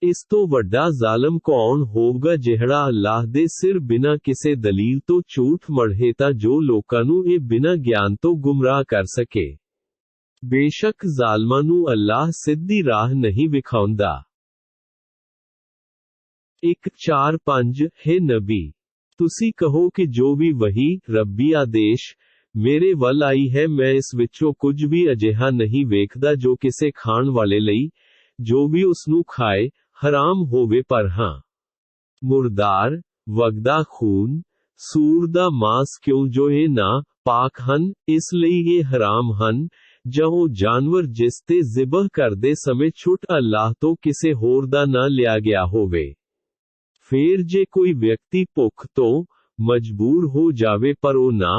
ਇਸ ਤੋਂ ਵੱਡਾ ਜ਼ਾਲਮ ਕੌਣ ਹੋਵੇਗਾ ਜਿਹੜਾ ਅੱਲਾਹ ਦੇ ਸਿਰ ਬਿਨਾਂ ਕਿਸੇ ਦਲੀਲ ਤੋਂ ਝੂਠ ਮੜ੍ਹੇ ਤਾਂ ਜੋ ਲੋਕਾਂ ਨੂੰ ਇਹ ਬਿਨਾਂ ਗਿਆਨ ਤੋਂ ਗੁੰਮਰਾਹ ਕਰ ਸਕੇ। ਬੇਸ਼ੱਕ ਜ਼ਾਲਮਾਂ ਨੂੰ ਅੱਲਾਹ ਸਿੱਧੀ ਰਾਹ ਨਹੀਂ ਵਿਖਾਉਂਦਾ। 1:4 ਹੇ ਨਬੀ, ਤੁਸੀਂ ਕਹੋ ਕਿ ਜੋ ਵੀ ਵਹੀ ਰੱਬੀ ਆਦੇਸ਼ ਮੇਰੇ ਵੱਲ ਆਈ ਹੈ ਮੈਂ ਇਸ ਵਿੱਚੋਂ ਕੁਝ ਵੀ ਅਜਿਹਾ ਨਹੀਂ ਵੇਖਦਾ ਜੋ ਕਿਸੇ ਖਾਣ ਵਾਲੇ ਲਈ, ਜੋ ਵੀ ਉਸ ਨੂੰ ਖਾਏ, ਹਰਾਮ ਹੋਵੇ, ਪਰ ਹਾਂ ਮੁਰਦਾਰ, ਵਗਦਾ ਖੂਨ, ਸੂਰ ਦਾ ਮਾਸ ਕਿਉਂ ਜੋ ਇਹ ਨਾ ਪਾਕ ਹਨ, ਇਸ ਲਈ ਇਹ ਹਰਾਮ ਹਨ, ਜਾਂ ਉਹ ਜਾਨਵਰ ਜਿਸ ਤੇ ਜ਼ਿਬਹ ਕਰਦੇ ਸਮੇਂ ਛੁੱਟ ਅੱਲਾਹ ਤੋਂ ਕਿਸੇ ਹੋਰ ਦਾ ਨਾ ਲਿਆ ਗਿਆ ਹੋਵੇ। ਫੇਰ ਜੇ ਕੋਈ ਵਿਅਕਤੀ ਭੁੱਖ ਤੋਂ ਮਜਬੂਰ ਹੋ ਜਾਵੇ ਪਰ ਉਹ ਨਾ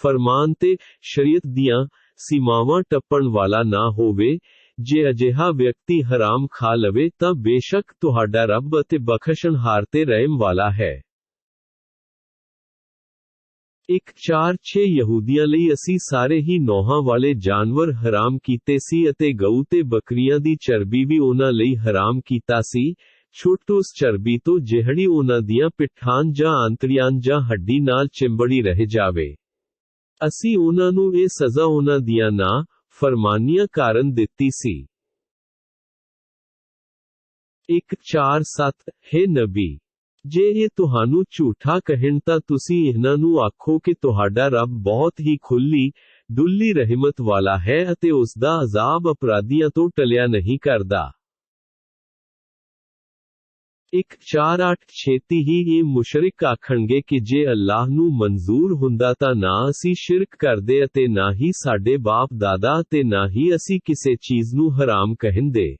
ਫਰਮਾਨ ਤੇ ਸ਼ਰੀਅਤ ਦੀਆਂ ਸੀਮਾਵਾਂ ਟੱਪਣ ਵਾਲਾ ਨਾ ਹੋਵੇ, ਜੇ ਅਜਿਹਾ ਵਿਅਕਤੀ ਹਰਾਮ ਖਾ ਲਵੇ ਤਾਂ ਬੇਸ਼ੱਕ ਤੁਹਾਡਾ ਰੱਬ ਅਤੇ ਬਖਸ਼ਣਹਾਰ ਤੇ ਰਹਿਮ ਵਾਲਾ ਹੈ। 1:4 ਯਹੂਦੀਆਂ ਲਈ ਅਸੀਂ ਸਾਰੇ ਹੀ ਨੌਹਾਂ ਵਾਲੇ ਜਾਨਵਰ ਹਰਾਮ ਕੀਤੇ ਸੀ ਅਤੇ ਗਊ ਤੇ ਬੱਕਰੀਆਂ ਦੀ ਚਰਬੀ ਵੀ ਉਹਨਾਂ ਲਈ ਹਰਾਮ ਕੀਤਾ ਸੀ, ਛੁੱਟ ਉਸ ਚਰਬੀ ਤੋਂ ਜਿਹੜੀ ਉਹਨਾਂ ਦੀਆਂ ਪਿੱਠਾਂ ਜਾਂ ਆਂਤੜੀਆਂ ਜਾਂ ਹੱਡੀ ਨਾਲ ਚਿੰਬੜੀ ਰਹਿ ਜਾਵੇ। ਅਸੀਂ ਉਹਨਾਂ ਨੂੰ ਇਹ ਸਜ਼ਾ ਉਹਨਾਂ ਦੀਆਂ ਨਾ ਫਰਮਾਨੀਆਂ ਕਾਰਨ ਦਿੱਤੀ ਸੀ। 1:4 ਹੇ ਨਬੀ, ਜੇ ਇਹ ਤੁਹਾਨੂੰ ਝੂਠਾ ਕਹਿਣ ਤਾਂ ਤੁਸੀਂ ਇਹਨਾਂ ਨੂੰ ਆਖੋ ਕਿ ਤੁਹਾਡਾ ਰੱਬ ਬਹੁਤ ਹੀ ਖੁੱਲੀ ਡੁੱਲੀ ਰਹਿਮਤ ਵਾਲਾ ਹੈ ਅਤੇ ਉਸ ਦਾ ਅਜ਼ਾਬ ਅਪਰਾਧੀਆਂ ਤੋਂ ਟਲਿਆ ਨਹੀਂ ਕਰਦਾ। 1:4 ਛੇਤੀ ਹੀ ਇਹ ਮੁਸ਼ਰਿਕ ਆਖਣਗੇ ਕਿ ਜੇ ਅੱਲਾਹ ਨੂੰ ਮਨਜ਼ੂਰ ਹੁੰਦਾ ਤਾਂ ਨਾ ਅਸੀਂ ਸ਼ਿਰਕ ਕਰਦੇ ਅਤੇ ਨਾ ਹੀ ਸਾਡੇ ਬਾਪ ਦਾਦਾ ਅਤੇ ਨਾ ਹੀ ਅਸੀਂ ਕਿਸੇ ਚੀਜ਼ ਨੂੰ ਹਰਾਮ ਕਹਿੰਦੇ।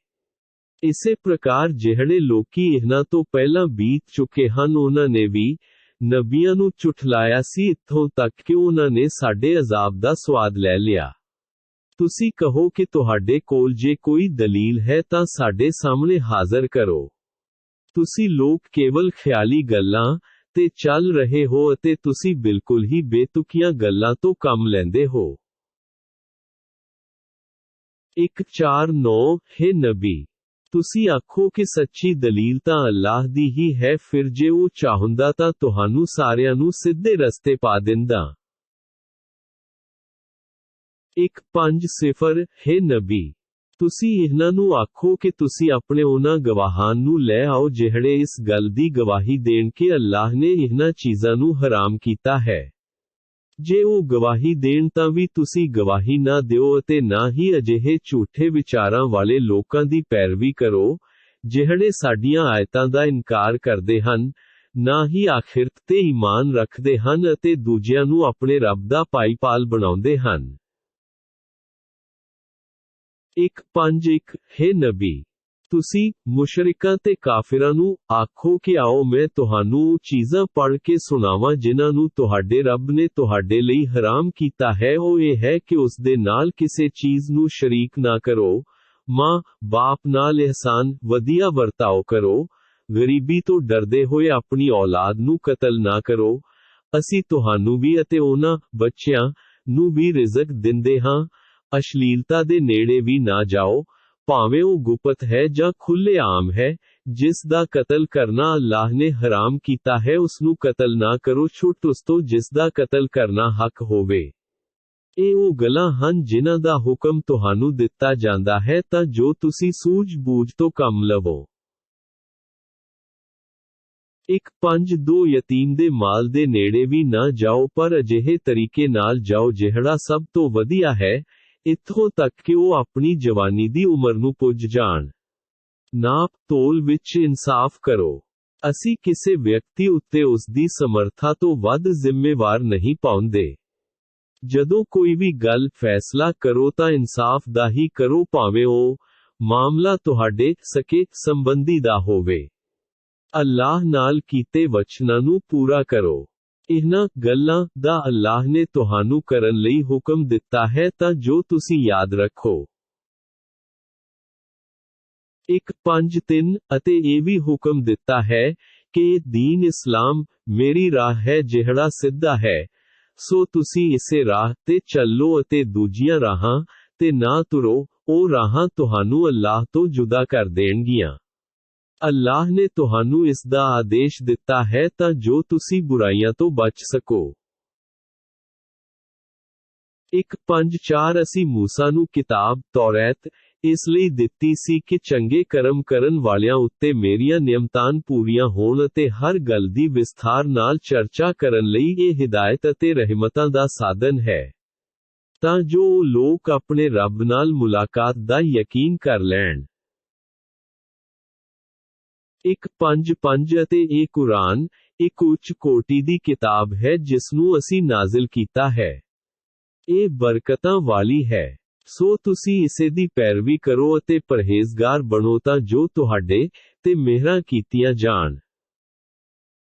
ਇਸੇ ਪ੍ਰਕਾਰ ਜਿਹੜੇ ਲੋਕੀ ਇਹਨਾਂ ਤੋਂ ਪਹਿਲਾਂ ਬੀਤ ਚੁੱਕੇ ਹਨ ਉਹਨਾਂ ਨੇ ਵੀ ਨਬੀਆਂ ਨੂੰ ਝੁਠਲਾਇਆ ਸੀ ਇੱਥੋਂ ਤੱਕ ਕਿ ਉਹਨਾਂ ਨੇ ਸਾਡੇ ਅਜ਼ਾਬ ਦਾ ਸਵਾਦ ਲੈ ਲਿਆ। ਤੁਸੀਂ ਕਹੋ ਕਿ ਤੁਹਾਡੇ ਕੋਲ ਜੇ ਕੋਈ ਦਲੀਲ ਹੈ ਤਾਂ ਸਾਡੇ ਸਾਹਮਣੇ ਹਾਜ਼ਰ ਕਰੋ। ਤੁਸੀਂ ਲੋਕ ਕੇਵਲ ਖਿਆਲੀ ਗੱਲਾਂ ਤੇ ਚੱਲ ਰਹੇ ਹੋ ਅਤੇ ਤੁਸੀਂ ਬਿਲਕੁਲ ਹੀ ਬੇਤੁਕੀਆਂ ਗੱਲਾਂ ਤੋਂ ਕੰਮ ਲੈਂਦੇ ਹੋ। 1:4 ਹੇ ਨਬੀ, ਤੁਸੀਂ ਆਖੋ ਕਿ ਸੱਚੀ ਦਲੀਲ ਤਾਂ ਅੱਲਾਹ ਦੀ ਹੀ ਹੈ, ਫਿਰ ਜੇ ਉਹ ਚਾਹੁੰਦਾ ਤਾਂ ਤੁਹਾਨੂੰ ਸਾਰਿਆਂ ਨੂੰ ਸਿੱਧੇ ਰਸਤੇ ਪਾ ਦਿੰਦਾ। 1:5 ਹੇ ਨਬੀ, ਤੁਸੀਂ ਇਹਨਾਂ ਨੂੰ ਆਖੋ ਕਿ ਤੁਸੀਂ ਆਪਣੇ ਉਹਨਾਂ ਗਵਾਹਾਂ ਨੂੰ ਲੈ ਆਓ ਜਿਹੜੇ ਇਸ ਗੱਲ ਦੀ ਗਵਾਹੀ ਦੇਣ ਕਿ ਅੱਲਾਹ ਨੇ ਇਹਨਾਂ ਚੀਜ਼ਾਂ ਨੂੰ ਹਰਾਮ ਕੀਤਾ ਹੈ। ਜੇ ਉਹ ਗਵਾਹੀ ਦੇਣ ਤਾਂ ਵੀ ਤੁਸੀਂ ਗਵਾਹੀ ਨਾ ਦਿਓ ਅਤੇ ਨਾ ਹੀ ਅਜਿਹੇ ਝੂਠੇ ਵਿਚਾਰਾਂ ਵਾਲੇ ਲੋਕਾਂ ਦੀ ਪੈਰਵੀ ਕਰੋ, ਜਿਹੜੇ ਸਾਡੀਆਂ ਆਇਤਾਂ ਦਾ ਇਨਕਾਰ ਕਰਦੇ ਹਨ, ਨਾ ਹੀ ਆਖਿਰਤ ਤੇ ਈਮਾਨ ਰੱਖਦੇ ਹਨ ਅਤੇ ਦੂਜਿਆਂ ਨੂੰ ਆਪਣੇ ਰੱਬ ਦਾ ਭਾਈਪਾਲ ਬਣਾਉਂਦੇ ਹਨ। 1:5 ਹੇ ਨਬੀ, ਤੁਸੀਂ ਮੁਸ਼ਰਿਕਾਂ ਤੇ ਕਾਫਿਰਾਂ ਨੂੰ ਆਖੋ ਕਿ ਆਓ ਮੈਂ ਤੁਹਾਨੂੰ ਉਹ ਚੀਜ਼ਾਂ ਪੜ੍ਹ ਕੇ ਸੁਣਾਵਾਂ ਜਿਨ੍ਹਾਂ ਨੂੰ ਤੁਹਾਡੇ ਰੱਬ ਨੇ ਤੁਹਾਡੇ ਲਈ ਹਰਾਮ ਕੀਤਾ ਹੈ। ਉਹ ਇਹ ਹੈ ਕਿ ਉਸ ਦੇ ਨਾਲ ਕਿਸੇ ਚੀਜ਼ ਨੂੰ ਸ਼ਰੀਕ ਨਾ ਕਰੋ, ਮਾਂ ਬਾਪ ਨਾਲ ihsan ਵਧੀਆ ਵਰਤਾਓ ਕਰੋ, ਗਰੀਬੀ ਤੋਂ ਡਰਦੇ ਹੋਏ ਆਪਣੀ ਔਲਾਦ ਨੂੰ ਕਤਲ ਨਾ ਕਰੋ। ਅਸੀਂ ਤੁਹਾਨੂੰ ਵੀ ਅਤੇ ਉਹਨਾਂ ਬੱਚਿਆਂ ਨੂੰ ਵੀ ਰਿਜ਼ਕ ਦਿੰਦੇ ਹਾਂ। ਅਸ਼ਲੀਲਤਾ ਦੇ ਨੇੜੇ ਵੀ ਨਾ ਜਾਓ, ਭਾਵੇਂ ਉਹ ਗੁਪਤ ਹੈ ਜਾਂ ਖੁੱਲ੍ਹੇ ਆਮ ਹੈ। ਜਿਸ ਦਾ ਕਤਲ ਕਰਨਾ ਅੱਲਾਹ ਨੇ ਹਰਾਮ ਕੀਤਾ ਹੈ ਉਸ ਨੂੰ ਕਤਲ ਨਾ ਕਰੋ, ਛੁੱਟ ਉਸ ਤੋਂ ਜਿਸ ਦਾ ਕਤਲ ਕਰਨਾ ਹੱਕ ਹੋਵੇ। ਇਹ ਉਹ ਗੱਲਾਂ ਹਨ ਜਿਨ੍ਹਾਂ ਦਾ ਹੁਕਮ ਤੁਹਾਨੂੰ ਦਿੱਤਾ ਜਾਂਦਾ ਹੈ ਤਾਂ ਜੋ ਤੁਸੀਂ ਸੂਝ-ਬੂਝ ਤੋਂ ਕੰਮ ਲਵੋ। 1:5 ਯਤੀਮ ਦੇ ਮਾਲ ਦੇ ਨੇੜੇ ਵੀ ਨਾ ਜਾਓ, ਪਰ ਅਜਿਹੇ ਤਰੀਕੇ ਨਾਲ ਜਾਓ ਜਿਹੜਾ ਸਭ ਤੋਂ ਵਧੀਆ ਹੈ, ਇੱਥੋਂ ਤੱਕ ਕਿ ਉਹ ਆਪਣੀ ਜਵਾਨੀ ਦੀ ਉਮਰ ਨੂੰ ਪੁੱਜ ਜਾਣ। ਨਾਪ ਤੋਲ ਵਿੱਚ ਇਨਸਾਫ ਕਰੋ। ਅਸੀਂ ਕਿਸੇ ਵਿਅਕਤੀ ਉੱਤੇ ਉਸ ਦੀ ਸਮਰੱਥਾ ਤੋਂ ਵੱਧ ਜ਼ਿੰਮੇਵਾਰ ਨਹੀਂ ਪਾਉਂਦੇ। ਜਦੋਂ ਕੋਈ ਵੀ ਗੱਲ ਫੈਸਲਾ ਕਰੋ ਤਾਂ ਇਨਸਾਫ ਦਾ ਹੀ ਕਰੋ, ਭਾਵੇਂ ਉਹ ਮਾਮਲਾ ਤੁਹਾਡੇ ਸਕੇ ਸੰਬੰਧੀ ਦਾ ਹੋਵੇ। ਅੱਲਾਹ ਨਾਲ ਕੀਤੇ ਵਚਨਾਂ ਨੂੰ ਪੂਰਾ ਕਰੋ। ਇਹਨਾਂ ਗੱਲਾਂ ਦਾ ਅੱਲਾਹ ਨੇ ਤੁਹਾਨੂੰ ਕਰਨ ਲਈ ਹੁਕਮ ਦਿੱਤਾ ਹੈ ਤਾਂ ਜੋ ਤੁਸੀਂ ਯਾਦ ਰੱਖੋ। 1:5 ਅਤੇ ਇਹ ਵੀ ਹੁਕਮ ਦਿੱਤਾ ਹੈ ਕਿ ਇਹ ਦੀਨ ਇਸਲਾਮ ਮੇਰੀ ਰਾਹ ਹੈ ਜਿਹੜਾ ਸਿੱਧਾ ਹੈ, ਸੋ ਤੁਸੀਂ ਇਸੇ ਰਾਹ ਤੇ ਚੱਲੋ ਅਤੇ ਦੂਜੀਆਂ ਰਾਹਾਂ ਤੇ ਨਾ ਤੁਰੋ। ਉਹ ਰਾਹਾਂ ਤੁਹਾਨੂੰ ਅੱਲਾਹ ਤੋਂ ਜੁਦਾ ਕਰ ਦੇਣਗੀਆਂ। ਅੱਲਾਹ ਨੇ ਤੁਹਾਨੂੰ ਇਸ ਦਾ ਆਦੇਸ਼ ਦਿੱਤਾ ਹੈ ਤਾਂ ਜੋ ਤੁਸੀਂ ਬੁਰਾਈਆਂ ਤੋਂ ਬਚ ਸਕੋ। 1:4 ਅਸੀਂ ਮੂਸਾ ਨੂੰ ਕਿਤਾਬ ਤੌਰੈਤ ਇਸ ਲਈ ਦਿੱਤੀ ਸੀ ਕਿ ਚੰਗੇ ਕਰਮ ਕਰਨ ਵਾਲਿਆਂ ਉੱਤੇ ਮੇਰੀਆਂ ਨਿਯਮਤਾਂ ਪੂਰੀਆਂ ਹੋਣ ਅਤੇ ਹਰ ਗੱਲ ਦੀ ਵਿਸਥਾਰ ਨਾਲ ਚਰਚਾ ਕਰਨ ਲਈ ਇਹ ਹਿਦਾਇਤ ਅਤੇ ਰਹਿਮਤਾਂ ਦਾ ਸਾਧਨ ਹੈ, ਤਾਂ ਜੋ ਉਹ ਲੋਕ ਆਪਣੇ ਰੱਬ ਨਾਲ ਮੁਲਾਕਾਤ ਦਾ ਯਕੀਨ ਕਰ ਲੈਣ। 1:5 ਅਤੇ ਇਹ ਕੁਰਾਨ ਇੱਕ ਉੱਚ ਕੋਟੀ ਦੀ ਕਿਤਾਬ ਹੈ ਜਿਸ ਨੂੰ ਅਸੀਂ ਨਾਜ਼ਿਲ ਕੀਤਾ ਹੈ। ਇਹ ਬਰਕਤਾਂ ਵਾਲੀ ਹੈ, ਸੋ ਤੁਸੀਂ ਇਸੇ ਦੀ ਪੈਰਵੀ ਕਰੋ ਅਤੇ ਪਰਹੇਜ਼ਗਾਰ ਬਣੋ ਤਾਂ ਜੋ ਤੁਹਾਡੇ ਤੇ ਮਿਹਰਾਂ ਕੀਤੀਆਂ ਜਾਣ।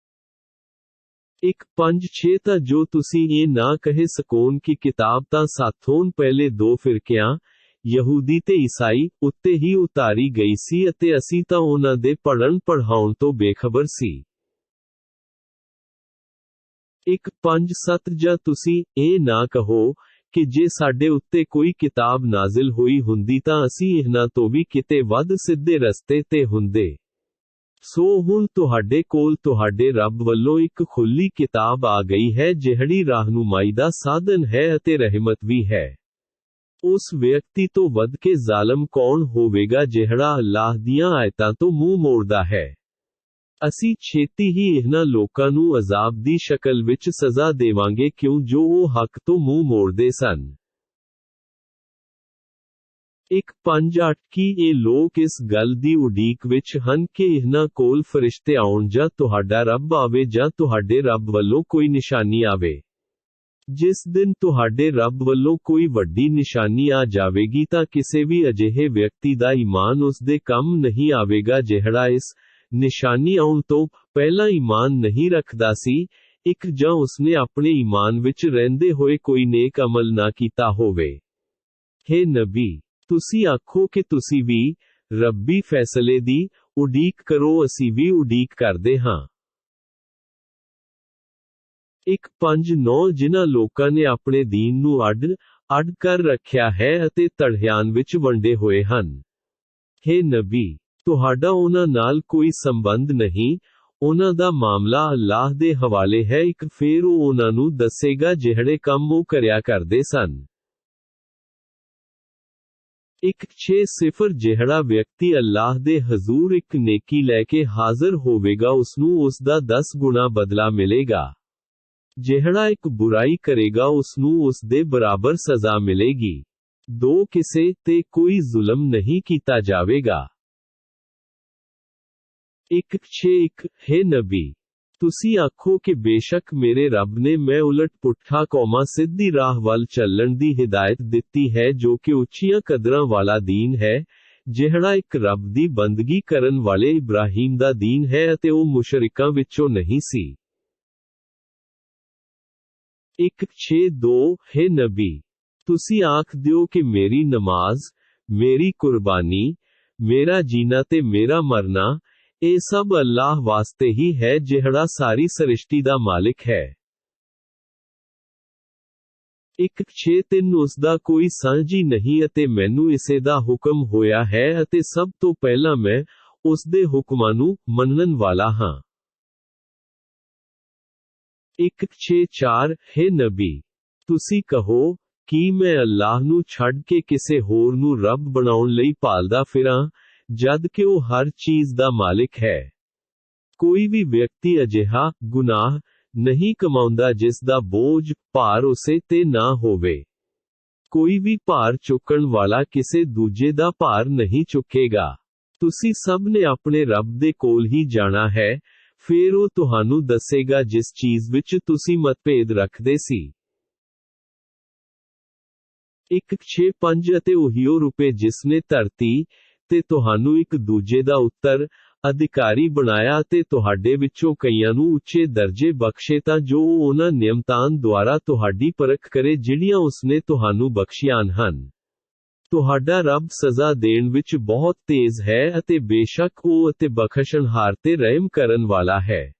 1:6 ਤਾਂ ਜੋ ਤੁਸੀਂ ਇਹ ਨਾ ਕਹਿ ਸਕੋਨ ਕਿ ਕਿਤਾਬ ਤਾਂ ਸਾਥੋਂ ਪਹਿਲੇ ਦੋ ਫਿਰਕਿਆਂ ਯਹੂਦੀ ਤੇ ਈਸਾਈ ਉੱਤੇ ਹੀ ਉਤਾਰੀ ਗਈ ਸੀ ਅਤੇ ਅਸੀਂ ਤਾਂ ਉਹਨਾਂ ਦੇ ਪੜ੍ਹਨ ਪੜ੍ਹਾਉਣ ਤੋਂ ਬੇਖਬਰ ਸੀ। 1:7 ਜਾਂ ਤੁਸੀਂ ਇਹ ਨਾ ਕਹੋ ਕਿ ਜੇ ਸਾਡੇ ਉੱਤੇ ਕੋਈ ਕਿਤਾਬ ਨਾਜ਼ਿਲ ਹੋਈ ਹੁੰਦੀ ਤਾਂ ਅਸੀਂ ਇਹਨਾਂ ਤੋਂ ਵੀ ਕਿਤੇ ਵੱਧ ਸਿੱਧੇ ਰਸਤੇ ਤੇ ਹੁੰਦੇ। ਸੋ ਹੁਣ ਤੁਹਾਡੇ ਕੋਲ ਤੁਹਾਡੇ ਰੱਬ ਵੱਲੋਂ ਇੱਕ ਖੁੱਲੀ ਕਿਤਾਬ ਆ ਗਈ ਹੈ ਜਿਹੜੀ ਰਹਿਨੁਮਾਈ ਦਾ ਸਾਧਨ ਹੈ ਅਤੇ ਰਹਿਮਤ ਵੀ ਹੈ। ਉਸ ਵਿਅਕਤੀ ਤੋਂ ਵੱਧ ਕੇ ਜ਼ਾਲਮ ਕੌਣ ਹੋਵੇਗਾ ਜਿਹੜਾ ਅੱਲਾਹ ਦੀਆਂ ਆਇਤਾਂ ਤੋਂ ਮੂੰਹ ਮੋੜਦਾ ਹੈ। ਅਸੀਂ ਛੇਤੀ ਹੀ ਇਹਨਾਂ ਲੋਕਾਂ ਨੂੰ ਅਜ਼ਾਬ ਦੀ ਸ਼ਕਲ ਵਿੱਚ ਸਜ਼ਾ ਦੇਵਾਂਗੇ ਕਿਉਂ ਜੋ ਉਹ ਹੱਕ ਤੋਂ ਮੂੰਹ ਮੋੜਦੇ ਸਨ। 1:8 ਕੀ ਇਹ ਲੋਕ ਇਸ ਗੱਲ ਦੀ ਉਡੀਕ ਵਿੱਚ ਹਨ ਕਿ ਇਹਨਾਂ ਕੋਲ ਫਰਿਸ਼ਤੇ ਆਉਣ ਜਾਂ ਤੁਹਾਡਾ ਰੱਬ ਆਵੇ ਜਾਂ ਤੁਹਾਡੇ ਰੱਬ ਵੱਲੋਂ ਕੋਈ ਨਿਸ਼ਾਨੀ ਆਵੇ। ਜਿਸ ਦਿਨ ਤੁਹਾਡੇ ਰੱਬ ਵੱਲੋਂ ਕੋਈ ਵੱਡੀ ਨਿਸ਼ਾਨੀ ਆ ਜਾਵੇਗੀ ਤਾਂ ਕਿਸੇ ਵੀ ਅਜਿਹੇ ਵਿਅਕਤੀ ਦਾ ਈਮਾਨ ਉਸ ਦੇ ਕੰਮ ਨਹੀਂ ਆਵੇਗਾ ਜਿਹੜਾ ਇਸ ਨਿਸ਼ਾਨੀ ਆਉਣ ਤੋਂ ਪਹਿਲਾਂ ਈਮਾਨ ਨਹੀਂ ਰੱਖਦਾ ਸੀ, ਇੱਕ ਜਾਂ ਉਸਨੇ ਆਪਣੇ ਈਮਾਨ ਵਿੱਚ ਰਹਿੰਦੇ ਹੋਏ ਕੋਈ ਨੇਕ ਅਮਲ ਨਾ ਕੀਤਾ ਹੋਵੇ। ਹੇ ਨਬੀ, ਤੁਸੀਂ ਆਖੋ ਕਿ ਤੁਸੀਂ ਵੀ ਰੱਬੀ ਫੈਸਲੇ ਦੀ ਉਡੀਕ ਕਰੋ, ਅਸੀਂ ਵੀ ਉਡੀਕ ਕਰਦੇ ਹਾਂ। 1:9 ਜਿਨ੍ਹਾਂ ਲੋਕਾਂ ਨੇ ਆਪਣੇ ਦੀਨ ਨੂੰ ਅੱਡ ਕਰ ਰੱਖਿਆ ਹੈ ਅਤੇ ਧੜਿਆਂ ਵਿੱਚ ਵੰਡੇ ਹੋਏ ਹਨ। ਹੇ ਨਬੀ, ਤੁਹਾਡਾ ਉਹਨਾਂ ਨਾਲ ਕੋਈ ਸੰਬੰਧ ਨਹੀਂ, ਉਹਨਾਂ ਦਾ ਮਾਮਲਾ ਅੱਲਾਹ ਦੇ ਹਵਾਲੇ ਹੈ। ਫਿਰ ਉਹ ਉਹਨਾਂ ਨੂੰ ਦੱਸੇਗਾ ਜਿਹੜੇ ਕੰਮ ਉਹ ਕਰਿਆ ਕਰਦੇ ਸਨ। 1:6 ਜਿਹੜਾ ਵਿਅਕਤੀ ਅੱਲਾਹ ਦੇ ਹਜ਼ੂਰ ਇੱਕ ਨੇਕੀ ਲੈ ਕੇ ਹਾਜ਼ਰ ਹੋਵੇਗਾ ਉਸਨੂੰ ਉਸ ਦਾ 10 ਗੁਣਾ ਬਦਲਾ ਮਿਲੇਗਾ। ਜਿਹੜਾ ਇੱਕ ਬੁਰਾਈ ਕਰੇਗਾ ਉਸਨੂੰ ਉਸ ਦੇ ਬਰਾਬਰ ਸਜ਼ਾ ਮਿਲੇਗੀ। ਦੋ ਕਿਸੇ ਤੇ ਕੋਈ ਜ਼ੁਲਮ ਨਹੀਂ ਕੀਤਾ ਜਾਵੇਗਾ। ਇੱਕ 6:1 हे नबी ਤੁਸੀਂ ਆਖੋ ਕਿ ਬੇਸ਼ੱਕ ਮੇਰੇ ਰੱਬ ਨੇ ਮੈਂ ਉਲਟ ਪੁੱਠਾ ਕੌਮਾਂ ਸਿੱਧੀ ਰਾਹ ਵੱਲ ਚੱਲਣ ਦੀ ਹਿਦਾਇਤ ਦਿੱਤੀ ਹੈ ਜੋ ਕਿ ਉੱਚੀਆਂ ਕਦਰਾਂ ਵਾਲਾ ਦੀਨ ਹੈ ਜਿਹੜਾ ਇੱਕ ਰੱਬ ਦੀ ਬੰਦਗੀ ਕਰਨ ਵਾਲੇ ਇਬਰਾਹੀਮ ਦਾ ਦੀਨ ਹੈ ਅਤੇ ਉਹ ਮੁਸ਼ਰਿਕਾਂ ਵਿੱਚੋਂ ਨਹੀਂ ਸੀ। ਇੱਕ 6:2 हे नबी ਤੁਸੀਂ ਆਖ ਦਿਓ ਕਿ ਮੇਰੀ ਨਮਾਜ਼, ਮੇਰੀ ਕੁਰਬਾਨੀ, ਮੇਰਾ ਜੀਣਾ ਤੇ ਮੇਰਾ ਮਰਨਾ ਇਹ ਸਭ ਅੱਲਾਹ ਵਾਸਤੇ ਹੀ ਹੈ ਜਿਹੜਾ ਸਾਰੀ ਸ੍ਰਿਸ਼ਟੀ ਦਾ ਮਾਲਿਕ ਹੈ। ਇੱਕ 6:3 ਉਸ ਦਾ ਕੋਈ ਸਾਂਝੀ ਨਹੀਂ ਅਤੇ ਮੈਨੂੰ ਇਸੇ ਦਾ ਹੁਕਮ ਹੋਇਆ ਹੈ ਅਤੇ ਸਭ ਤੋਂ ਪਹਿਲਾਂ ਮੈਂ ਉਸ ਦੇ ਹੁਕਮਾਂ ਨੂੰ ਮੰਨਣ ਵਾਲਾ ਹਾਂ। ਇੱਕ 6:4 हे नबी ਤੁਸੀਂ ਕਹੋ ਕੀ ਮੈਂ ਅੱਲਾਹ ਨੂੰ ਛੱਡ ਕੇ ਕਿਸੇ ਹੋਰ ਨੂੰ ਰੱਬ ਬਣਾਉਣ ਲਈ ਭਾਲਦਾ ਫਿਰਾਂ ਜਦ ਕਿ ਉਹ ਹਰ ਚੀਜ਼ ਦਾ ਮਾਲਿਕ ਹੈ। ਕੋਈ ਵੀ ਵਿਅਕਤੀ ਅਜਿਹਾ ਗੁਨਾਹ ਨਹੀਂ ਕਮਾਉਂਦਾ ਜਿਸ ਦਾ ਬੋਝ ਭਾਰ ਉਸੇ ਤੇ ਨਾ ਹੋਵੇ। ਕੋਈ ਵੀ ਭਾਰ ਚੁੱਕਣ ਵਾਲਾ ਕਿਸੇ ਦੂਜੇ ਦਾ ਭਾਰ ਨਹੀਂ ਚੁੱਕੇਗਾ। ਤੁਸੀਂ ਸਭ ਨੇ ਆਪਣੇ ਰੱਬ ਦੇ ਕੋਲ ਹੀ ਜਾਣਾ ਹੈ, ਫਿਰ ਉਹ ਤੁਹਾਨੂੰ ਦੱਸੇਗਾ ਜਿਸ ਚੀਜ਼ ਵਿੱਚ ਤੁਸੀਂ ਮਤਭੇਦ ਰੱਖਦੇ ਸੀ। ਇੱਕ 6:5 ਅਤੇ ਉਹੀਓ ਰੂਪੇ ਜਿਸਨੇ ਧਰਤੀ ਤੇ ਤੁਹਾਨੂੰ ਇੱਕ ਦੂਜੇ ਦਾ ਉੱਤਰ ਅਧਿਕਾਰੀ ਬਣਾਇਆ ਅਤੇ ਤੁਹਾਡੇ ਵਿੱਚੋਂ ਕਈਆਂ ਨੂੰ ਉੱਚੇ ਦਰਜੇ ਬਖਸ਼ੇ ਤਾਂ ਜੋ ਉਹ ਉਹਨਾਂ ਨਿਯਮਤਾਂ ਦੁਆਰਾ ਤੁਹਾਡੀ ਪਰਖ ਕਰੇ ਜਿਹੜੀਆਂ ਉਸਨੇ ਤੁਹਾਨੂੰ ਬਖਸ਼ੀਆਂ ਹਨ। ਤੁਹਾਡਾ ਰੱਬ ਸਜ਼ਾ ਦੇਣ ਵਿੱਚ ਬਹੁਤ ਤੇਜ਼ ਹੈ ਅਤੇ ਬੇਸ਼ੱਕ ਉਹ ਅਤੇ ਬਖਸ਼ਣਹਾਰ ਤੇ ਰਹਿਮ ਕਰਨ ਵਾਲਾ ਹੈ।